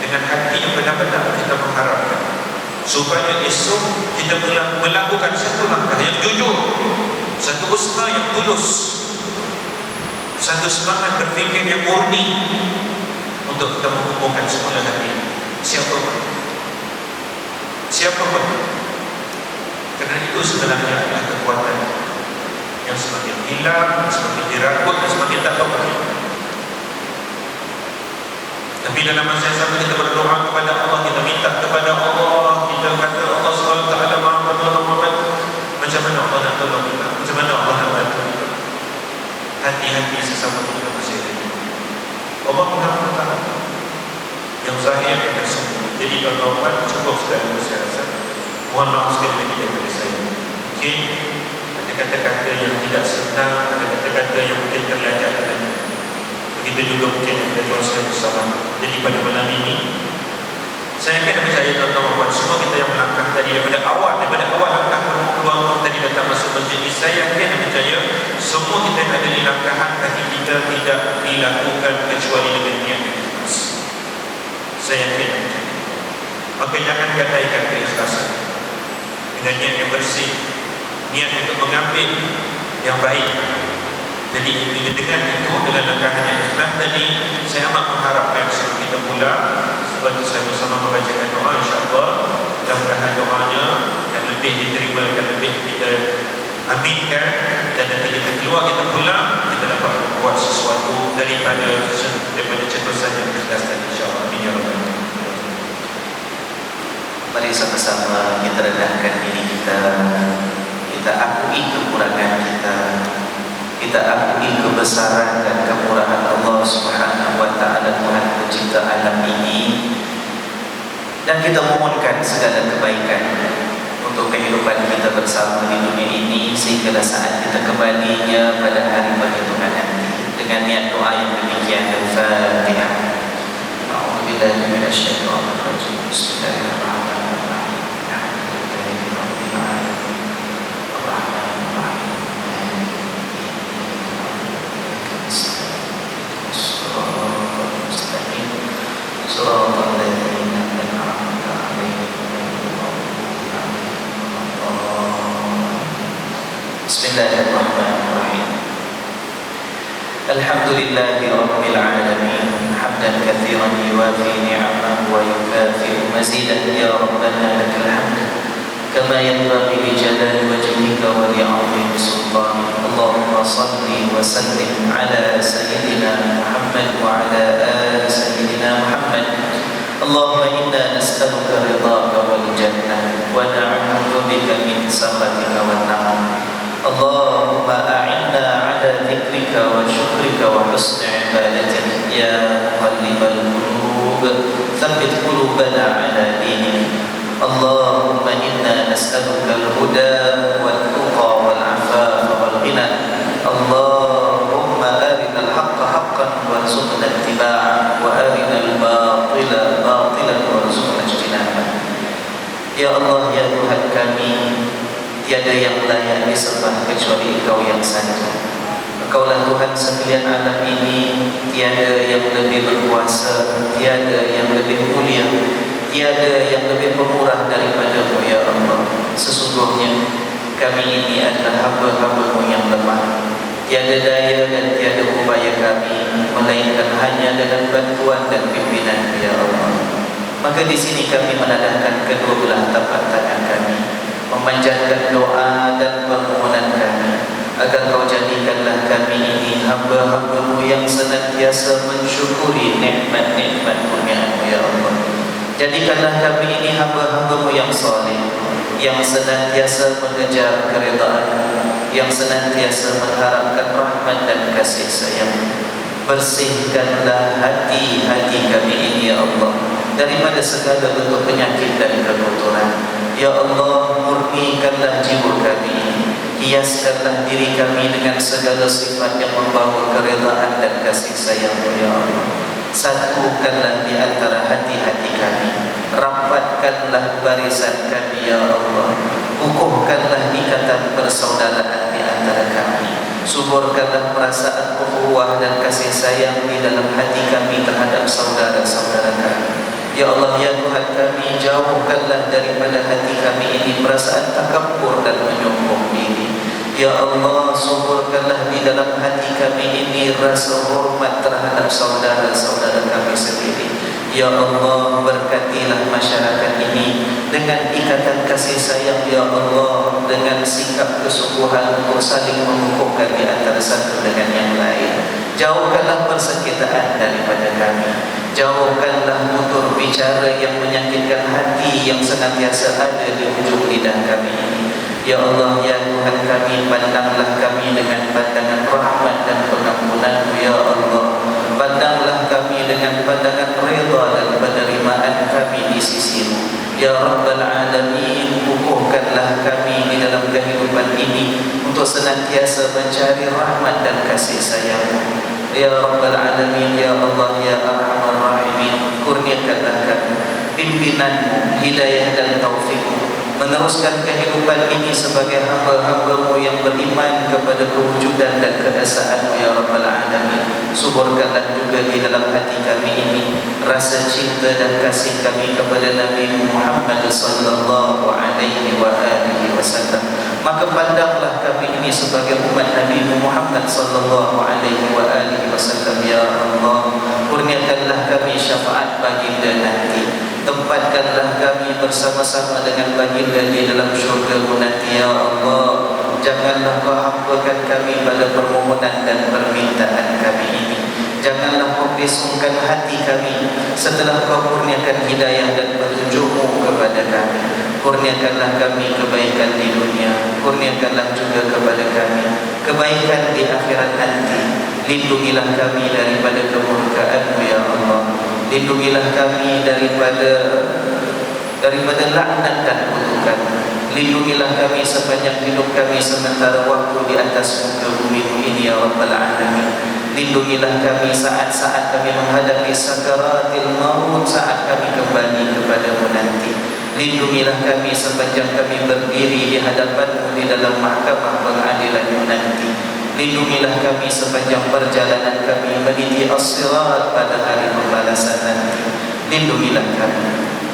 A: dengan hati yang benar-benar kita mengharapkan, supaya esok kita melakukan satu langkah yang jujur, satu usaha yang tulus, satu semangat berfikir yang murni untuk kita menghubungkan semula hati siapa pun. Kerana itu sebenarnya adalah kekuatan yang semakin hilang, semakin diragut dan semakin tak tahu. Tapi dalam masa yang sama kita berdoa kepada Allah, kita minta kepada Allah, kita kata Allah SWT maha menolong, macam mana Allah nak tolong kita, macam mana Allah nak bantu kita. Hati-hati sesama kita masing-masing. Allah maha mengetahui yang zahir dan tersembunyi. Jadi tuan-tuan, cukup sekali saya rasa. Mohon maaf sekali lagi daripada saya. Mungkin ada kata-kata yang tidak senang, ada kata-kata yang mungkin terlajak dengannya. Begitu juga mungkin ada konsep bersama. Jadi pada malam ini, saya akan percaya tuan-tuan, semua kita yang melangkah tadi daripada awal langkah peluang tadi datang masuk masjid ini, saya akan percaya semua kita yang ada di langkahan kaki kita tidak dilakukan kecuali dengan niat yang ikhlas. Saya yakin. Maka jangan gadaikan keikhlasan dengan niat yang bersih, niat untuk mengambil yang baik. Jadi dengan itu, dengan langkahan yang ikhlas tadi, saya amat mengharapkan sebelum kita mula, seperti saya bersama membacakan doa, insyaAllah mudah-mudahan doanya akan lebih diterima, akan lebih kita aminkan, dan nanti kita keluar, kita pulang, kita dapat membuat sesuatu daripada cetusan yang ikhlas tadi, insyaAllah. Amin ya Rabbal Alamin.
B: Mari sama-sama kita rendahkan diri kita akui kekurangan kita akui kebesaran dan kemurahan Allah Subhanahu wa Ta'ala, Tuhan pencipta alam ini, dan kita mohonkan segala kebaikan untuk kehidupan kita bersama di dunia ini, sehingga saat kita kembalinya pada hari bagi Tuhan nanti. Dengan niat doa yang demikian, Al-Fatihah. A'udzubillahi minasyaitonir rajim. Bismillahirrahmanirrahim. Shiratal ladzina an'amta 'alaihim ghairil maghdubi 'alaihim waladdallin. Bismillahirrahmanirrahim. Alhamdulillahi rabbil alamin, hamdan katsiran yuwafi ni'amahu wa yukafi'u mazidah. Ya rabbana lakal hamd kama yanbaghi li jalali wajhika wa li 'azimi sultanik. Allahumma salli wa sallim ala sayyidina Muhammad wa ala ali sayyidina Muhammad. Allahumma inna nas'aluka ridhaka wal jannah wa na'udzu bika min sakhatika wan nar. Allahumma a'inna ala dhikrika wa syukrika wa husni ibadatik. Ya muqallibal qulub, tsabbit qulubana ala dinik. Allahumma inna nas'aluka al-huda wal tuqa wal afafa wal ghina. Allahumma arina al-haqqa haqqan warzuqna ittiba'ah wa arina al-batila batilan warzuqna ijtinabah. Ya Allah, ya Tuhan kami, tiada yang layak disembah kecuali Engkau yang satu. Engkaulah Tuhan sekalian alam ini, tiada yang lebih berkuasa, tiada yang lebih mulia, tiada yang lebih pemurah daripada-Mu ya Allah. Sesungguhnya kami ini adalah hamba-hamba-Mu yang lemah. Tiada daya dan tiada upaya kami melainkan hanya dengan bantuan dan pimpinan ya Allah. Maka di sini kami menadahkan kedua belah tapak tangan kami, memanjatkan doa dan permohonan kami agar Kau jadikanlah kami ini hamba-hamba-Mu yang senantiasa mensyukuri nikmat-nikmat kurnia-Mu ya Allah. Jadikanlah kami ini hamba-hamba-Mu yang saleh, yang senantiasa mengejar keridhaan-Mu, yang senantiasa mengharapkan rahmat dan kasih sayang. Bersihkanlah hati-hati kami ini ya Allah daripada segala bentuk penyakit dan kekotoran. Ya Allah, murnikanlah jiwa kami ini, hiaskanlah diri kami dengan segala sifat yang membawa keridhaan dan kasih sayang ya Allah. Satukanlah di antara hati-hati kami, rapatkanlah barisan kami ya Allah, kukuhkanlah ikatan persaudaraan di antara kami, suburkanlah perasaan ukhuwah dan kasih sayang di dalam hati kami terhadap saudara-saudara kami. Ya Allah, ya Tuhan kami, jauhkanlah daripada hati kami ini perasaan takabur dan menyombong diri. Ya Allah, suburkanlah di dalam hati kami ini rasa hormat terhadap saudara-saudara kami sendiri. Ya Allah, berkatilah masyarakat ini dengan ikatan kasih sayang ya Allah, dengan sikap kesungguhan untuk saling mengukuhkan di antara satu dengan yang lain. Jauhkanlah persengketaan daripada kami, jauhkanlah tutur bicara yang menyakitkan hati yang senantiasa ada di ujung lidah kami ini. Ya Allah, ya Tuhan kami, pandanglah kami dengan pandangan rahmat dan pengampunan-Mu ya Allah. Pandanglah kami dengan pandangan redha dan penerimaan kami di sisi-Mu ya Rabbal Alamin. Kukuhkanlah kami di dalam kehidupan ini untuk senantiasa mencari rahmat dan kasih sayang-Mu ya Rabbal Alamin. Ya Allah, ya Arhamar Rahimin, kurniakanlah kami pimpinan-Mu, hidayah dan taufik-Mu, meneruskan kehidupan ini sebagai hamba-hamba-Mu yang beriman kepada kewujudan dan keesaan-Mu ya Rabbal Alamin. Suburkanlah juga di dalam hati kami ini rasa cinta dan kasih kami kepada Nabi Muhammad sallallahu alaihi wa alihi wasallam. Maka pandanglah kami ini sebagai umat Nabi Muhammad sallallahu alaihi wa alihi wasallam ya Allah. Kurniakanlah kami syafaat baginda nanti. Tempatkanlah kami bersama-sama dengan baginda di dalam syurga-Mu nanti ya Allah. Janganlah Kau hampakan kami pada permohonan dan permintaan kami ini. Janganlah Kau bisungkan hati kami setelah Kau kurniakan hidayah dan petunjuk-Mu kepada kami. Kurniakanlah kami kebaikan di dunia, kurniakanlah juga kepada kami kebaikan di akhirat nanti. Lindungilah kami daripada kemurkaan-Mu ya Allah. Lindungilah kami daripada laknat dan kutukan. Lindungilah kami sepanjang hidup kami sementara waktu di atas muka bumi ini ya Rabbal Alamin. Lindungilah kami saat-saat kami menghadapi sakaratil maut, saat kami kembali kepada-Mu nanti. Lindungilah kami sepanjang kami berdiri di hadapan-Mu di dalam mahkamah pengadilan-Mu nanti. Lindungilah kami sepanjang perjalanan kami meniti as-sirat pada hari pembalasan nanti. lindungilah kami,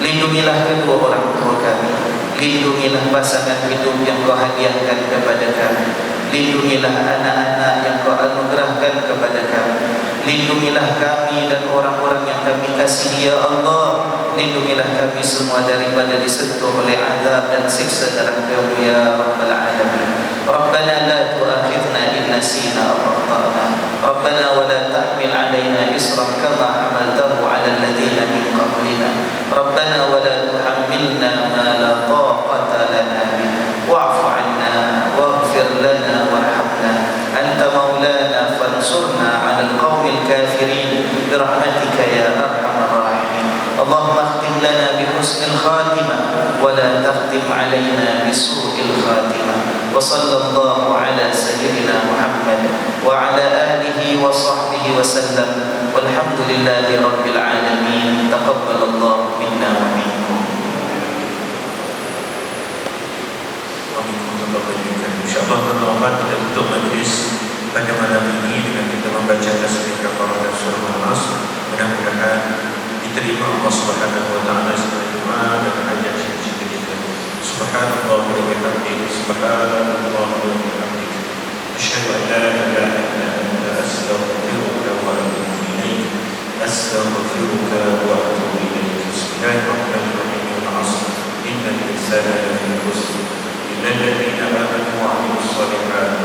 B: lindungilah kedua orang tua kami, lindungilah pasangan hidup yang Kau hadiahkan kepada kami, lindungilah anak-anak yang Kau anugerahkan kepada kami, lindungilah kami dan orang-orang yang kami kasihi ya Allah, lindungilah kami semua daripada disentuh oleh azab dan siksa dalam Kau ya Rabbal Alamin. Rabbana la tu'akhidna in nasina aw akhtana, Rabbana wa la tahmil 'alaina isran kama hamaltahu 'ala alladhina min qablina, Rabbana wa la tuhammilna ma la taqata lana bihi wa'fu 'anna waghfir lana warhamna anta maulana fansurna 'ala alqawmil kafirin birahmatika ya arhamar rahimin. Allahumma akhtim lana bihusnil khatimah wa la takhtim 'alaina bisu'il khatimah. Wa sallallahu ala sayyidina Muhammad wa ala alihi wa sahbihi wa sallam walhamdulillahi rabbil alamin. Taqabbalallahu minna wa minkum.
A: InsyaAllah berdoa kita tutup majlis pada malam ini dengan kita membaca tasbih kafarah dan surah Al-Nas. Mudah-mudahan diterima Allah Subhanahu wa taala sebagai doa dan hajat cita-cita kita. Subhanallah wa bihamdihi, subhanallah wa bihamdihi, asyhadu an la ilaha illa anta, astaghfiruka wa atubu ilaik, astaghfiruka wa atubu ilaik. Bismillahirrahmanirrahim. Al-'asr, innal insana lafi khusr, illa alladhina amanu wa 'amilus salihati